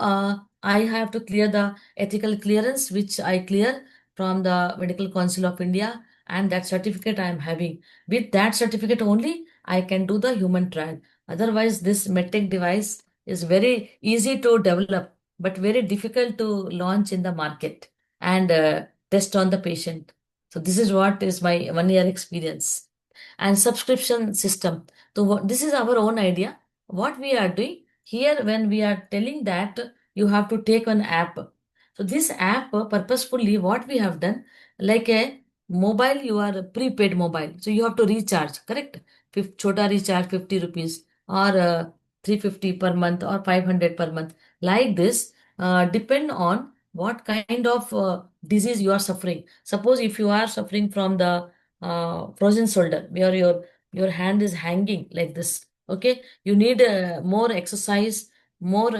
I have to clear the ethical clearance, which I clear from the Medical Council of India, and that certificate I am having. With that certificate only, I can do the human trial. Otherwise, this medtech device is very easy to develop, but very difficult to launch in the market and test on the patient. So this is what is my 1 year experience. And subscription system. So this is our own idea. What we are doing here, when we are telling that you have to take an app. So this app purposefully what we have done, like a mobile, you are a prepaid mobile. So you have to recharge, correct? Chota recharge 50 rupees or 350 per month or 500 per month. Like this, depend on what kind of disease you are suffering. Suppose if you are suffering from the frozen shoulder, where your hand is hanging like this, okay, you need more exercise, more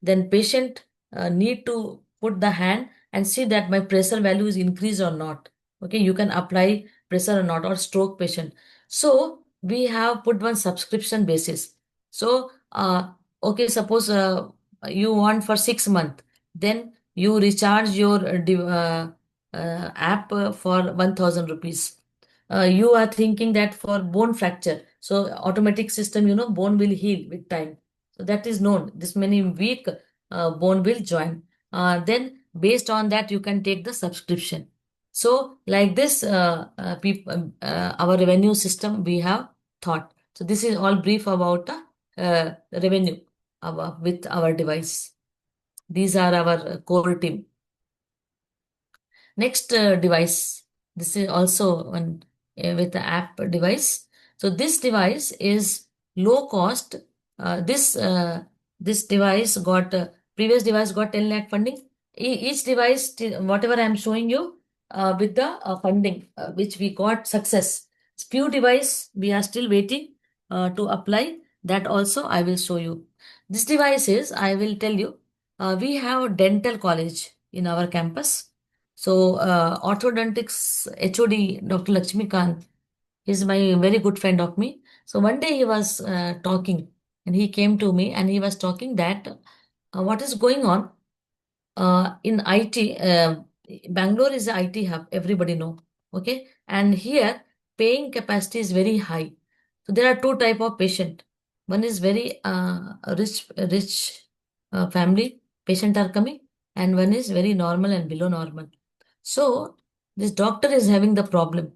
then patient need to put the hand and see that my pressure value is increased or not. Okay, you can apply pressure or not. Or stroke patient, So we have put one subscription basis. So okay, suppose you want for 6 months, then you recharge your app for 1,000 rupees. You are thinking that for bone fracture, so automatic system, bone will heal with time. So that is known. This many week bone will join. Then based on that, you can take the subscription. So like this, our revenue system we have thought. So this is all brief about revenue with our device. These are our core team. Next device. This is also one with the app device. So this device is low cost. This device got previous device got 10 lakh funding. Each device, whatever I am showing you, with the funding which we got success. Few device we are still waiting to apply. That also I will show you. This device is, I will tell you, we have dental college in our campus. So, orthodontics HOD, Dr. Lakshmikant, is my very good friend of me. So one day he was talking, and he came to me and he was talking that what is going on in IT. Bangalore is a IT hub, everybody know. Okay, and here paying capacity is very high. So there are two type of patient. One is very rich family patient are coming, and one is very normal and below normal. So this doctor is having the problem.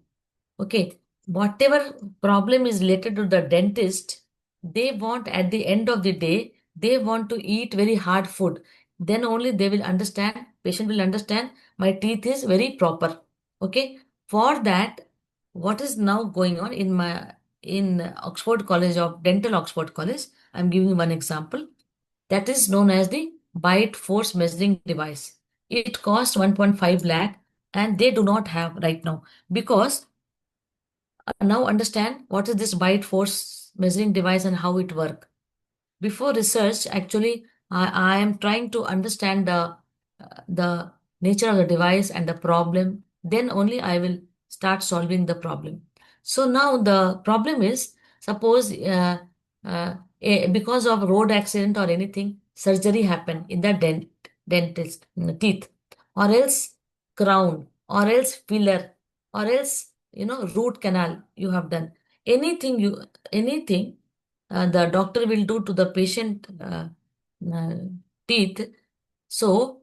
Okay, whatever problem is related to the dentist, they want at the end of the day, they want to eat very hard food. Then only they will understand, patient will understand my teeth is very proper. Okay, for that, what is now going on in Oxford College of Dental Oxford College? I'm giving you one example. That is known as the bite force measuring device. It costs 1.5 lakh and they do not have right now because now understand what is this bite force measuring device and how it work. Before research, actually, I am trying to understand the nature of the device and the problem. Then only I will start solving the problem. So now the problem is, suppose because of road accident or anything, surgery happen in the dentist teeth, or else crown, or else filler, or else root canal you have done. Anything the doctor will do to the patient uh, teeth. So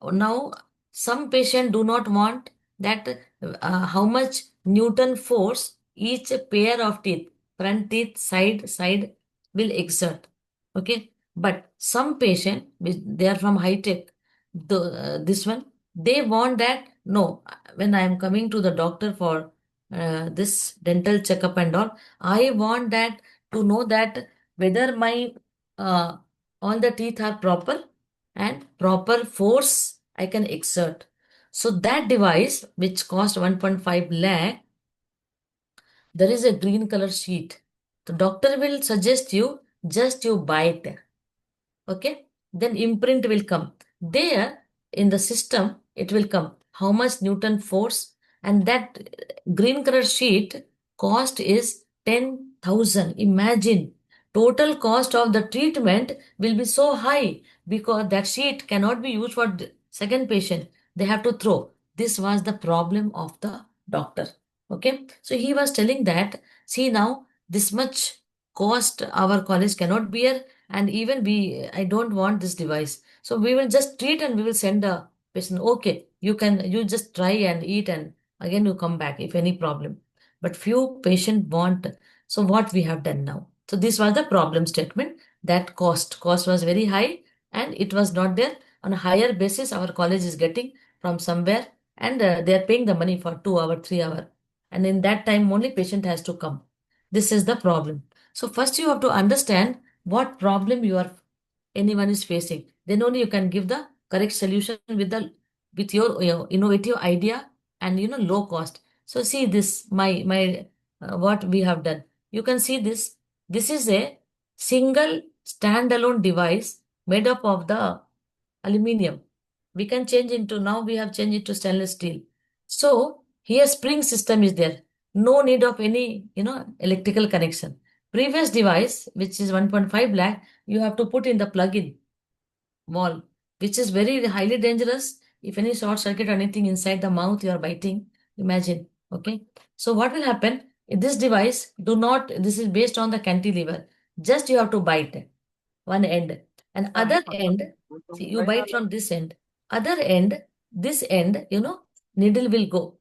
now some patient do not want that how much Newton force each pair of teeth, front teeth, side will exert. Okay, but some patient they are from high tech. This one they want that no. When I am coming to the doctor for this dental checkup and all, I want that to know that whether my uh, all the teeth are proper and proper force I can exert. So that device, which cost 1.5 lakh, there is a green color sheet. The doctor will suggest you just you buy it. Okay, then imprint will come there in the system. It will come how much Newton force, and that green color sheet cost is 10,000. Imagine total cost of the treatment will be so high because that sheet cannot be used for the second patient. They have to throw. This was the problem of the doctor. Okay, so he was telling that see now this much cost our college cannot bear, and even I don't want this device, so we will just treat and we will send a patient. Okay, you just try and eat and again you come back if any problem. But few patient want. So what we have done now, so this was the problem statement, that cost was very high and it was not there. On a higher basis our college is getting from somewhere, and they are paying the money for 2 hour 3 hour, and in that time only patient has to come. This is the problem. So first you have to understand what problem anyone is facing. Then only you can give the correct solution with your, innovative idea and low cost. So see this my what we have done. You can see this. This is a single standalone device made up of the aluminium. We can change into, now we have changed it to stainless steel. So here spring system is there. no need of any, electrical connection. Previous device, which is 1.5 lakh, you have to put in the plug-in wall, which is very highly dangerous. If any short circuit or anything inside the mouth you are biting, imagine. Okay. So what will happen? In this device, this is based on the cantilever. Just you have to bite one end. And other end, see, you bite from this end. Other end, this end, needle will go.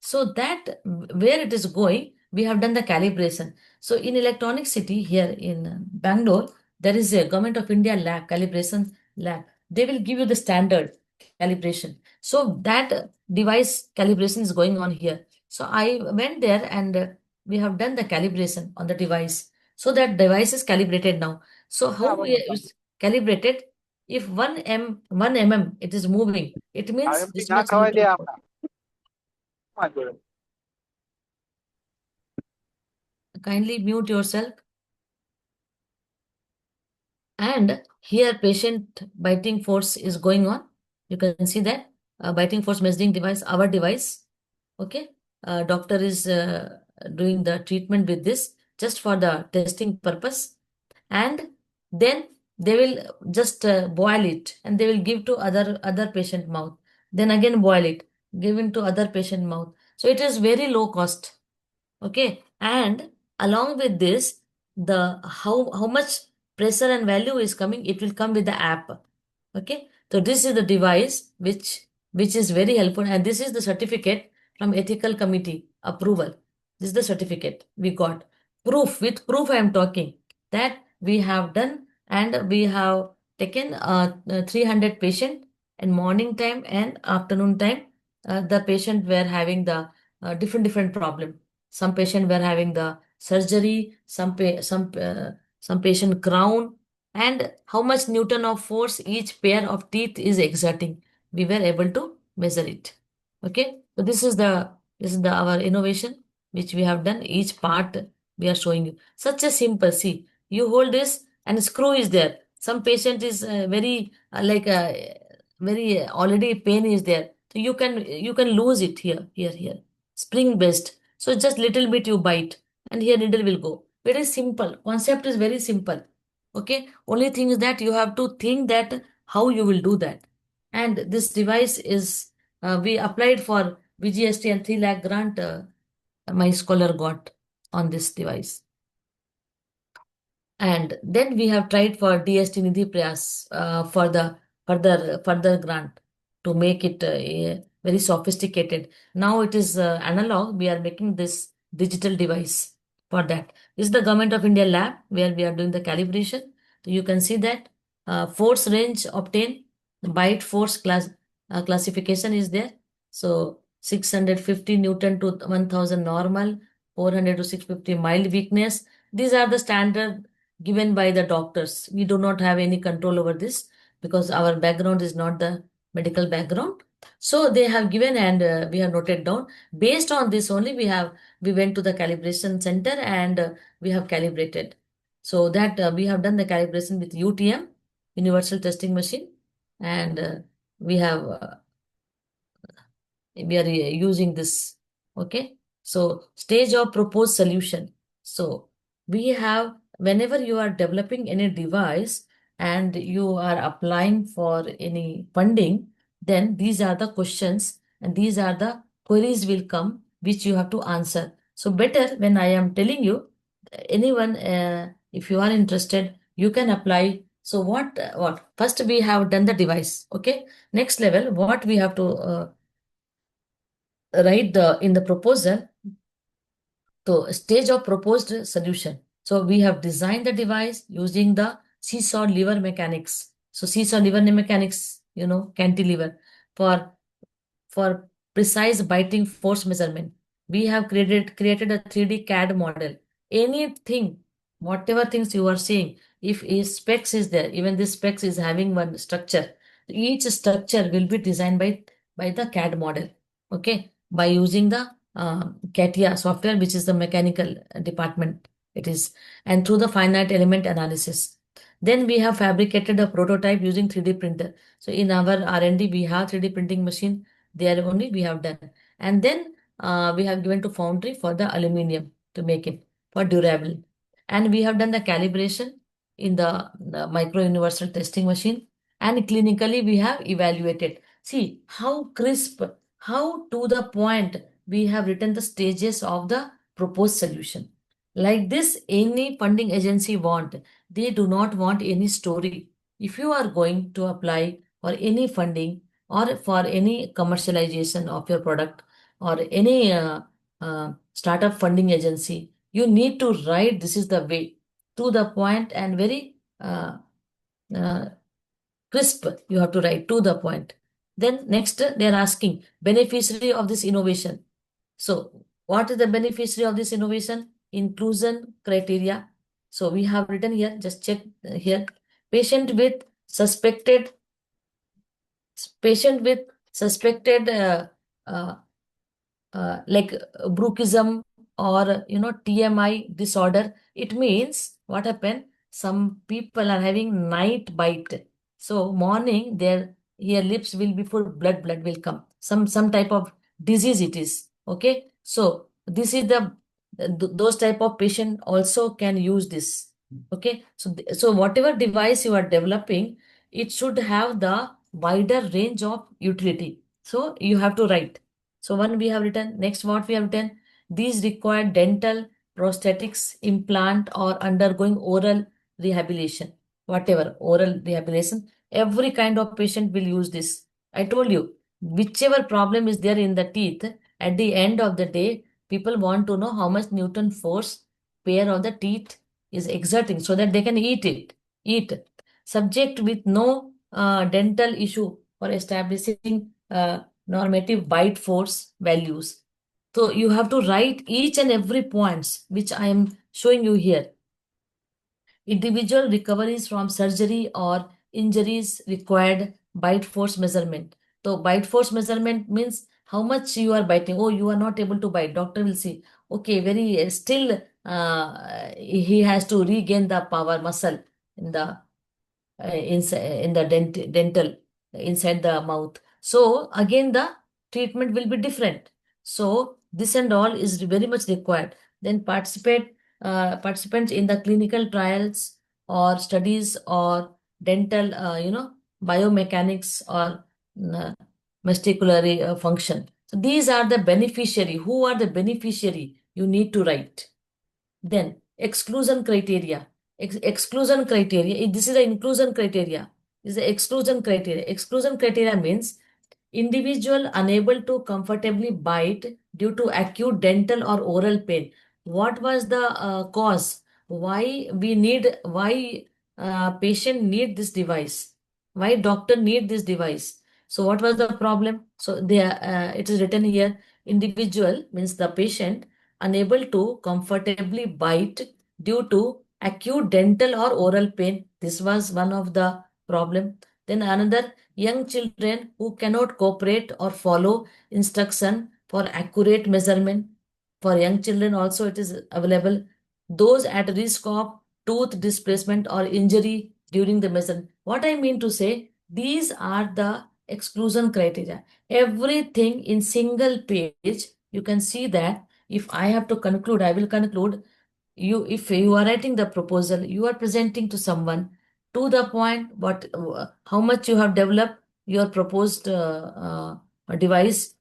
So that where it is going, we have done the calibration. So in Electronic City here in Bangalore, there is a Government of India lab, calibration lab. They will give you the standard calibration. So that device calibration is going on here. So I went there and we have done the calibration on the device. So that device is calibrated now. So how we is calibrated? If 1 mm it is moving, it means this much Newton force. Kindly mute yourself. And here patient biting force is going on. You can see that biting force measuring device, our device. Okay. Doctor is doing the treatment with this just for the testing purpose. And then they will just boil it and they will give to other patient mouth. Then again boil it, give into other patient mouth. So it is very low cost. Okay. And along with this, the how much pressure and value is coming, it will come with the app. Okay. So this is the device which is very helpful, and this is the certificate from ethical committee approval. This is the certificate we got. Proof, with proof I am talking that we have done, and we have taken 300 patient in morning time and afternoon time. The patient were having the different problem. Some patient were having the surgery, some patient crown, and how much Newton of force each pair of teeth is exerting. We were able to measure it. Okay, so this is the our innovation which we have done. Each part we are showing you. Such a simple. See, you hold this and screw is there. Some patient is very already pain is there. So you can lose it here. Spring based. So just little bit you bite and here needle will go. Very simple. Concept is very simple. Okay. Only thing is that you have to think that how you will do that. And this device is we applied for VGST and 3 lakh grant. My scholar got on this device. And then we have tried for DST Nidhi Prayas for the further grant to make it very sophisticated. Now it is analog. We are making this digital device for that. This is the Government of India lab where we are doing the calibration. So you can see that force range obtained, bite force classification is there. So 650 Newton to 1000 normal, 400 to 650 mild weakness. These are the standard given by the doctors. We do not have any control over this because our background is not the medical background. So they have given and we have noted down. Based on this only, we went to the calibration center and we have calibrated. So that we have done the calibration with UTM, Universal Testing Machine, and we are using this. Okay. So stage of proposed solution. So we have, whenever you are developing any device and you are applying for any funding, then these are the questions and these are the queries will come which you have to answer. So better when I am telling you, anyone, if you are interested, you can apply. So what first we have done the device. Okay. Next level, what we have to write in the proposal. So stage of proposed solution. So we have designed the device using the seesaw lever mechanics. So seesaw lever mechanics, cantilever for precise biting force measurement. We have created a 3D CAD model. Anything, whatever things you are seeing, if a specs is there, even this specs is having one structure. Each structure will be designed by the CAD model. Okay, by using the CATIA software, which is the mechanical department. It is, and through the finite element analysis. Then we have fabricated a prototype using 3D printer. So in our R&D, we have 3D printing machine. There only we have done. And then we have given to foundry for the aluminum to make it for durable. And we have done the calibration in the micro universal testing machine, and clinically we have evaluated. See how crisp, how to the point we have written the stages of the proposed solution. Like this, any funding agency want, they do not want any story. If you are going to apply for any funding or for any commercialization of your product or any startup funding agency, you need to write this is the way, to the point and very uh, crisp. You have to write to the point. Then next, they are asking beneficiary of this innovation. So what is the beneficiary of this innovation? Inclusion criteria. So we have written here, just check here, patient with suspected patient with suspected uh, like bruxism or TMI disorder. It means what happened? Some people are having night bite. So morning their lips will be full, blood will come. Some type of disease it is. Okay. So this is those type of patient also can use this. Okay. So whatever device you are developing, it should have the wider range of utility. So you have to write. So one we have written, next what we have written, these require dental, prosthetics, implant or undergoing oral rehabilitation, whatever, oral rehabilitation. Every kind of patient will use this. I told you, whichever problem is there in the teeth, at the end of the day, people want to know how much Newton force pair of the teeth is exerting so that they can eat it. Eat. Subject with no dental issue for establishing normative bite force values. So you have to write each and every points which I am showing you here. Individual recoveries from surgery or injuries required bite force measurement. So bite force measurement means how much you are biting. Oh, you are not able to bite. Doctor will see. Okay, very still he has to regain the power muscle in the inside in the dental inside the mouth. So again the treatment will be different. So this and all is very much required. Then participants in the clinical trials or studies or dental biomechanics or uh, vestibular function. So these are the beneficiary. Who are the beneficiary? You need to write. Then exclusion criteria. Exclusion criteria. This is the inclusion criteria. This is the exclusion criteria. Exclusion criteria means individual unable to comfortably bite due to acute dental or oral pain. What was the cause? Why patient need this device? Why doctor need this device? So what was the problem? So it is written here. Individual means the patient unable to comfortably bite due to acute dental or oral pain. This was one of the problem. Then another, young children who cannot cooperate or follow instruction for accurate measurement. For young children also it is available. Those at risk of tooth displacement or injury during the measurement. What I mean to say, these are the exclusion criteria. Everything in single page, you can see that. If I have to conclude, I will conclude. If you are writing the proposal, you are presenting to someone to the point how much you have developed your proposed device.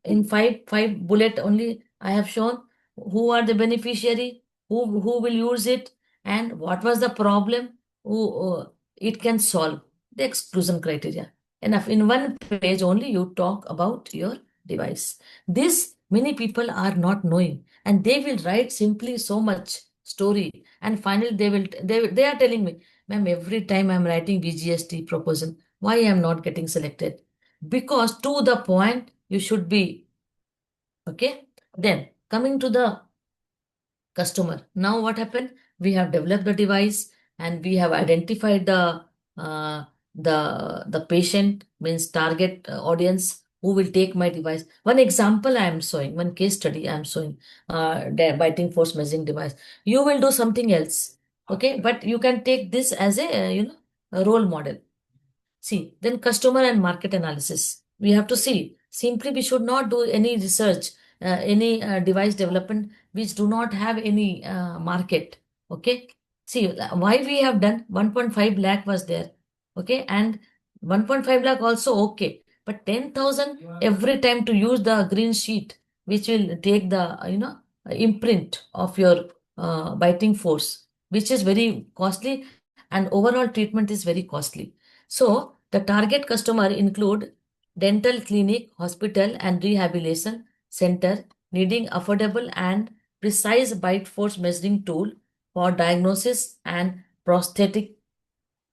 In five bullet only I have shown who are the beneficiary, who will use it, and what was the problem, who it can solve, the exclusion criteria. Enough. In one page only you talk about your device. This many people are not knowing, and they will write simply so much story, and finally they are telling me, ma'am, every time I'm writing VGST proposal, why I'm not getting selected? Because to the point you should be. Okay. Then coming to the customer. Now what happened? We have developed the device and we have identified the patient, means target audience who will take my device. One example I am showing, one case study I am showing, the biting force measuring device. You will do something else. Okay, but you can take this as a role model. See, then customer and market analysis. We have to see Simply, we should not do any research, any device development which do not have any market. Okay. See, why we have done 1.5 lakh was there. Okay. And 1.5 lakh also okay. But 10,000 every time to use the green sheet, which will take the, imprint of your biting force, which is very costly, and overall treatment is very costly. So the target customer include dental clinic, hospital, and rehabilitation center needing affordable and precise bite force measuring tool for diagnosis, and prosthetic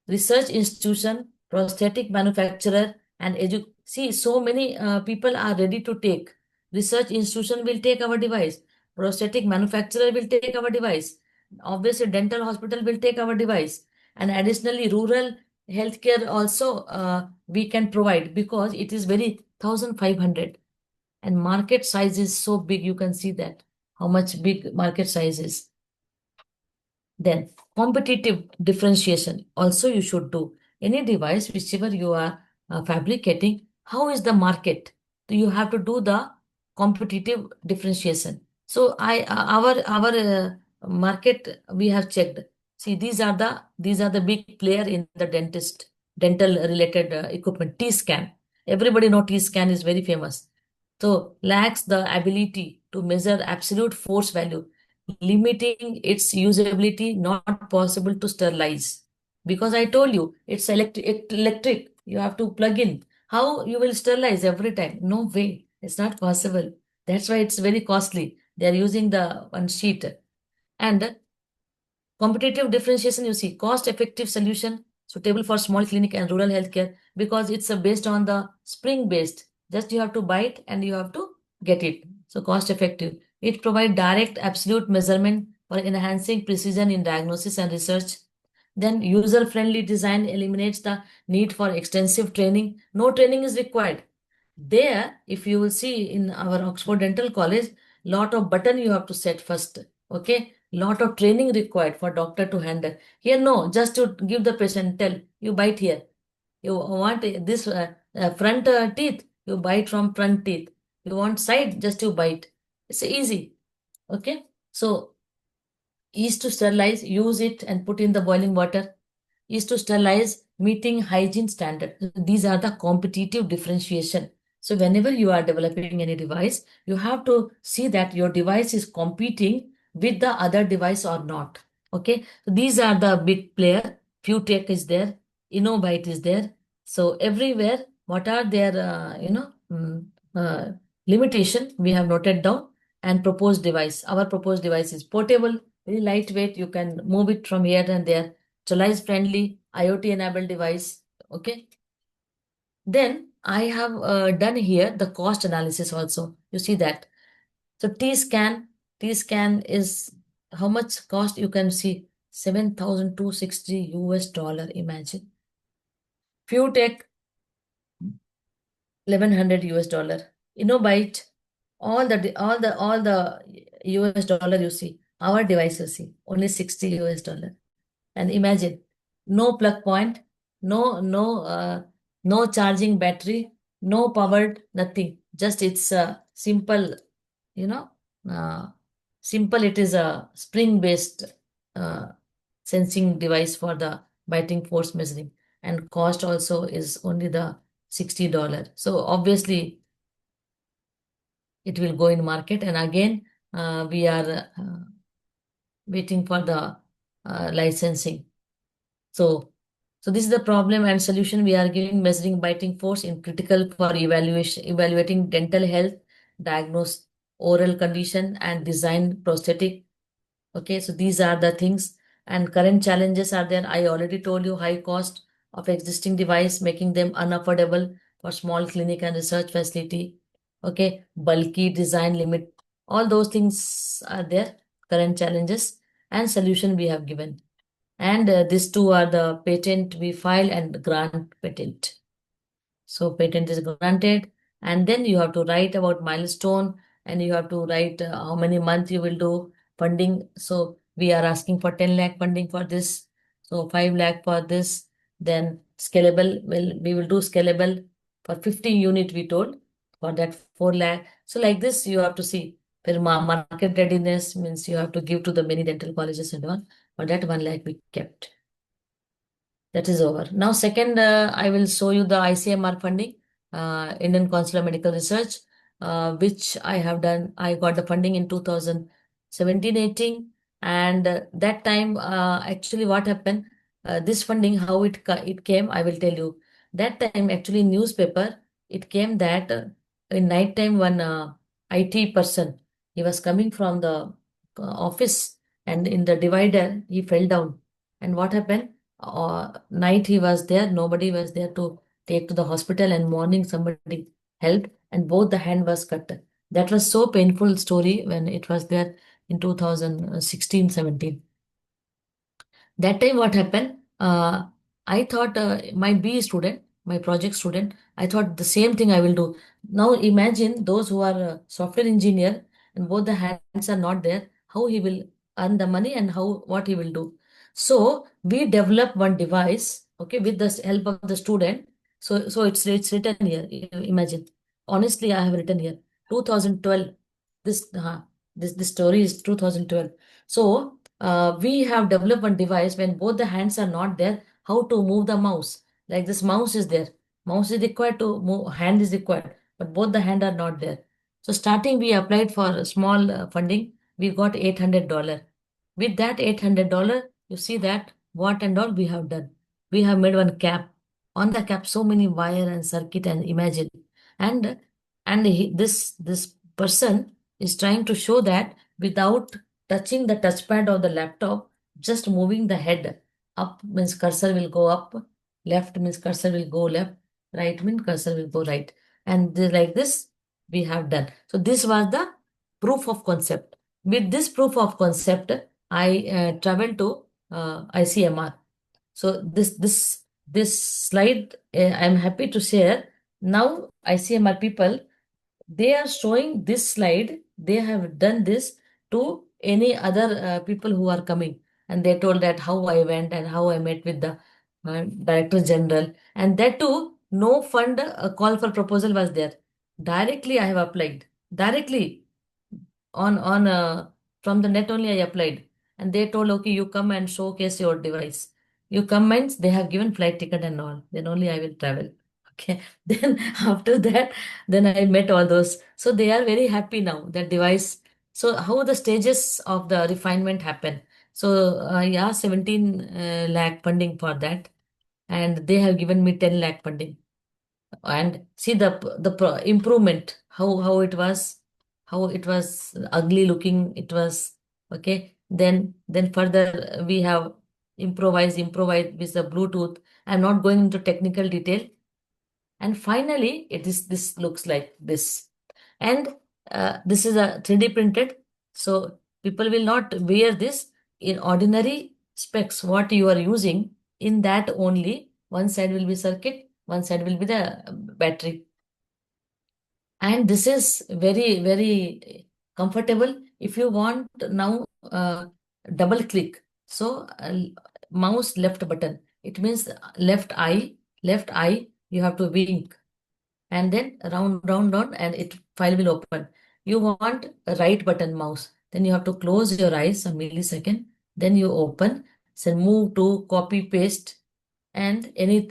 research institution, prosthetic manufacturer, and see, so many people are ready to take. Research institution will take our device. Prosthetic manufacturer will take our device. Obviously, dental hospital will take our device. And additionally, rural healthcare also we can provide, because it is very 1,500. And market size is so big, you can see that how much big market size is. Then competitive differentiation also you should do. Any device whichever you are fabricating, how is the market? So you have to do the competitive differentiation. So our market we have checked. See, these are the big player in the dental related equipment. T-scan. Everybody know T-scan is very famous. So lacks the ability to measure absolute force value, limiting its usability, not possible to sterilize. Because I told you, it's electric. You have to plug in. How you will sterilize every time? No way. It's not possible. That's why it's very costly. They are using the one sheet. And competitive differentiation, you see, cost-effective solution suitable for small clinic and rural healthcare, because it's based on the spring-based. Just you have to buy it and you have to get it. So cost-effective. It provides direct absolute measurement for enhancing precision in diagnosis and research. Then user-friendly design eliminates the need for extensive training. No training is required. There, if you will see in our Oxford Dental College, lot of button you have to set first. Okay, lot of training required for doctor to handle. Here, no, just to give the patient, tell you bite here. You want this front teeth, you bite from front teeth. You want side, just you bite. It's easy. Okay, so ease to sterilize, use it and put in the boiling water. Is to sterilize, meeting hygiene standard. These are the competitive differentiation. So whenever you are developing any device, you have to see that your device is competing with the other device or not. Okay, so these are the big player. FewTech is there, InnoBite is there. So everywhere, what are their limitation? We have noted down. And proposed device. Our proposed device is portable, very lightweight. You can move it from here and there. Sterilize friendly, IoT enabled device. Okay. Then I have done here the cost analysis also. You see that. So T-scan is how much cost, you can see $7,260. Imagine. FewTech $1,100. InnoBite, all the US dollar you see. Our device you see only $60. And imagine, no plug point, no charging battery, no powered, nothing. Just it's a simple, you know, uh, simple. It is a spring-based uh, sensing device for the biting force measuring, and cost also is only the $60. So obviously it will go in market, and again we are waiting for the licensing. So this is the problem and solution we are giving. Measuring biting force in critical for evaluating dental health, diagnose oral condition, and design prosthetic. Okay, so these are the things, and current challenges are there. I already told you, high cost of existing device, making them unaffordable for small clinic and research facility. Okay, bulky design limit. All those things are there, current challenges and solution we have given. And these two are the patent we file and grant patent. So patent is granted, and then you have to write about milestone, and you have to write how many months you will do funding. So we are asking for 10 lakh funding for this. So 5 lakh for this. Then scalable, we will do scalable for 50 unit we told. For that 4 lakh. So like this, you have to see. Market readiness means you have to give to the many dental colleges and all. For that 1 lakh we kept. That is over. Now, second, I will show you the ICMR funding, Indian Council of Medical Research, which I have done. I got the funding in 2017-18, and that time, actually, what happened? This funding, how it came, I will tell you. That time, actually, newspaper, it came that in night time, one IT person, he was coming from the office, and in the divider, he fell down. And what happened? Night he was there, nobody was there to take to the hospital, and morning somebody helped, and both the hand was cut. That was so painful story when it was there in 2016-17. That time what happened, I thought my BE student, my project student, I thought the same thing I will do. Now imagine those who are software engineer and both the hands are not there, how he will earn the money and what he will do. So we develop one device, okay, with the help of the student. So it's written here. Imagine, honestly, I have written here 2012. This story is 2012. So we have developed one device when both the hands are not there, how to move the mouse. Like this mouse is there. Mouse is required to move, hand is required, but both the hand are not there. So starting we applied for small funding. We got $800. With that $800, you see that what and all we have done. We have made one cap. On the cap, so many wire and circuit and imagine. And this person is trying to show that without touching the touchpad of the laptop, just moving the head up means cursor will go up, left means cursor will go left, right means cursor will go right. And like this, we have done. So this was the proof of concept. With this proof of concept, I traveled to ICMR. So this slide, I'm happy to share. Now ICMR people, they are showing this slide. They have done this to any other people who are coming, and they told that how I went and how I met with the director general, and that too no fund call for proposal was there. Directly I have applied directly on from the net only I applied, and they told, okay, you come and showcase your device. You come and they have given flight ticket and all. Then only I will travel. Okay. Then after that, then I met all those. So they are very happy now, that device. So how the stages of the refinement happen. So yeah, 17 lakh funding for that. And they have given me 10 lakh funding. And see the improvement, how it was ugly looking, it was okay. Then further we have improvised with the Bluetooth. I'm not going into technical detail. And finally, this looks like this. And this is a 3D printed. So people will not wear this in ordinary specs. What you are using, in that only, one side will be circuit, one side will be the battery. And this is very comfortable. If you want now, double click. So mouse left button. It means left eye, you have to wink, and then round, and it file will open. You want a right button mouse, then you have to close your eyes a millisecond, then you open, so move to copy paste, and any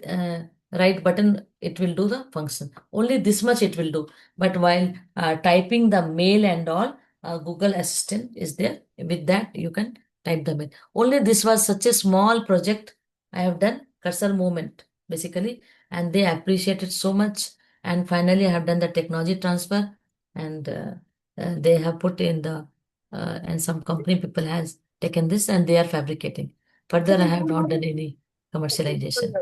right button, it will do the function. Only this much it will do. But while typing the mail and all, Google Assistant is there. With that, you can type the mail. Only this was such a small project I have done, cursor movement, basically, and they appreciated so much. And finally, I have done the technology transfer, and they have put in the, and some company people has taken this and they are fabricating. Further, I have not done any commercialization.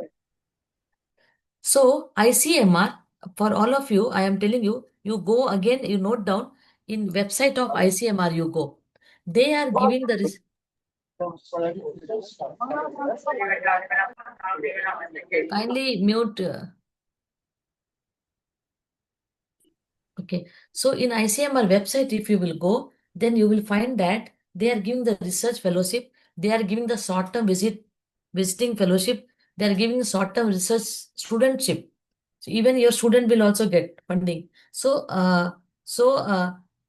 So ICMR, for all of you, I am telling you, you go again, you note down in website of ICMR, you go. They are giving the kindly mute. Okay. So in ICMR website, if you will go, then you will find that they are giving the research fellowship, they are giving the short-term visiting fellowship, they are giving short-term research studentship. So even your student will also get funding. So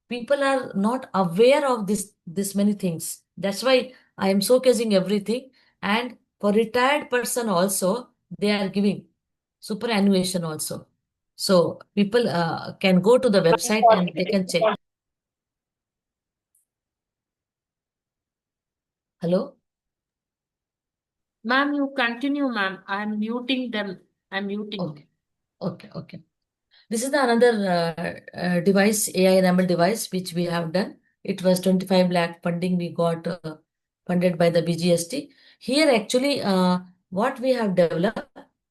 people are not aware of this many things. That's why I am showcasing everything. And for retired person also, they are giving superannuation also. So people can go to the website and they can check. Hello? Ma'am, you continue, ma'am. I'm muting them. I'm muting. Okay. Okay. This is the another device, AI-enabled device, which we have done. It was 25 lakh funding we got funded by the BGST. Here, actually, what we have developed,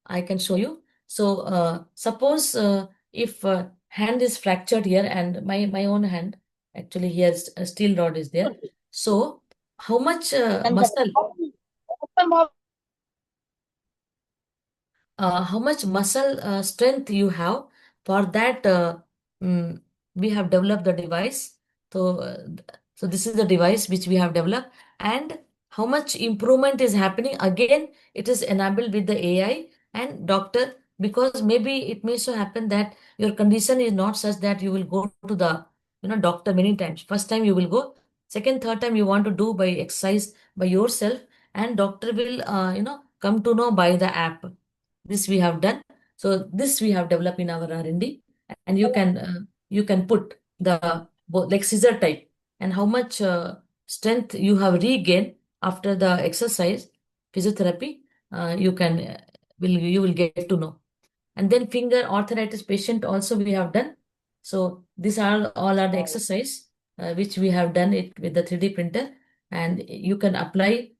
I can show you. So, suppose if hand is fractured here, and my own hand, actually, here a steel rod is there. So, how much muscle? How much muscle strength you have for that mm, we have developed the device. So this is the device which we have developed, and how much improvement is happening. Again, it is enabled with the AI and doctor, because maybe it may so happen that your condition is not such that you will go to the doctor many times. First time you will go, second, third time you want to do by exercise by yourself, and doctor will come to know by the app. This we have done. So this we have developed in our R&D, and you can put the like scissor type, and how much strength you have regained after the exercise physiotherapy. You can you will get to know. And then finger arthritis patient also we have done. So these are all are the exercise which we have done it with the 3D printer, and you can apply.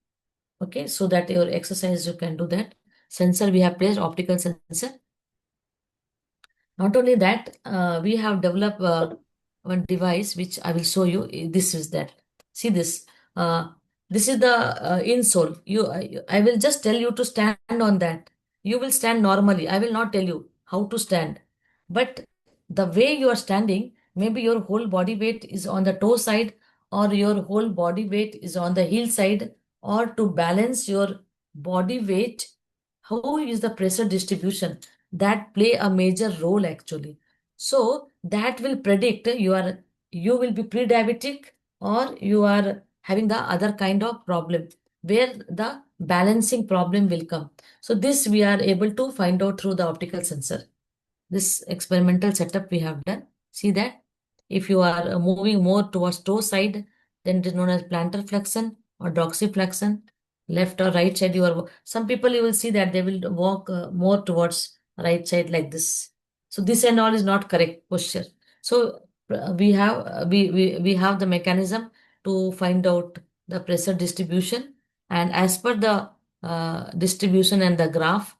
Okay, so that your exercise you can do that. Sensor we have placed, optical sensor. Not only that, we have developed one device which I will show you. This is that. See this. This is the insole. I will just tell you to stand on that. You will stand normally. I will not tell you how to stand. But the way you are standing, maybe your whole body weight is on the toe side, or your whole body weight is on the heel side, or to balance your body weight, how is the pressure distribution, that play a major role actually. So that will predict you will be pre-diabetic, or you are having the other kind of problem where the balancing problem will come. So this we are able to find out through the optical sensor. This experimental setup we have done. See that if you are moving more towards toe side, then it is known as plantar flexion or dorsiflexion. Left or right side, some people you will see that they will walk more towards right side like this. So this and all is not correct posture. So we have the mechanism to find out the pressure distribution, and as per the distribution and the graph,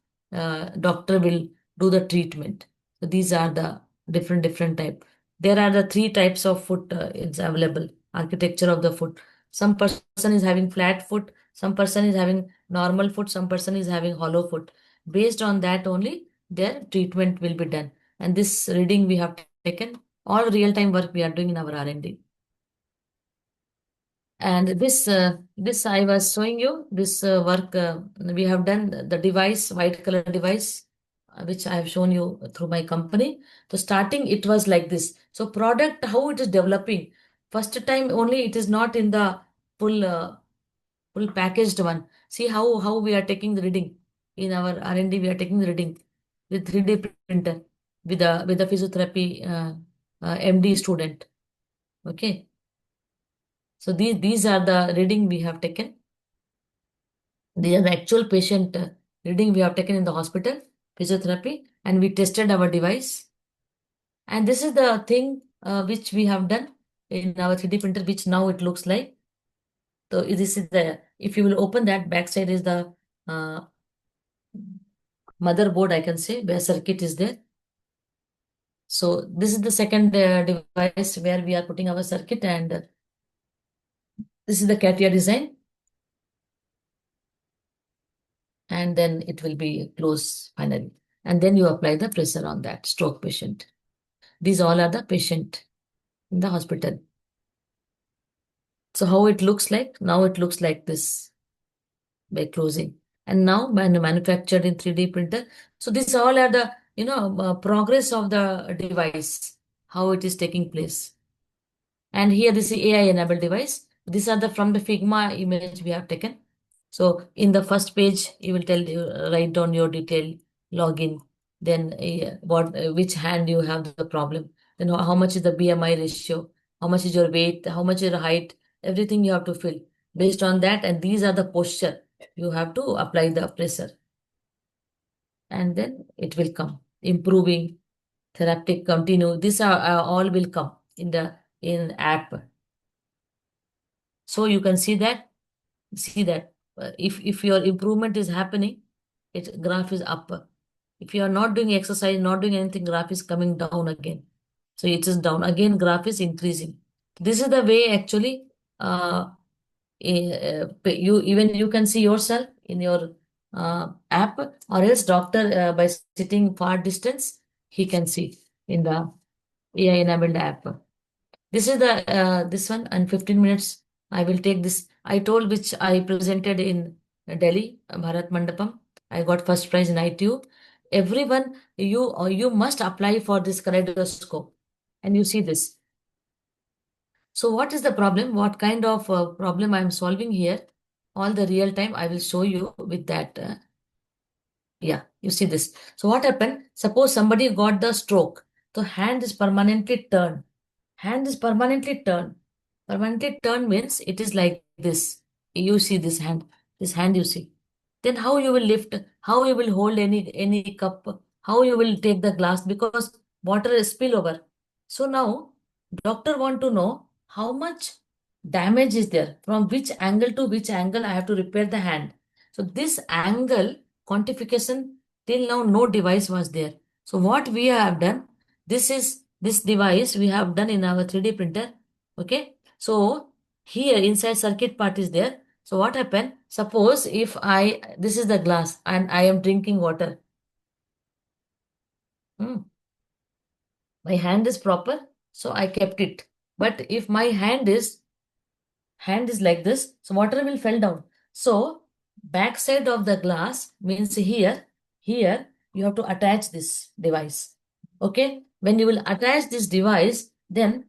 doctor will do the treatment. So these are the different type. There are the three types of foot it's available. Architecture of the foot. Some person is having flat foot, some person is having normal foot, some person is having hollow foot. Based on that only, their treatment will be done. And this reading we have taken, all real-time work we are doing in our R&D. And this I was showing you this work we have done, the device, white color device, which I have shown you through my company. So starting it was like this. So product, how it is developing. First time only it is not in the full full packaged one. See how we are taking the reading in our R&D. We are taking the reading with 3D printer with a physiotherapy MD student. Okay. So these are the reading we have taken. These are the actual patient reading we have taken in the hospital, physiotherapy, and we tested our device. And this is the thing which we have done in our 3D printer, which now it looks like. So this is if you will open that, backside is the motherboard, I can say, where circuit is there. So this is the second device where we are putting our circuit, and this is the CATIA design. And then it will be closed finally. And then you apply the pressure on that stroke patient. These all are the patient in the hospital. So how it looks like? Now it looks like this by closing. And now manufactured in 3D printer. So these all are the progress of the device, how it is taking place. And here this is AI enabled device. These are the from the Figma image we have taken. So in the first page, you will tell you write down your detail, login, then which hand you have the problem, then how much is the BMI ratio, how much is your weight, how much is your height, everything you have to fill based on that. And these are the posture you have to apply the pressure, and then it will come improving, therapeutic, continue. These are all will come in the in app. So you can see that if your improvement is happening, its graph is up. If you are not doing exercise, not doing anything, graph is coming down again. So it is down again, graph is increasing. This is the way actually you can see yourself in your app, or else doctor by sitting far distance, he can see in the AI enabled app. This is the this one, and 15 minutes I will take this. I told which I presented in Delhi, Bharat Mandapam. I got first prize in ITU. Everyone, you must apply for this kaleidoscope, and you see this. So what is the problem? What kind of problem I am solving here? All the real time I will show you with that. Yeah, you see this. So what happened? Suppose somebody got the stroke. The hand is permanently turned. Hand is permanently turned. Permanently turned means it is like this. You see this hand. This hand you see. Then how you will lift? How you will hold any cup? How you will take the glass, because water is spill over. So now doctor want to know how much damage is there, from which angle to which angle I have to repair the hand. So this angle quantification, till now no device was there. So what we have done, this device we have done in our 3D printer. Okay. So here inside circuit part is there. So what happened? Suppose if this is the glass and I am drinking water. My hand is proper, so I kept it. But if my hand is like this, so water will fall down. So back side of the glass means here you have to attach this device. Okay, when you will attach this device, then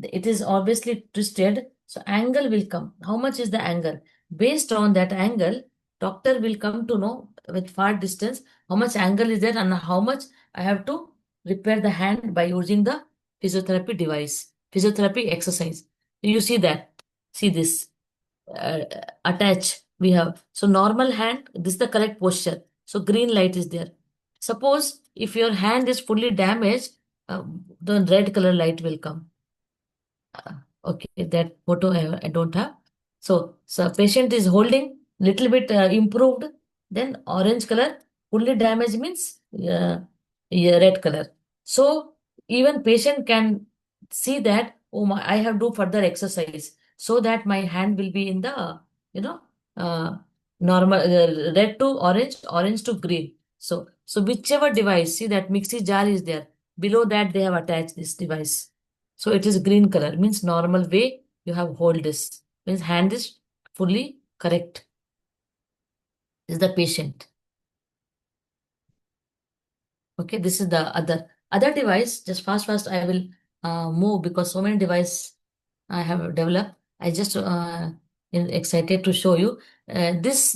it is obviously twisted, so angle will come. How much is the angle? Based on that angle, doctor will come to know with far distance how much angle is there and how much I have to repair the hand by using the physiotherapy device, physiotherapy exercise. You see that. See this uh, attach we have. So normal hand, this is the correct posture. So green light is there. Suppose if your hand is fully damaged, the red color light will come. Okay, that photo I don't have. So patient is holding little bit improved, then orange color. Fully damaged means yeah, red color. So even patient can see that, oh my, I have to do further exercise so that my hand will be in the you know uh, normal red to orange, orange to green. So whichever device, see that mixie jar is there. Below that they have attached this device. So it is green color, means normal way you have hold this. Means hand is fully correct. Is the patient. Okay, this is the other device. Just fast I will move because so many device I have developed. I just excited to show you. This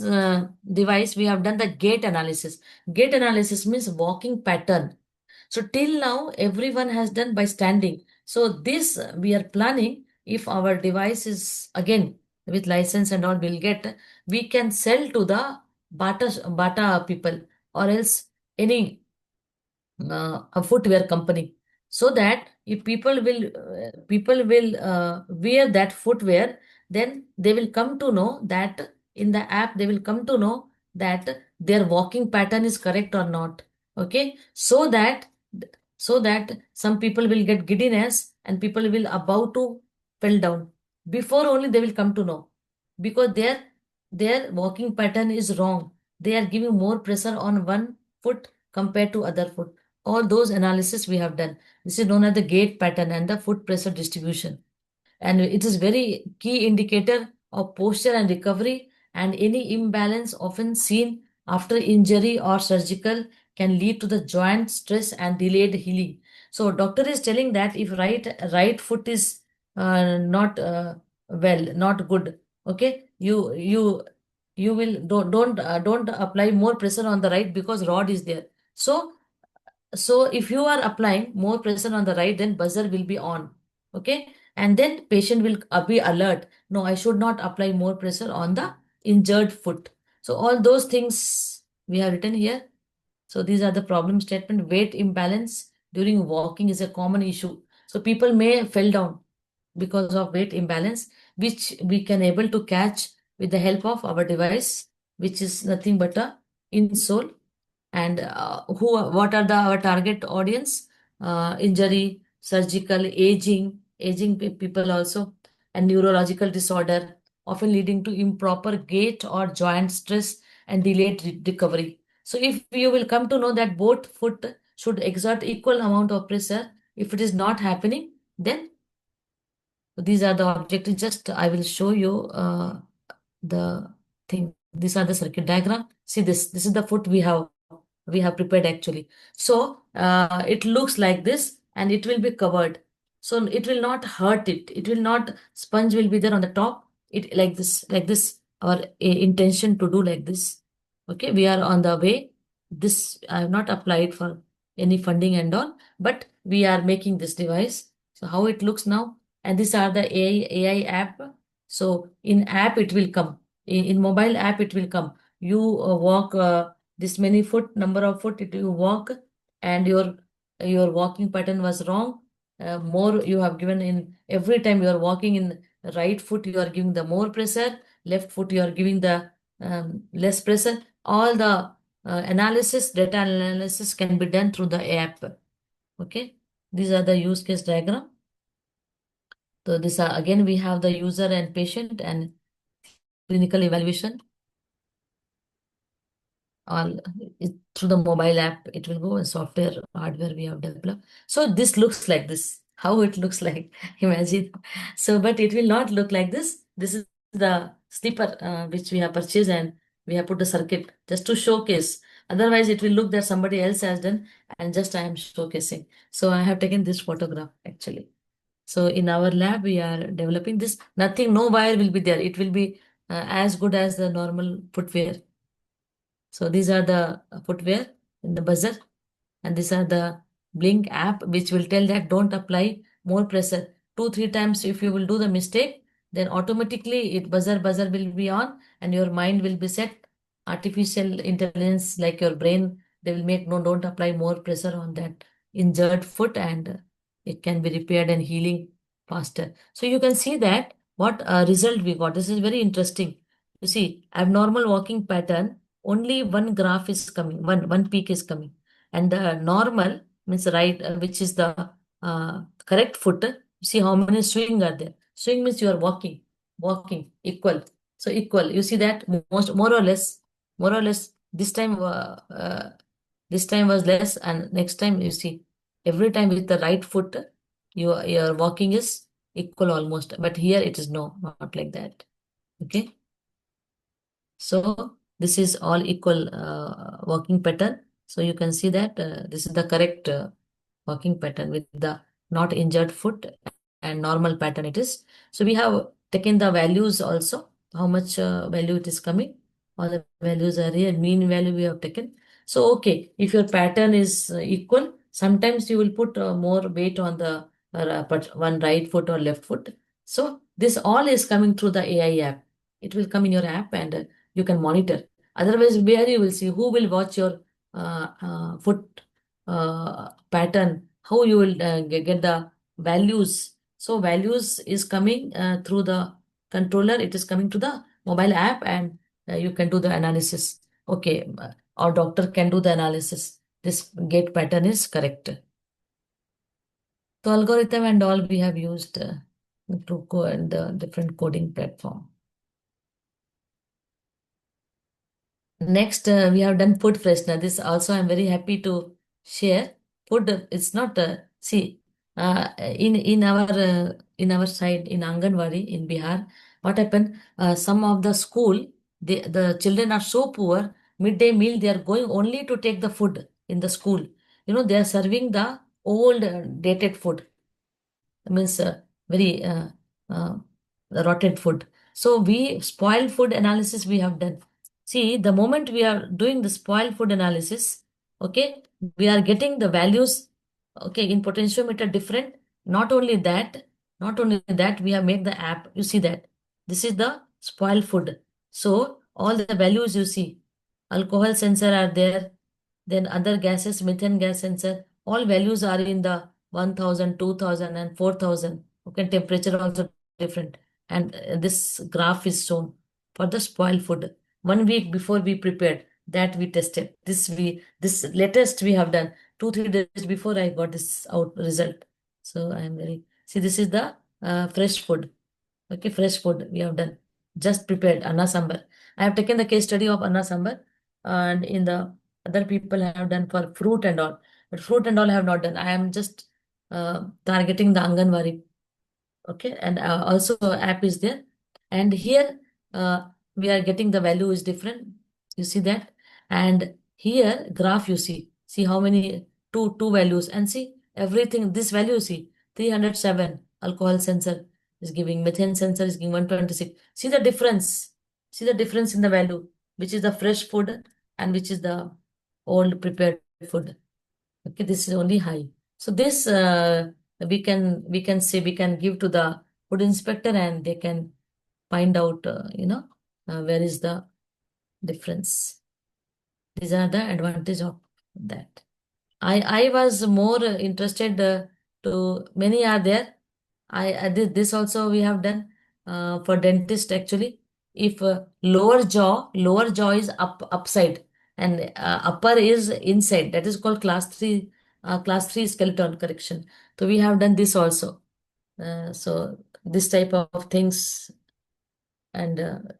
device we have done the gait analysis. Gait analysis means walking pattern. So till now, everyone has done by standing. So this we are planning, if our device is again with license and all will get, we can sell to the Bata people, or else any a footwear company, so that if people will wear that footwear, then they will come to know that in the app they will come to know that their walking pattern is correct or not. Okay, so that some people will get giddiness and people will about to fell down, before only they will come to know, because their walking pattern is wrong. They are giving more pressure on one foot compared to other foot. All those analysis we have done. This is known as the gait pattern and the foot pressure distribution. And it is very key indicator of posture and recovery, and any imbalance often seen after injury or surgical can lead to the joint stress and delayed healing. So doctor is telling that if right foot is not not good, okay, you will don't apply more pressure on the right because rod is there. So if you are applying more pressure on the right, then buzzer will be on. Okay. And then patient will be alert. No, I should not apply more pressure on the injured foot. So all those things we have written here. So these are the problem statement. Weight imbalance during walking is a common issue. So people may fell down because of weight imbalance, which we can able to catch with the help of our device, which is nothing but a insole. And what are our target audience? Injury, surgical, aging people also, and neurological disorder, often leading to improper gait or joint stress and delayed recovery. So if you will come to know that both foot should exert equal amount of pressure, if it is not happening, then these are the objectives. Just I will show you the thing. These are the circuit diagram. See this. This is the foot we have prepared actually. So it looks like this, and it will be covered. So it will not hurt it. It will not, sponge will be there on the top. It like this. Our intention to do like this. Okay, we are on the way. This I have not applied for any funding and all, but we are making this device. So how it looks now, and these are the AI app. So in app it will come. In mobile app it will come. You walk this many foot, number of foot it you walk, and your walking pattern was wrong. More you have given in every time you are walking in right foot, you are giving the more pressure. Left foot you are giving the less pressure. All the data analysis can be done through the app. Okay, these are the use case diagram. So this are again we have the user and patient and clinical evaluation. All through the mobile app it will go, and software hardware we have developed. So this looks like this. How it looks like, imagine. So but it will not look like this. This is the slipper which we have purchased, and we have put a circuit just to showcase. Otherwise it will look that somebody else has done, and just I am showcasing. So I have taken this photograph actually. So in our lab, we are developing this. Nothing, no wire will be there. It will be as good as the normal footwear. So these are the footwear in the buzzer, and these are the blink app, which will tell that don't apply more pressure. 2-3 times, if you will do the mistake, then automatically it buzzer will be on, and your mind will be set. Artificial intelligence, like your brain, they will make no, don't apply more pressure on that injured foot, and it can be repaired and healing faster. So you can see that what result we got. This is very interesting. You see, abnormal walking pattern, only one graph is coming, one peak is coming, and the normal means right, which is the correct foot. See how many swing are there. Swing means you are walking equal. So equal. You see that most more or less this time was less, and next time you see every time with the right foot your walking is equal almost. But here it is no, not like that. Okay. So this is all equal walking pattern. So you can see that this is the correct walking pattern with the not injured foot and normal pattern it is. So we have taken the values also, how much value it is coming. All the values are here, mean value we have taken. So okay, if your pattern is equal, sometimes you will put more weight on the one right foot or left foot. So this all is coming through the AI app. It will come in your app, and you can monitor. Otherwise, where you will see who will watch your foot pattern, how you will get the values. So values is coming through the controller. It is coming to the mobile app, and you can do the analysis. Okay, our doctor can do the analysis. This gait pattern is correct. So algorithm and all we have used to go and the different coding platform. Next, we have done food freshener. This also I'm very happy to share. Food, it's not see in our side in Anganwadi in Bihar. What happened? Some of the school, the children are so poor. Midday meal they are going only to take the food in the school. They are serving the old dated food. Means very rotted food. So we spoiled food analysis we have done. See, the moment we are doing the spoiled food analysis, okay, we are getting the values, okay, in potentiometer different. Not only that, we have made the app. You see that this is the spoiled food. So all the values you see, alcohol sensor are there, then other gases, methane gas sensor, all values are in the 1000, 2000, and 4000. Okay, temperature also different. And this graph is shown for the spoiled food. 1 week before we prepared, that we tested. This latest we have done 2-3 days before I got this out result. So I am very see this is the fresh food. Okay, fresh food we have done. Just prepared Anna Sambar. I have taken the case study of Anna Sambar, and in the other people have done for fruit and all. But fruit and all I have not done. I am just targeting the Anganwadi. Okay, and also app is there. And here we are getting the value is different. You see that? And here graph you see how many two values, and see everything. This value you see 307 alcohol sensor is giving, methane sensor is giving 126. See the difference. See the difference in the value, which is the fresh food and which is the old prepared food. Okay, this is only high. So this we can give to the food inspector, and they can find out where is the difference. These are the advantage of that. I was more interested to many are there. I did this also we have done for dentist actually. If lower jaw is upside, and upper is inside, that is called class 3 skeleton correction. So we have done this also. So this type of things, and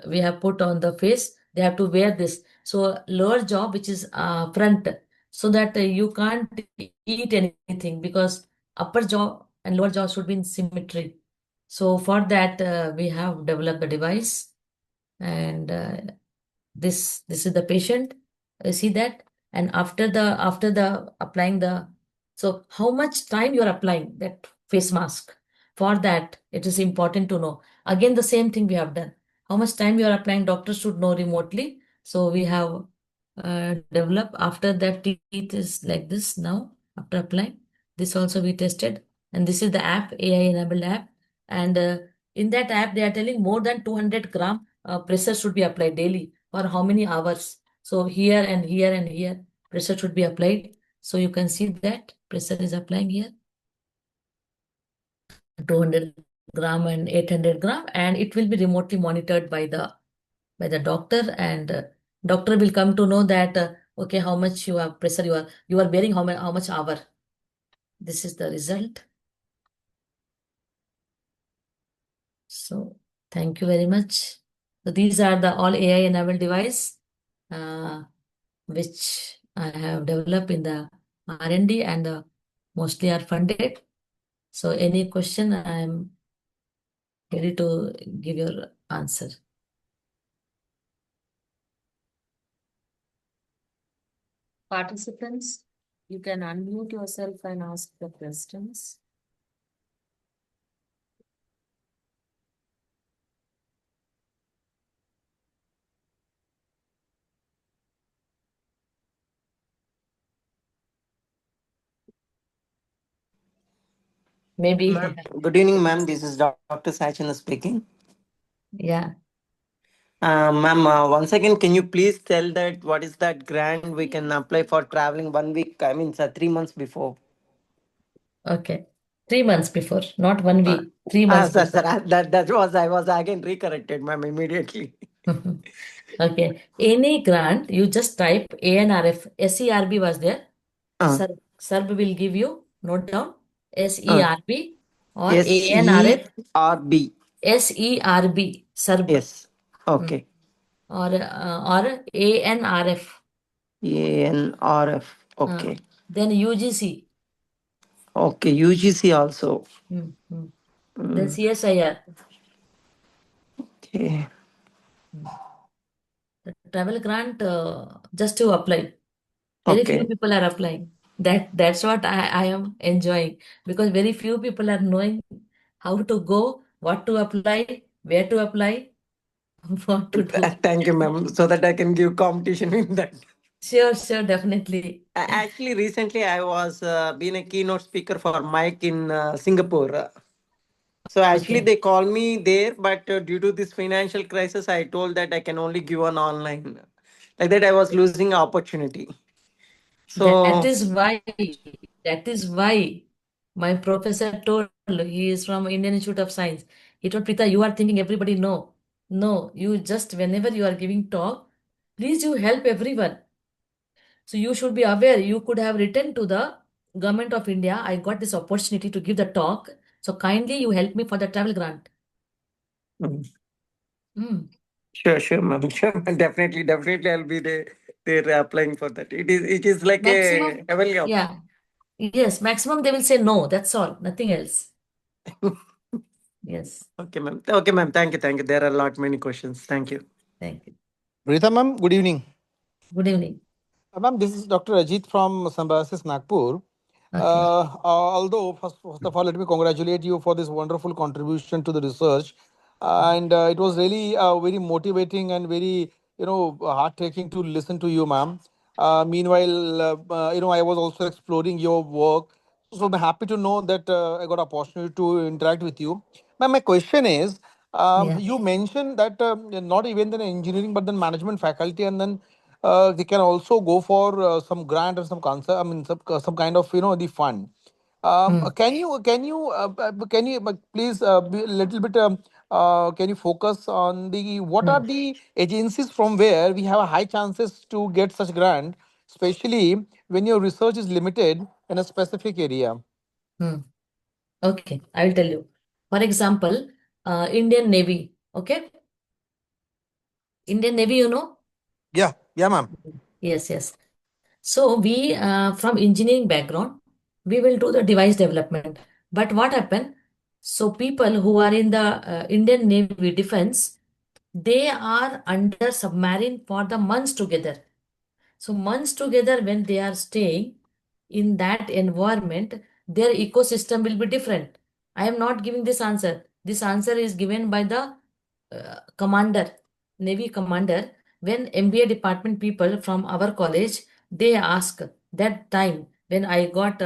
we have put on the face, they have to wear this. So lower jaw, which is front, so that you can't eat anything, because upper jaw and lower jaw should be in symmetry. So for that we have developed the device, and this is the patient. You see that? And after the applying the, so how much time you are applying that face mask? For that, it is important to know. Again, the same thing we have done. How much time you are applying, doctors should know remotely. So we have developed. After that, teeth is like this now. After applying this, also we tested, and this is the app, AI enabled app, and in that app they are telling more than 200 gram pressure should be applied daily for how many hours. So here and here and here pressure should be applied. So you can see that pressure is applying here. 200 gram and 800 gram, and it will be remotely monitored by the doctor, and doctor will come to know that okay, how much you have pressure you are bearing, how much hour. This is the result. So thank you very much. So these are the all AI enabled device which I have developed in the R&D, and mostly are funded. So any question, I am ready to give your answer. Participants, you can unmute yourself and ask the questions. Maybe, Ma'am, good evening, ma'am. This is Dr. Sachin speaking. yeah. Ma'am, once again, can you please tell that what is that grant we can apply for traveling 1 week? I mean, sir, 3 months before. Okay. 3 months before, not 1 week. 3 months Sir, before. that was I was again recorrected, ma'am, immediately. Okay. Any grant, you just type ANRF. SERB was there. Uh, SERB will give you, note down, uh, SERB or ANRF. SERB. SERB, SERB. Yes. Okay. Or ANRF. ANRF. Okay. Then UGC. Okay. UGC also. Then CSIR. Okay. The travel grant, just to apply. Very few Okay. people are applying. That's what I am enjoying, because very few people are knowing how to go, what to apply, where to apply, what to do. Thank you, ma'am, so that I can give competition in that. Sure, definitely. Actually, recently I was being a keynote speaker for Mike in Singapore. So actually, Okay. they called me there, but due to this financial crisis, I told that I can only give on online. Like that, I was losing opportunity. That So is why, that is why my professor told, he is from Indian Institute of Science. He told, Prita, you are thinking everybody know. No, you just, whenever you are giving talk, please you help everyone. So you should be aware, you could have written to the government of India, I got this opportunity to give the talk. So kindly you help me for the travel grant. mm, Mm. sure, ma'am, sure, ma'am. Definitely, I'll be there applying for that. It is like a Maximum, heavenly option. yeah. Yes, maximum they will say no. That's all. Nothing else. Yes. Okay, ma'am. Okay, ma'am. Thank you. There are a lot many questions. Thank you. Thank you. Rita ma'am, good evening. Good evening. Ma'am, this is Dr. Ajit from Symbiosis Nagpur. Okay. Although, first of all, let me congratulate you for this wonderful contribution to the research. And it was really very motivating and very, heart-taking to listen to you, ma'am. Meanwhile, I was also exploring your work. So I'm happy to know that I got opportunity to interact with you. Ma'am, my question is, Yeah. you mentioned that not even the engineering, but the management faculty, and then they can also go for some grant or some concept. I mean, some kind of the fund. Hmm. Can you please be a little bit can you focus on the what are Hmm. the agencies from where we have a high chances to get such grant, especially when your research is limited in a specific area? Hmm. Okay. I will tell you. For example, Indian Navy. Okay. Indian Navy, you know? Yeah, ma'am. Yes. So we, from engineering background, we will do the device development. But what happened? So people who are in the Indian Navy defense, they are under submarine for the months together. So months together, when they are staying in that environment, their ecosystem will be different. I am not giving this answer. This answer is given by the commander, Navy commander. When MBA department people from our college, they ask that time when I got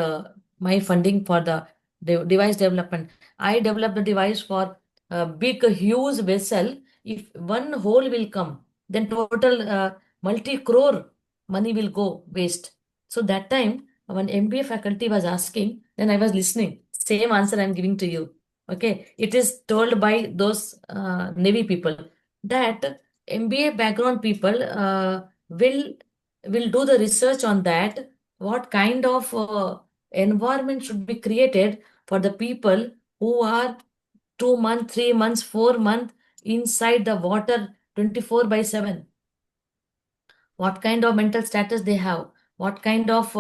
my funding for the device development. I developed the device for a big, huge vessel. If one hole will come, then total multi-crore money will go waste. So that time, when MBA faculty was asking, then I was listening. Same answer I'm giving to you. Okay, it is told by those Navy people that MBA background people will do the research on that. What kind of environment should be created for the people who are 2 months, 3 months, 4 months inside the water 24/7? What kind of mental status they have, what kind of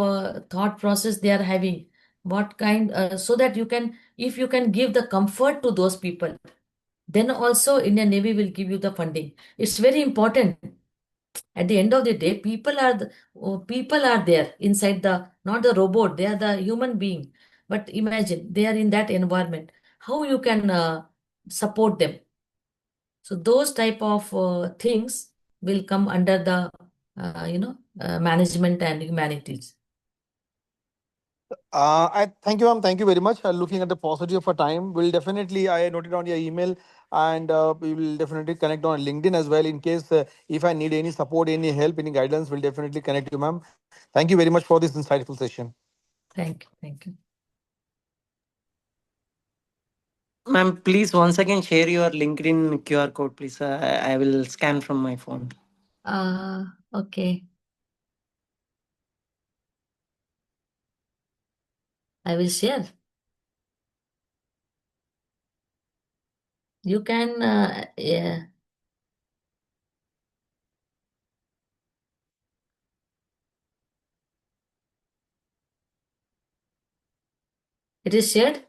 thought process they are having, what kind, so that you can, if you can give the comfort to those people, then also Indian Navy will give you the funding. It's very important. At the end of the day, people are there inside the, not the robot, they are the human being. But imagine they are in that environment, how you can support them. So those type of things will come under the management and humanities. I thank you, ma'am. Thank you very much. Looking at the paucity of our time, we'll definitely. I noted down your email, and we will definitely connect on LinkedIn as well in case if I need any support, any help, any guidance. We'll definitely connect you, ma'am. Thank you very much for this insightful session. Thank you. Ma'am, please once again share your LinkedIn QR code, please. I will scan from my phone. Okay. I will share. You can, yeah. It is shared?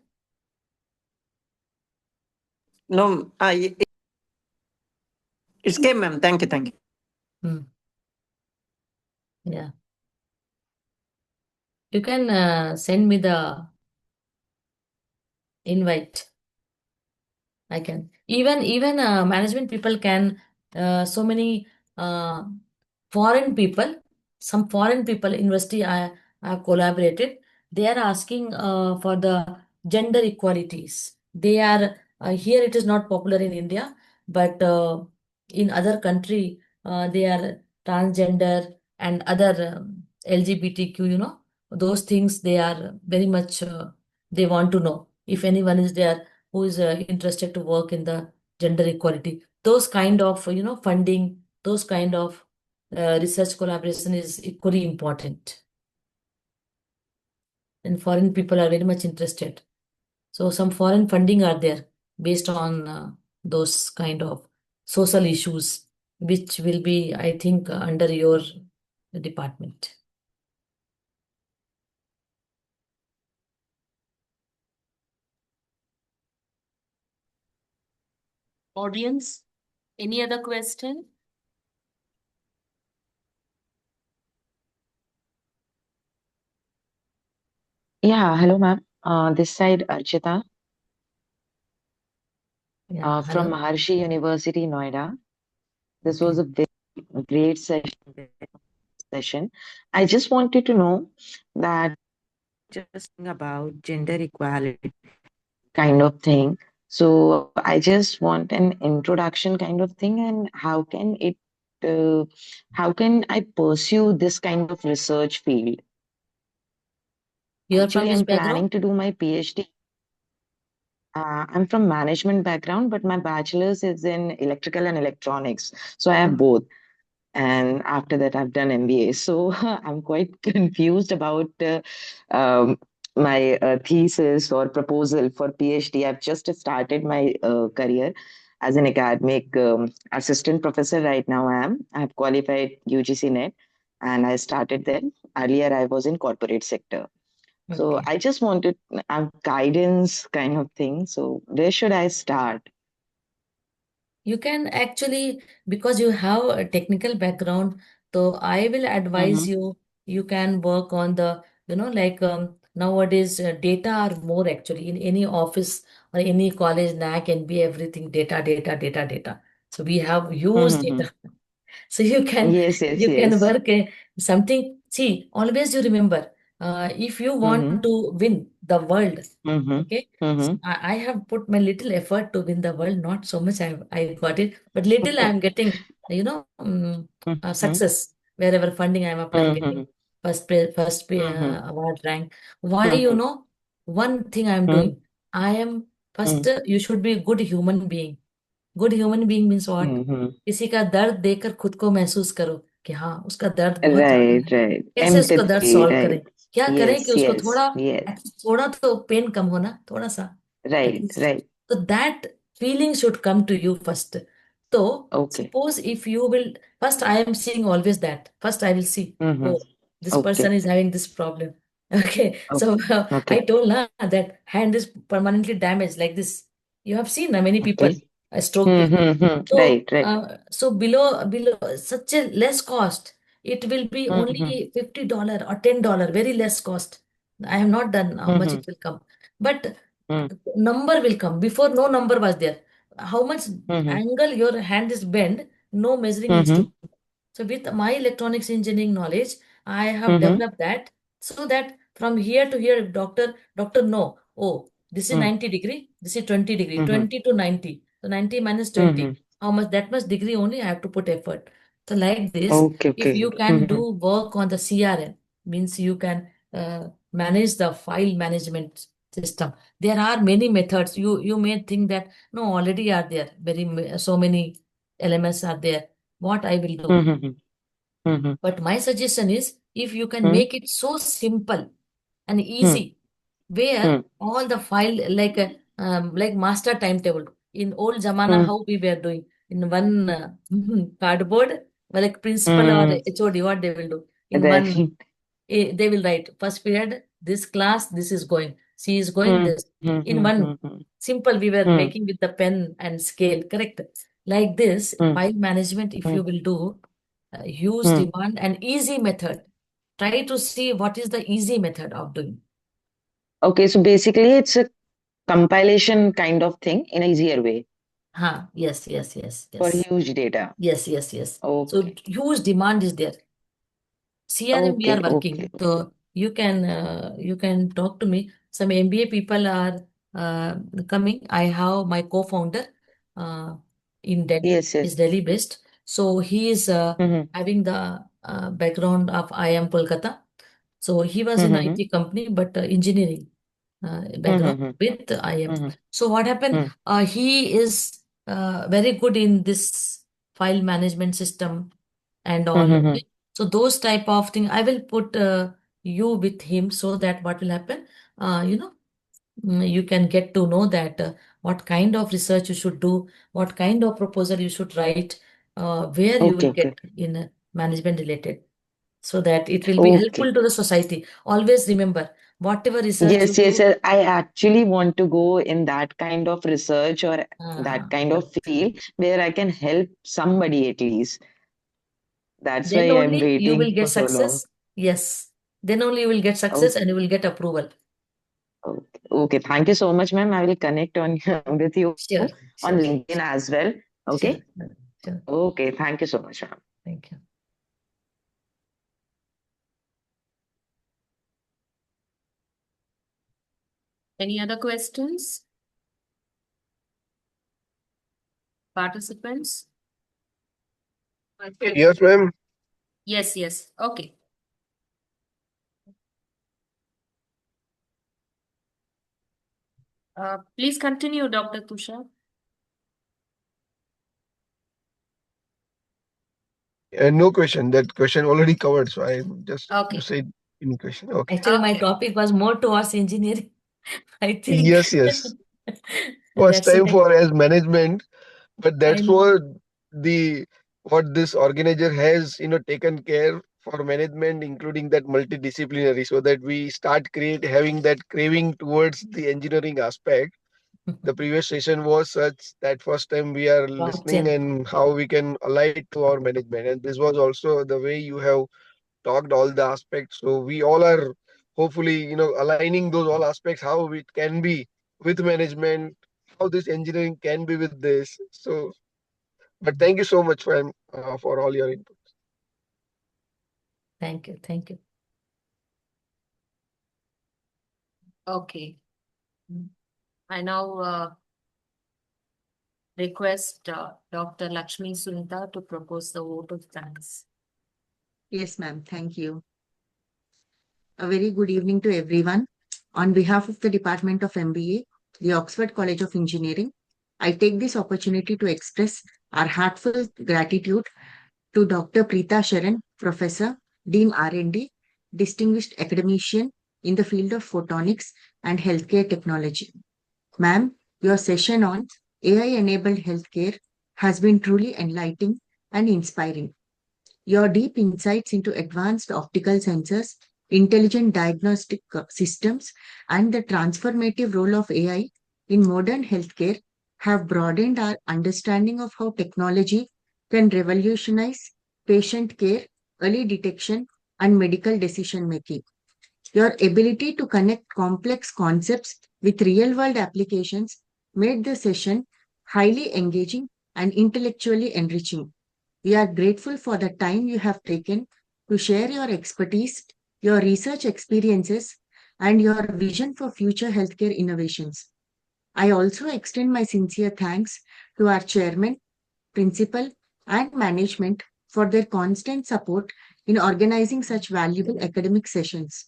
No, it's came, ma'am. Thank you. Hmm. Yeah. You can send me the invite. I can. Even management people can, so many uh, foreign people, some foreign people university I have collaborated. They are asking for the gender equalities. They are here. It is not popular in India, but in other country they are transgender and other LGBTQ. Those things they are very much. They want to know if anyone is there who is interested to work in the gender equality. Those kind of funding, those kind of research collaboration is equally important, and foreign people are very much interested. So some foreign funding are there based on those kind of social issues, which will be, I think, under your department. Audience, any other question? Yeah, hello, ma'am. This side Archita Yeah, from hello. Maharshi University, Noida. This was Okay. a very great session. I just wanted to know that just about gender equality kind of thing. So I just want an introduction kind of thing, and uh, how can I pursue this kind of research field? You are from Actually, which I'm background? planning to do my PhD. I'm from management background, but my bachelor's is in electrical and electronics. So I have both. And after that, I've done MBA. So I'm quite confused about my thesis or proposal for PhD. I've just started my career as an academic assistant professor right now. I have qualified UGC NET and I started there. Earlier, I was in corporate sector. So Okay. I just wanted guidance kind of thing. So where should I start? You can actually, because you have a technical background, so I will advise Mm-hmm, you, you can work on the, like nowadays data are more actually in any office or any college, NAC, NBA, everything data. So we have huge mm-hmm. data. So you can Yes, yes, you can yes. work something. See, always you remember, if you want Mm-hmm, to win the world, mm-hmm, okay. So mm-hmm. I have put my little effort to win the world. Not so much I got it, but little I am getting. Mhm, Success wherever funding I am applying, getting mhm, mhm, award rank. Why mhm, one thing I am mhm, doing. I am first. mhm, You should be a good human being. Good human being means what? mhm. किसी का दर्द देखकर खुद को महसूस करो कि हाँ उसका दर्द बहुत ज्यादा Right, है, right. कैसे उसको दर्द Empathy, सॉल्व करें, right. क्या करें कि Yes, उसको yes, थोड़ा, yes. एटलीस्ट थोड़ा तो पेन कम होना, थोड़ा सा Right, एटलीस्ट. right. तो that feeling should come to you first. तो Okay. suppose if you will, first I am seeing always that first I will see, Mm-hmm. oh, this person Okay, is having this problem. Okay, so okay, I okay, told her that hand is permanently damaged like this. You have seen many people okay. stroke people. Mm-hmm. So, Right, right. below such a less cost, it will be Mm-hmm. only $50 or $10, very less cost. I have not done how much Mm-hmm. it will come, but Mm-hmm. number will come. Before no number was there. How much Mm-hmm. angle your hand is bent, no measuring needs to. Mm-hmm. So with my electronics engineering knowledge, I have Mm-hmm. developed that so that from here to here, doctor know, oh, this is 90 degree, this is 20 degree, Mm-hmm. 20 to 90. So 90 minus Mm-hmm. 20. How much that much degree only I have to put effort. So like this, Okay, if okay. you can Mm-hmm. do work on the CRM, means you can manage the file management system. There are many methods. You may think that no, already are there. So many elements are there. What I will do? Mm-hmm. Mm-hmm. But my suggestion is if you can make it so simple and easy, where Mm-hmm. all the file like master timetable in old zamana, Mm-hmm. how we were doing in one cardboard, well, like principal or Mm-hmm. HOD, what they will do in Right. one, they will write first period, this class, this is going, she is going this. In Mm-hmm. one Mm-hmm. simple, we were making with the pen and scale, correct? Like this, Mm-hmm. file management, if you will do, huge demand and easy method. try to see what is the easy method of doing. Okay, so basically it's a compilation kind of thing in an easier way Yes. for huge data. Yes. So Okay, huge demand is there. CRM we are okay, working. So you can talk to me. Some MBA people are coming. I have my co-founder in Delhi. Yes, Is yes. Delhi based. So he is having the background of IIM Kolkata. So he was in Mm-hmm. IT company, but engineering background Mm-hmm. with IIM. Mm-hmm. So what happened? He is very good in this file management system and all. Mm-hmm. Okay? So those type of thing, I will put you with him so that what will happen, you can get to know that what kind of research you should do, what kind of proposal you should write, where you Okay, will okay, get in management related, so that it will be okay. helpful to the society. Always remember, whatever research you Yes, yes, do, yes. I actually want to go in that kind of research or that kind of correct. field where I can help somebody at least. That's Then why I'm only you will waiting get for so long. success. Yes. Then only you will get success Okay, and you will get approval. okay, okay. Thank you so much, ma'am. I will connect on with you Sure, on sure, LinkedIn as well. sure, Okay. sure. Okay. Thank you so much, ma'am. Thank you. Any other questions? Participants? Yes, ma'am. Yes. Okay. Please continue, Dr. Tushar. No question. That question already covered. So I just Okay. said any question. Okay. Actually, my Okay. topic was more towards engineering. I think Yes, yes. First that's time why for as management, but I that's know. what this organizer has taken care for management, including that multidisciplinary, so that we start having that craving towards the engineering aspect. The previous session was such that first time we are Top listening 10. and how we can align it to our management, and this was also the way you have talked all the aspects. So we all are hopefully aligning those all aspects, how it can be with management, how this engineering can be with this. So but thank you so much for all your input. Thank you. Thank you. Okay. I now request Dr. Lakshmi Sunita to propose the vote of thanks. Yes, ma'am. Thank you. A very good evening to everyone. On behalf of the Department of MBA, the Oxford College of Engineering, I take this opportunity to express our heartfelt gratitude to Dr. Preeta Sharan, Professor, Dean R&D, distinguished academician in the field of photonics and healthcare technology. Ma'am, your session on AI-enabled healthcare has been truly enlightening and inspiring. Your deep insights into advanced optical sensors, intelligent diagnostic systems, and the transformative role of AI in modern healthcare have broadened our understanding of how technology can revolutionize patient care, early detection, and medical decision making. Your ability to connect complex concepts with real world applications made the session highly engaging and intellectually enriching. We are grateful for the time you have taken to share your expertise, your research experiences, and your vision for future healthcare innovations. I also extend my sincere thanks to our chairman, principal, and management for their constant support in organizing such valuable academic sessions.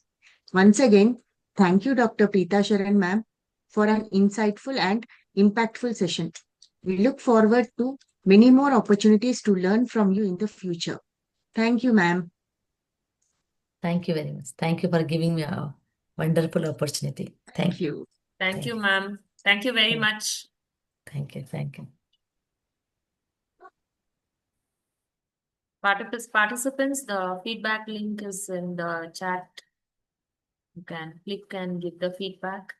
Once again, thank you, Dr. Preeta Sharan ma'am, for an insightful and impactful session. We look forward to many more opportunities to learn from you in the future. Thank you, ma'am. Thank you very much. Thank you for giving me a wonderful opportunity. Thank you. Thank you, ma'am. Thank you very much. Thank you. Thank you. Participants, the feedback link is in the chat. You can click and give the feedback.